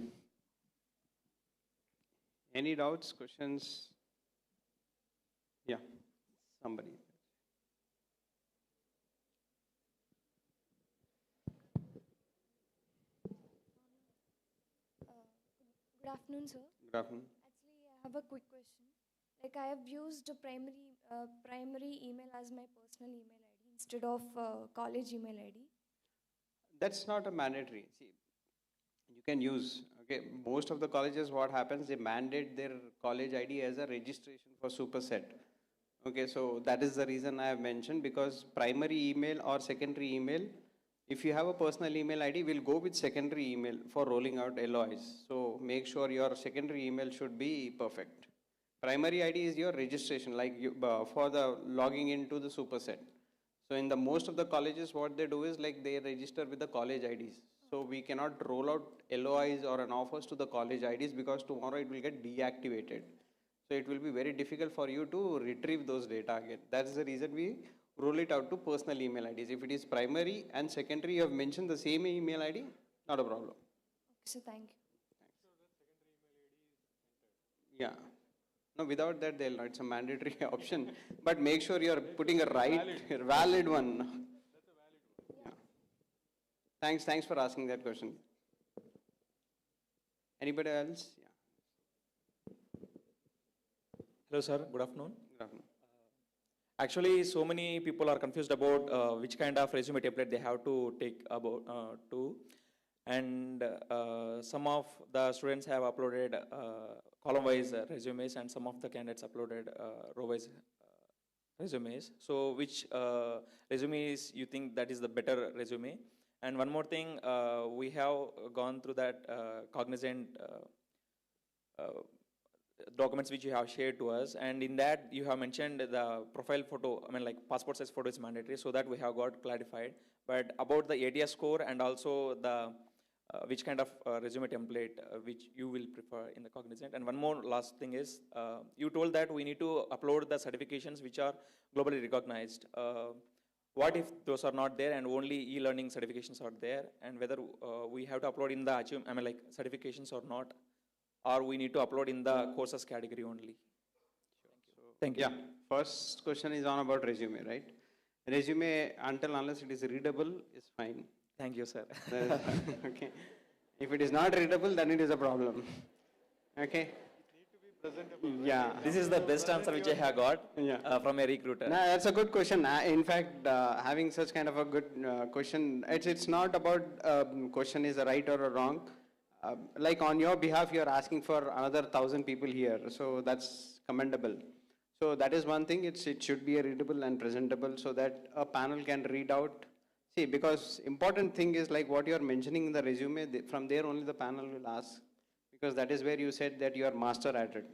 Speaker 10: Any doubts, questions? Yeah, somebody.
Speaker 11: Good afternoon, sir.
Speaker 10: Good afternoon.
Speaker 11: Actually, I have a quick question. Like I have used a primary email as my personal email ID instead of college email ID.
Speaker 10: That's not a mandatory. See, you can use, okay, most of the colleges, what happens, they mandate their college ID as a registration for superset. Okay, so that is the reason I have mentioned, because primary email or secondary email, if you have a personal email ID, we'll go with secondary email for rolling out LOIs. So make sure your secondary email should be perfect. Primary ID is your registration, like you, for the logging into the superset. So in the most of the colleges, what they do is like they register with the college IDs. So we cannot roll out LOIs or an offers to the college IDs, because tomorrow it will get deactivated. So it will be very difficult for you to retrieve those data again. That's the reason we roll it out to personal email IDs. If it is primary and secondary, you have mentioned the same email ID, not a problem.
Speaker 11: Okay, so thank you.
Speaker 10: Yeah. No, without that, they'll not. It's a mandatory option. But make sure you're putting a valid one. Yeah. Thanks for asking that question. Anybody else? Yeah.
Speaker 12: Hello, sir. Good afternoon.
Speaker 10: Good afternoon.
Speaker 12: Actually, so many people are confused about which kind of resume template they have to take about and some of the students have uploaded column-wise resumes, and some of the candidates uploaded row-wise resumes. So, which resumes you think that is the better resume? And one more thing, we have gone through that cognizant documents which you have shared to us, and in that you have mentioned the profile photo, I mean like passport size photo is mandatory, so that we have got clarified. But about the ATS score and also the which kind of resume template which you will prefer in the cognizant. And one more last thing is, you told that we need to upload the certifications which are globally recognized. What if those are not there and only e-learning certifications are there, and whether we have to upload in the I mean like certifications or not, or we need to upload in the courses category only? Thank you.
Speaker 10: Yeah, first question is on about resume, right? Resume, until unless it is readable, is fine.
Speaker 12: Thank you, sir.
Speaker 10: Okay. If it is not readable, then it is a problem. Okay. Yeah.
Speaker 12: This is the best answer which I have got from a recruiter.
Speaker 10: No, that's a good question. In fact, having such kind of a good question, it's not about question is a right or a wrong. Like on your behalf, you're asking for another 1,000 people here, so that's commendable. So that is one thing. It should be a readable and presentable, so that a panel can read out. See, because important thing is like what you're mentioning in the resume. From there only the panel will ask, because that is where you said that you are master at it.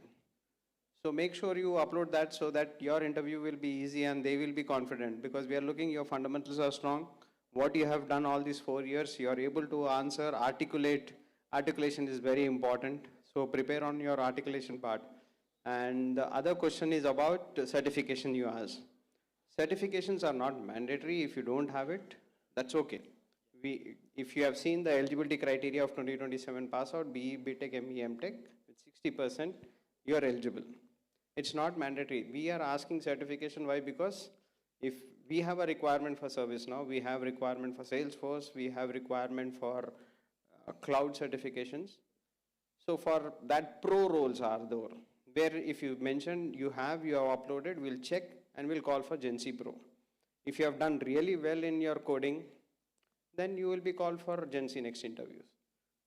Speaker 10: So make sure you upload that so that your interview will be easy and they will be confident, because we are looking your fundamentals are strong. What you have done all these 4 years, you are able to answer, articulate. Articulation is very important. So prepare on your articulation part. And the other question is about certification you asked. Certifications are not mandatory. If you don't have it, that's okay. If you have seen the eligibility criteria of 2027 pass out, BE, BTech, ME, MTech, with 60%, you are eligible. It's not mandatory. We are asking certification. Why? Because if we have a requirement for ServiceNow, we have requirement for Salesforce, we have requirement for cloud certifications. So for that, pro roles are there, where if you mention you have uploaded, we'll check and we'll call for Gen C Pro. If you have done really well in your coding, then you will be called for Gen C next interviews.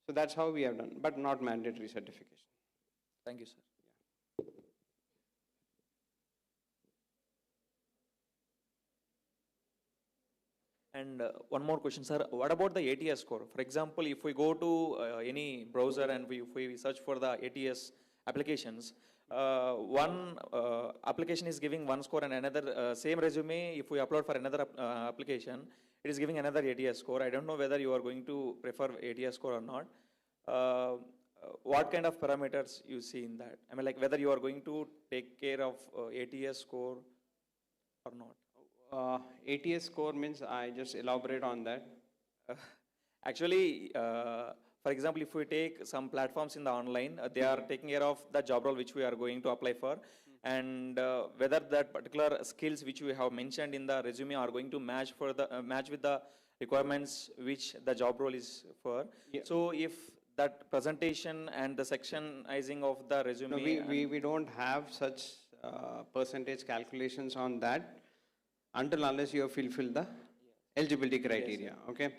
Speaker 10: So that's how we have done, but not mandatory certification.
Speaker 12: Thank you, sir. And one more question, sir. What about the ATS score? For example, if we go to any browser and if we search for the ATS applications, one application is giving one score and another same resume, if we upload for another application, it is giving another ATS score. I don't know whether you are going to prefer ATS score or not. What kind of parameters you see in that? I mean, like whether you are going to take care of ATS score or not?
Speaker 10: ATS score means, I just elaborate on that.
Speaker 12: Actually, for example, if we take some platforms in the online, they are taking care of the job role which we are going to apply for, and whether that particular skills which we have mentioned in the resume are going to match for the match with the requirements which the job role is for. Yeah. So if that presentation and the sectionizing of the resume,
Speaker 10: no, we don't have such percentage calculations on that until unless you have fulfilled the eligibility criteria, okay?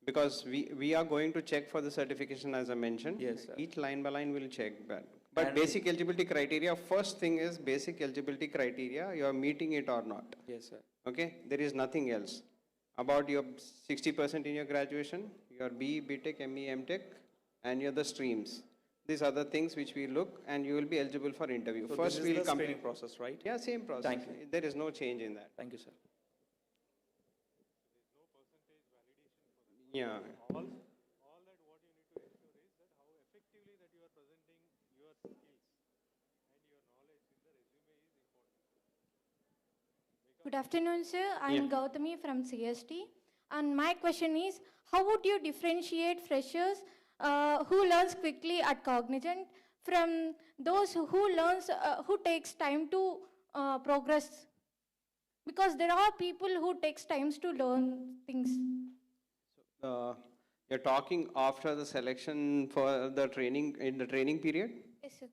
Speaker 10: Because we are going to check for the certification as I mentioned.
Speaker 12: Yes, sir.
Speaker 10: Each line by line will check that. But
Speaker 12: And
Speaker 10: basic eligibility criteria, first thing is basic eligibility criteria, you are meeting it or not.
Speaker 12: Yes, sir.
Speaker 10: Okay, there is nothing else. About your 60% in your graduation, your BE, BTech, ME, MTech, and your the streams. These are the things which we look and you will be eligible for interview.
Speaker 12: So
Speaker 10: First
Speaker 12: this
Speaker 10: we'll
Speaker 12: is the
Speaker 10: complete.
Speaker 12: screening process, right?
Speaker 10: Yeah, same process.
Speaker 12: Thank you.
Speaker 10: There is no change in that.
Speaker 12: Thank you, sir.
Speaker 10: Yeah.
Speaker 9: All that what you need to ensure is that how effectively that you are presenting your skills and your knowledge in the resume is important.
Speaker 11: Good afternoon, sir. I am Gautami from CST. And my question is, how would you differentiate freshers who learns quickly at Cognizant from those who takes time to progress? Because there are people who takes times to learn things.
Speaker 10: You're talking after the selection for the training, in the training period?
Speaker 11: Yes, sir.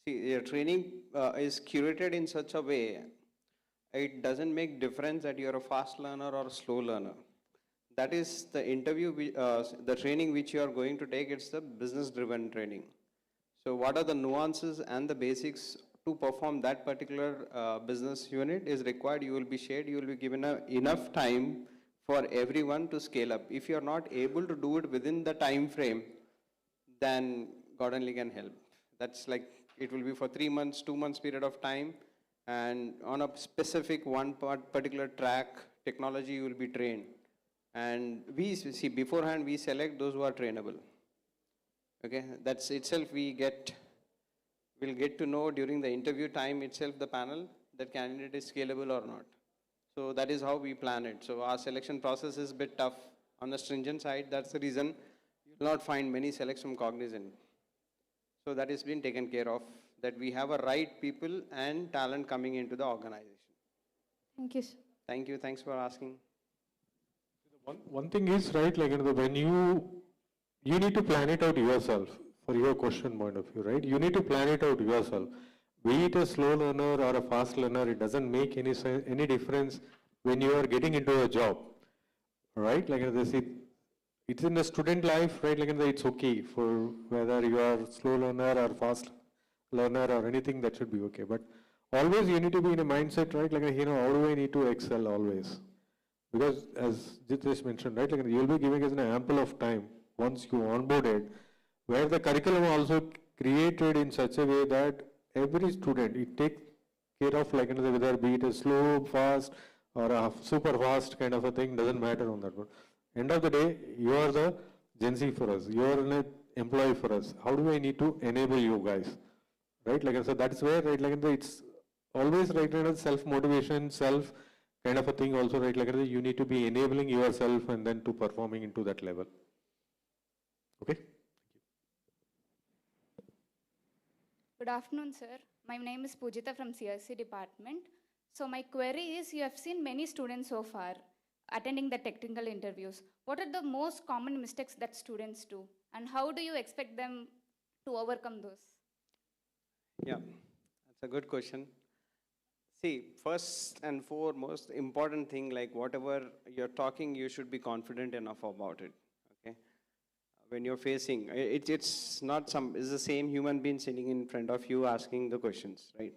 Speaker 10: See, your training is curated in such a way, it doesn't make difference that you're a fast learner or a slow learner. That is the interview, the training which you are going to take, it's the business driven training. So what are the nuances and the basics to perform that particular business unit is required. You will be shared, you will be given enough time for everyone to scale up. If you're not able to do it within the time frame, then God only can help. That's like, it will be for 3 months, 2 months period of time, and on a specific particular track, technology you will be trained. And we see beforehand, we select those who are trainable. Okay, that's itself we'll get to know during the interview time itself, the panel, that candidate is scalable or not. So that is how we plan it. So our selection process is a bit tough on the stringent side. That's the reason you will not find many selects from Cognizant. So that has been taken care of, that we have a right people and talent coming into the organization.
Speaker 11: Thank you, sir.
Speaker 10: Thank you. Thanks for asking.
Speaker 9: One thing is, right, like, when you need to plan it out yourself for your question point of view, right? You need to plan it out yourself. Be it a slow learner or a fast learner, it doesn't make any difference when you are getting into a job, right? Like, it's in the student life, right? Like, it's okay for whether you are slow learner or fast learner or anything, that should be okay. But always you need to be in a mindset, right? Like, how do I need to excel always? Because as Jitesh mentioned, right, like, you'll be giving us an ample of time once you onboarded, where the curriculum also created in such a way that every student, it takes care of, like, whether be it a slow, fast, or a super fast kind of a thing, doesn't matter on that one. End of the day, you are the Gen Z for us. You are an employee for us. How do I need to enable you guys? Right? Like, so that's where, right, like, it's always, right, self-motivation, self kind of a thing also, right? Like, you need to be enabling yourself and then to performing into that level. Okay?
Speaker 13: Good afternoon, sir. My name is Pujita from CSC department. So my query is, you have seen many students so far attending the technical interviews. What are the most common mistakes that students do? And how do you expect them to overcome those?
Speaker 10: Yeah, that's a good question. See, first and foremost, important thing, like whatever you're talking, you should be confident enough about it. Okay, when you're facing, it's not it's the same human being sitting in front of you asking the questions, right?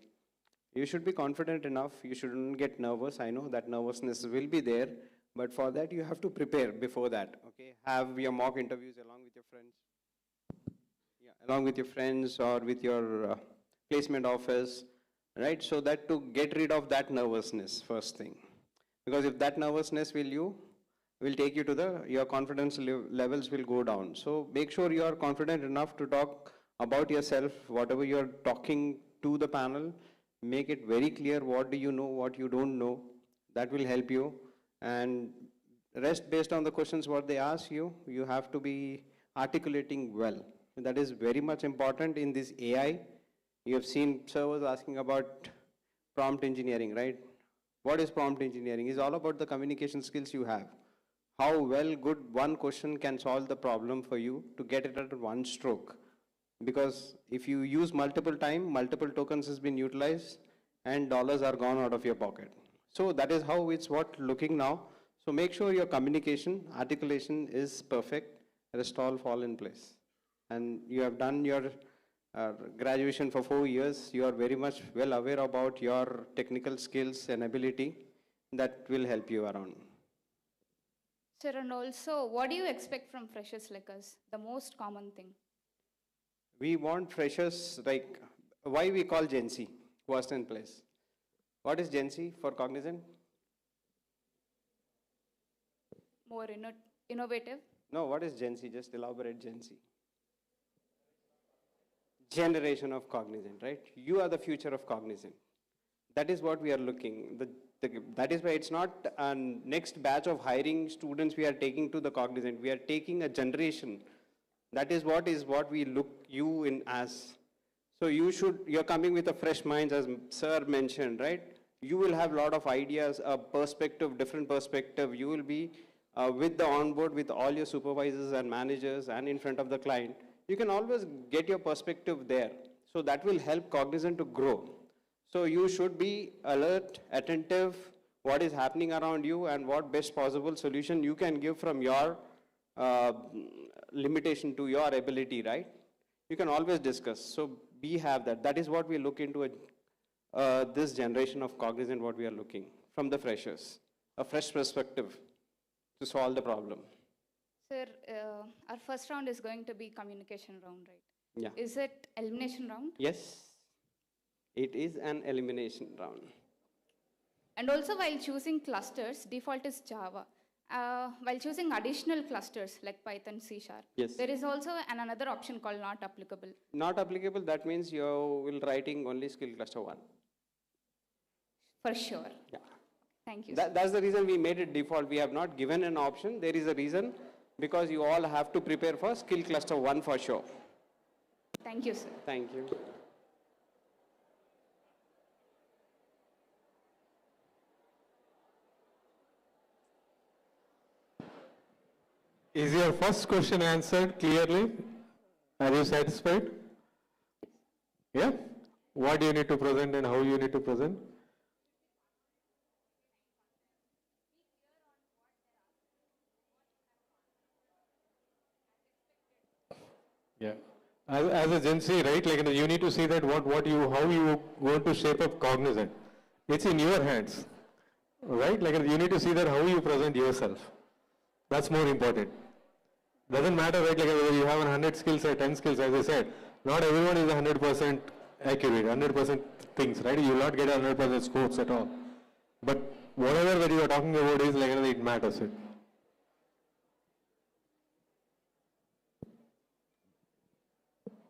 Speaker 10: You should be confident enough. You shouldn't get nervous. I know that nervousness will be there, but for that you have to prepare before that. Okay, have your mock interviews along with your friends. Yeah, along with your friends or with your placement office. Right, so that to get rid of that nervousness, first thing. Because if that nervousness will take you to your confidence levels will go down. So make sure you are confident enough to talk about yourself, whatever you are talking to the panel, make it very clear what do you know, what you don't know. That will help you. And rest based on the questions what they ask you, you have to be articulating well. And that is very much important in this AI. You have seen servers asking about prompt engineering, right? What is prompt engineering? It's all about the communication skills you have. How well good one question can solve the problem for you to get it at one stroke. Because if you use multiple tokens has been utilized and dollars are gone out of your pocket. So that is how it's what looking now. So make sure your communication, articulation is perfect, rest all fall in place. And you have done your graduation for 4 years, you are very much well aware about your technical skills and ability that will help you around.
Speaker 13: Sir, and also, what do you expect from freshers like us? The most common thing.
Speaker 10: We want freshers, like, why we call Gen Z, first in place. What is Gen Z for Cognizant?
Speaker 13: More innovative?
Speaker 10: No, what is Gen Z? Just elaborate Gen Z. Generation of Cognizant, right? You are the future of Cognizant. That is what we are looking. That is why it's not a next batch of hiring students we are taking to the Cognizant. We are taking a generation. That is what we look you in as. So you're coming with a fresh mind, as sir mentioned, right? You will have a lot of ideas, a perspective, different perspective. You will be with the onboard with all your supervisors and managers and in front of the client. You can always get your perspective there. So that will help Cognizant to grow. So you should be alert, attentive, what is happening around you and what best possible solution you can give from your limitation to your ability, right? You can always discuss. So we have that. That is what we look into this generation of Cognizant, what we are looking from the freshers. A fresh perspective to solve the problem.
Speaker 13: Sir, our first round is going to be communication round, right?
Speaker 10: Yeah.
Speaker 13: Is it elimination round?
Speaker 10: Yes, it is an elimination round.
Speaker 13: And also while choosing clusters, default is Java. While choosing additional clusters like Python, C#,
Speaker 10: yes,
Speaker 13: there is also another option called not applicable.
Speaker 10: Not applicable, that means you will writing only skill cluster 1.
Speaker 13: For sure.
Speaker 10: Yeah.
Speaker 13: Thank you.
Speaker 10: That's the reason we made it default. We have not given an option. There is a reason, because you all have to prepare for skill cluster 1 for sure.
Speaker 13: Thank you, sir.
Speaker 10: Thank you.
Speaker 9: Is your first question answered clearly? Are you satisfied? Yeah? What do you need to present and how you need to present? Yeah. As a Gen Z, right? Like you need to see that how you going to shape up Cognizant. It's in your hands, right? Like you need to see that how you present yourself. That's more important. Doesn't matter, right? Like whether you have 100 skills or 10 skills, as I said, not everyone is 100% accurate, 100% things, right? You will not get 100% scores at all. But whatever that you are talking about is like it matters. It.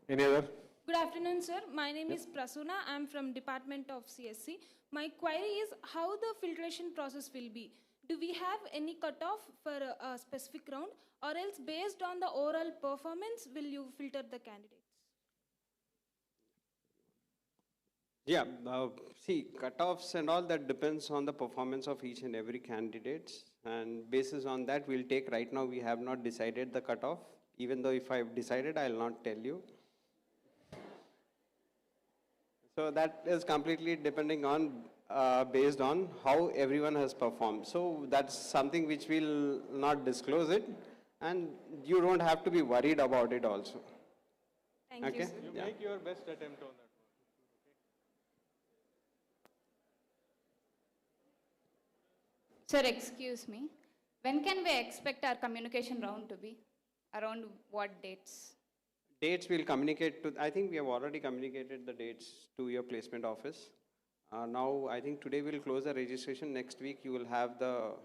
Speaker 9: Any other?
Speaker 14: Good afternoon, sir. My name is Prasuna. I'm from Department of CSC. My query is how the filtration process will be. Do we have any cutoff for a specific round, or else based on the overall performance, will you filter the candidates?
Speaker 10: Yeah, see, cutoffs and all that depends on the performance of each and every candidate. And basis on that, we'll take, right now we have not decided the cutoff. Even though if I've decided, I'll not tell you. So that is completely depending on, based on how everyone has performed. So that's something which will not disclose it, and you don't have to be worried about it also.
Speaker 14: Thank you, sir.
Speaker 9: You make your best attempt on that
Speaker 13: Sir, excuse me. When can we expect our communication round to be? Around what dates?
Speaker 10: Dates we'll communicate to, I think we have already communicated the dates to your placement office. Now, I think today we'll close the registration. Next week you will have the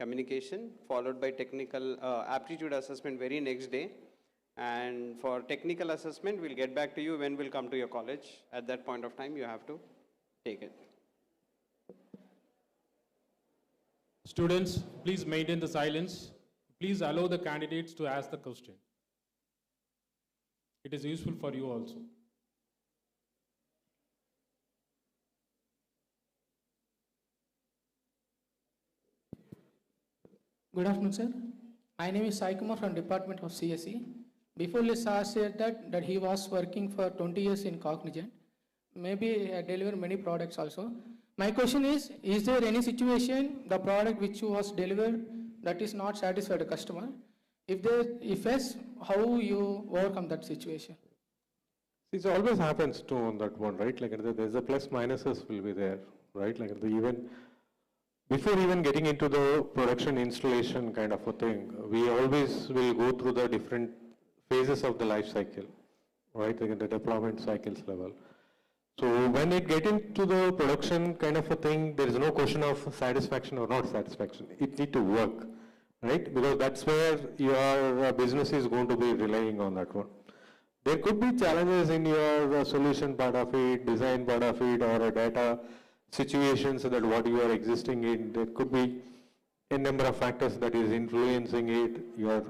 Speaker 10: communication followed by technical aptitude assessment very next day. And for technical assessment, we'll get back to you when we'll come to your college. At that point of time, you have to take it.
Speaker 8: Students, please maintain the silence. Please allow the candidates to ask the question. It is useful for you also.
Speaker 15: Good afternoon, sir. My name is Sai Kumar from Department of CSE. Before, sir said that he was working for 20 years in Cognizant. maybe I deliver many products also. My question is there any situation, the product which was delivered that is not satisfied the customer? If yes, how you overcome that situation?
Speaker 9: It always happens too on that one, right? Like there's a plus minuses will be there, right? Like even before even getting into the production installation kind of a thing, we always will go through the different phases of the life cycle, right? Like at the deployment cycles level. So when it get into the production kind of a thing, there is no question of satisfaction or not satisfaction. It need to work, right? Because that's where your business is going to be relying on that one. There could be challenges in your solution part of it, design part of it, or a data situations that what you are existing in. There could be a number of factors that is influencing it. Your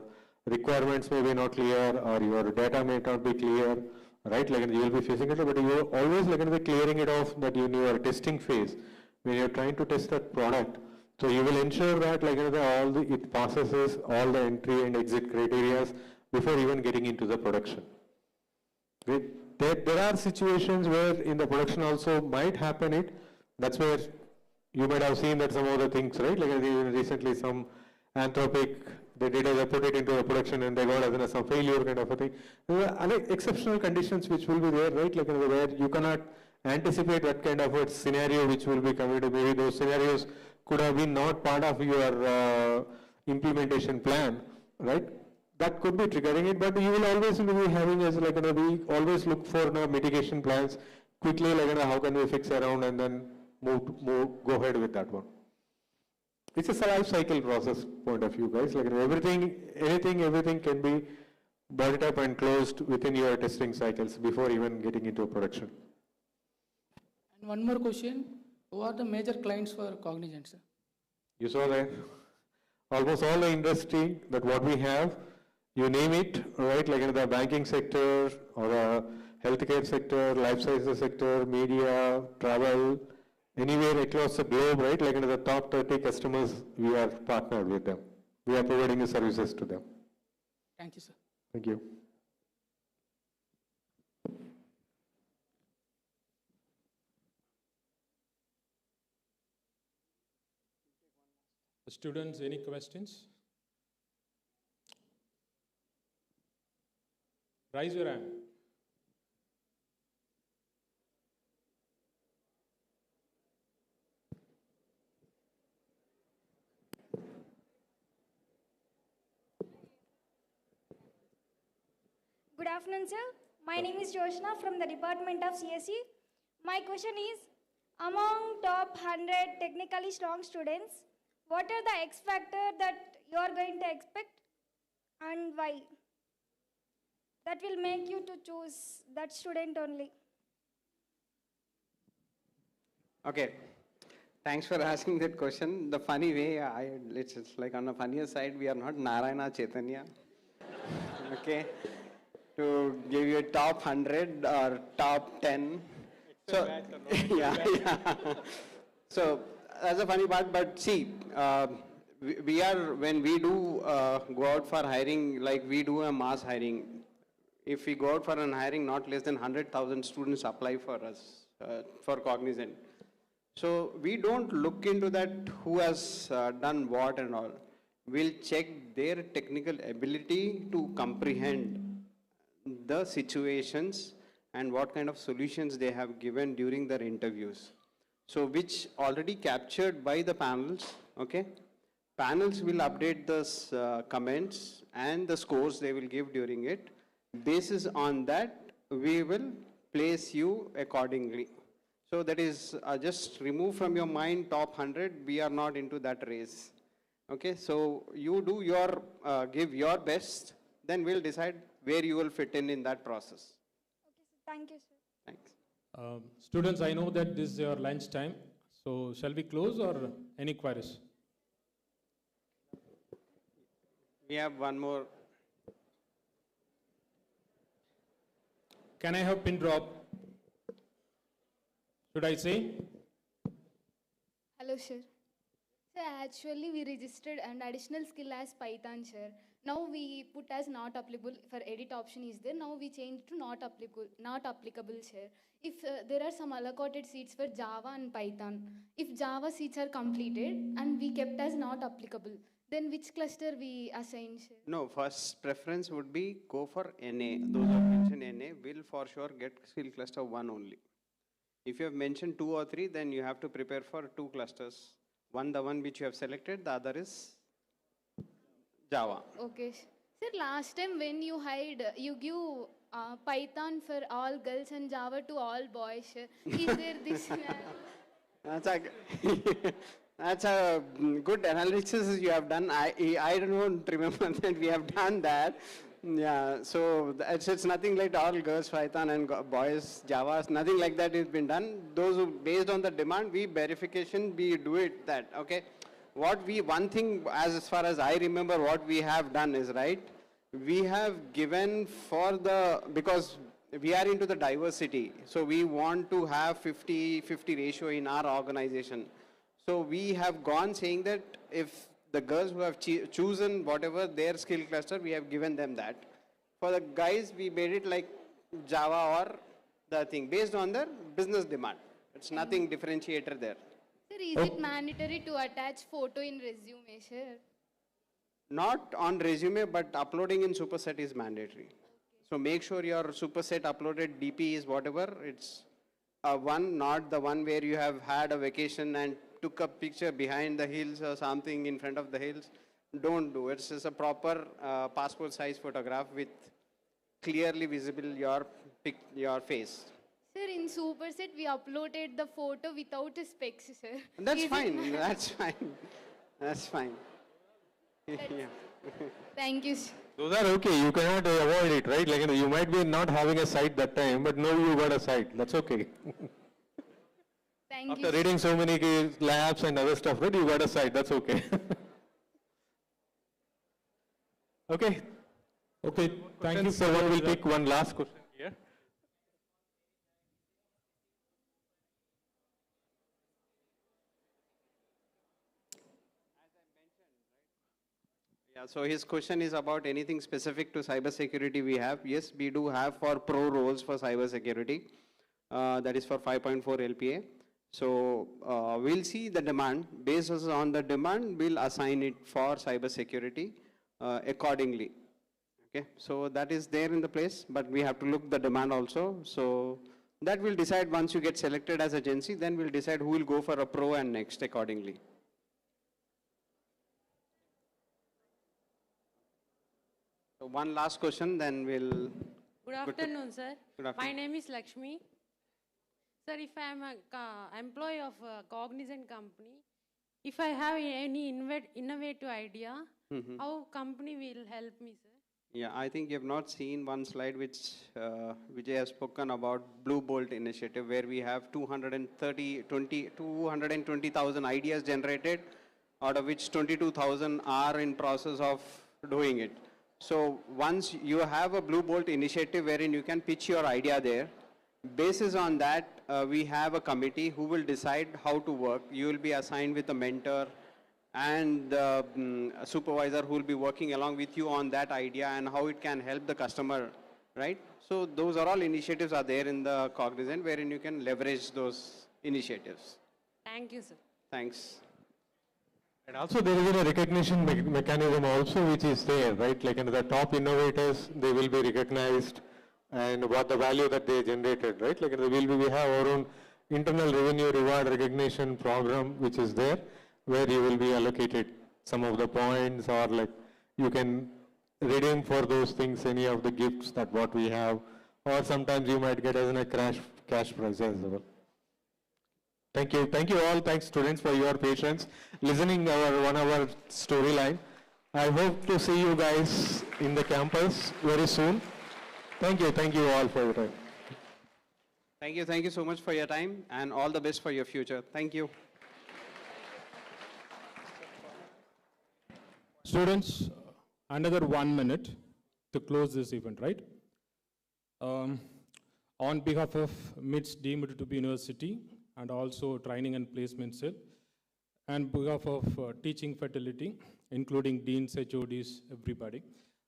Speaker 9: requirements may be not clear, or your data may not be clear, right? Like you will be facing it, but you are always like clearing it off that in your testing phase when you are trying to test that product. So you will ensure that like it passes all the entry and exit criteria before even getting into the production. There are situations where in the production also might happen it. That's where you might have seen that some of the things, right? Like recently some Anthropic, they put it into a production and they got as some failure kind of a thing. There are exceptional conditions which will be there, right? Like where you cannot anticipate that kind of a scenario which will be coming to. Maybe those scenarios could have been not part of your implementation plan, right? That could be triggering it, but you will always be having as like we always look for mitigation plans quickly, like how can we fix around and then go ahead with that one. It's a life cycle process point of view, guys. Like everything can be brought up and closed within your testing cycles before even getting into production.
Speaker 15: And one more question: who are the major clients for Cognizant, sir?
Speaker 9: You saw that almost all the industry that what we have. You name it, right? Like in the banking sector or healthcare sector, life sciences sector, media, travel, anywhere across the globe, right? Like in the top 30 customers, we are partnered with them. We are providing the services to them.
Speaker 15: Thank you, sir.
Speaker 9: Thank you.
Speaker 8: Students, any questions? Raise your hand.
Speaker 16: Good afternoon, sir. My name is Joshna from the Department of CSE. My question is, among top 100 technically strong students, what are the X factor that you are going to expect and why? That will make you to choose that student only.
Speaker 10: Okay, thanks for asking that question. The funny way, it's like on the funnier side, we are not Narayana Chaitanya. Okay, to give you a top 100 or top 10. So, yeah. So that's a funny part, but see, when we do go out for hiring, like we do a mass hiring. If we go out for an hiring, not less than 100,000 students apply for us, for Cognizant. So we don't look into that who has done what and all. We'll check their technical ability to comprehend the situations and what kind of solutions they have given during their interviews. So which already captured by the panels, okay? Panels will update the comments and the scores they will give during it. Basis on that, we will place you accordingly. So that is just remove from your mind top 100. We are not into that race. Okay, so you do your, give your best, then we'll decide where you will fit in that process.
Speaker 16: Okay, sir. Thank you, sir.
Speaker 10: Thanks.
Speaker 8: Students, I know that this is your lunch time. So shall we close or any queries?
Speaker 10: We have one more.
Speaker 8: Can I have pin drop? Should I say?
Speaker 16: Hello, sir.
Speaker 13: So actually we registered an additional skill as Python, sir. Now we put as not applicable for edit option is there. Now we change to not applicable, sir. If there are some allocated seats for Java and Python, if Java seats are completed and we kept as not applicable, then which cluster we assign, sir?
Speaker 10: No, first preference would be go for NA. Those who have mentioned NA will for sure get skill cluster 1 only. If you have mentioned 2 or 3, then you have to prepare for 2 clusters. One, the one which you have selected, the other is Java.
Speaker 13: Okay. Sir, last time when you you give Python for all girls and Java to all boys, sir. Is there this?
Speaker 10: That's a, that's a good analysis you have done. I don't remember that we have done that. Yeah, so it's nothing like all girls Python and boys Java. Nothing like that has been done. Those who, based on the demand, we verification, we do it that, okay. One thing as far as I remember what we have done is, right, we have given for because we are into the diversity. So we want to have 50-50 ratio in our organization. So we have gone saying that if the girls who have chosen whatever their skill cluster, we have given them that. For the guys, we made it like Java or the thing based on their business demand. It's nothing differentiator there.
Speaker 13: Sir, is it mandatory to attach photo in resume, sir?
Speaker 10: Not on resume, but uploading in superset is mandatory. So make sure your superset uploaded DP is whatever. It's one, not the one where you have had a vacation and took a picture behind the hills or something in front of the hills. Don't do it. It's just a proper passport size photograph with clearly visible your face.
Speaker 13: Sir, in Superset, we uploaded the photo without a specs, sir.
Speaker 10: That's fine. That's fine. That's fine. Yeah.
Speaker 13: Thank you, sir.
Speaker 9: Those are okay. You cannot avoid it, right? Like, you might be not having a site that time, but no, you got a site. That's okay.
Speaker 13: Thank
Speaker 9: After
Speaker 13: you.
Speaker 9: reading so many labs and other stuff, right? You got a site. That's okay. Okay.
Speaker 8: Okay. Thank you.
Speaker 9: So we'll take one last question here.
Speaker 10: Yeah, so his question is about anything specific to cybersecurity we have. Yes, we do have for pro roles for cybersecurity. That is for 5.4 LPA. So we'll see the demand. Based on the demand, we'll assign it for cybersecurity accordingly. Okay, so that is there in the place, but we have to look the demand also. So that will decide once you get selected as agency, then we'll decide who will go for a pro and next accordingly. So one last question, then we'll...
Speaker 17: Good afternoon, sir.
Speaker 10: Good afternoon.
Speaker 17: My name is Lakshmi. Sir, if I am an employee of a cognizant company, if I have any innovative idea, how company will help me, sir?
Speaker 10: Yeah, I think you have not seen one slide which Vijay has spoken about Blue Bolt initiative, where we have 220,000 ideas generated, out of which 22,000 are in process of doing it. So once you have a Blue Bolt initiative wherein you can pitch your idea there, basis on that, we have a committee who will decide how to work. You will be assigned with a mentor and a supervisor who will be working along with you on that idea and how it can help the customer, right? So those are all initiatives are there in the Cognizant wherein you can leverage those initiatives.
Speaker 17: Thank you, sir.
Speaker 10: Thanks.
Speaker 9: And also there is a recognition mechanism also which is there, right? Like the top innovators, they will be recognized and what the value that they generated, right? Like we have our own internal revenue reward recognition program which is there, where you will be allocated some of the points, or like you can redeem for those things any of the gifts that what we have, or sometimes you might get as a cash prize as well. Thank you all. Thanks students for your patience, listening our 1 hour storyline. I hope to see you guys in the campus very soon. Thank you all for your time.
Speaker 10: Thank you so much for your time and all the best for your future. Thank you.
Speaker 8: Students, another 1 minute to close this event, right? On behalf of MITS deemed to be university and also training and placement cell, and behalf of teaching faculty, including deans, HODs, everybody,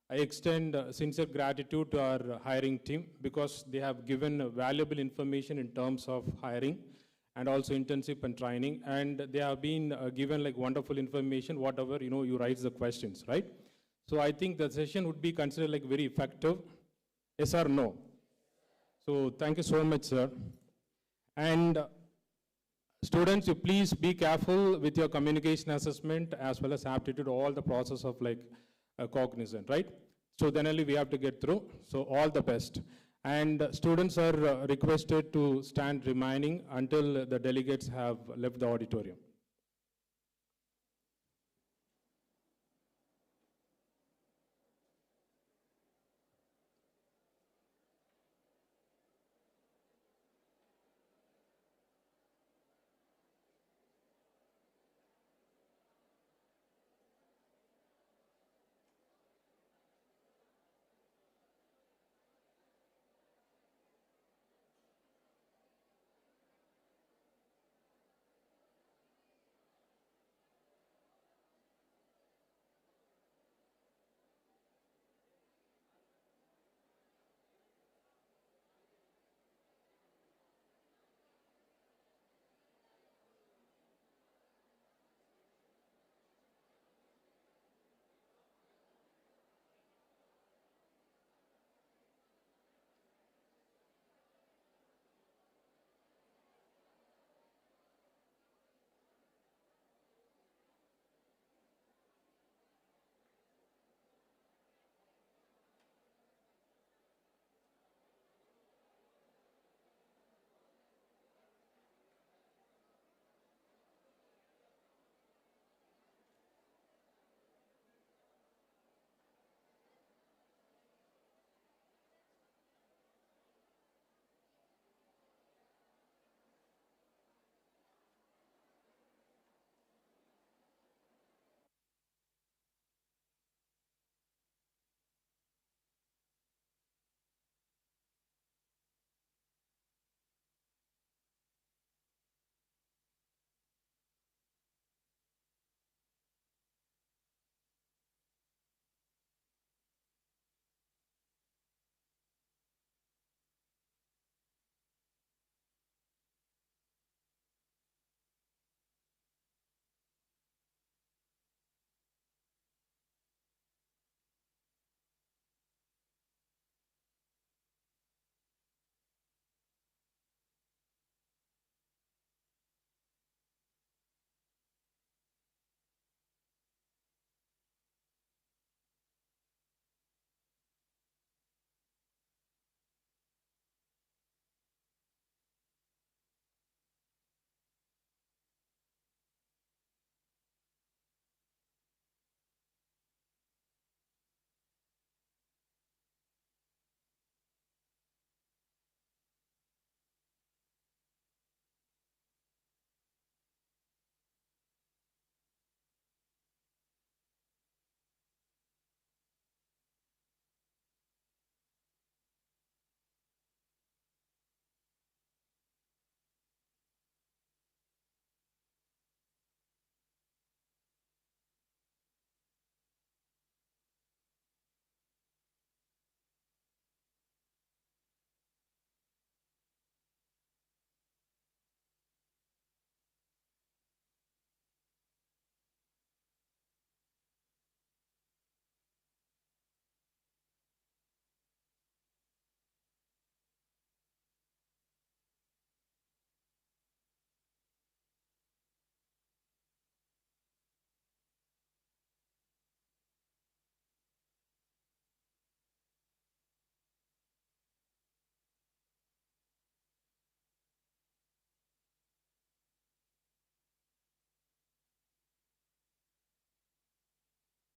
Speaker 8: I extend sincere gratitude to our hiring team because they have given valuable information in terms of hiring and also internship and training, and they have been given like wonderful information, whatever, you raise the questions, right? So I think the session would be considered like very effective, yes or no? So thank you so much, sir. And students, you please be careful with your communication assessment as well as aptitude, all the process of like cognizant, right? So then only we have to get through. So all the best. And students are requested to stand remaining until the delegates have left the auditorium.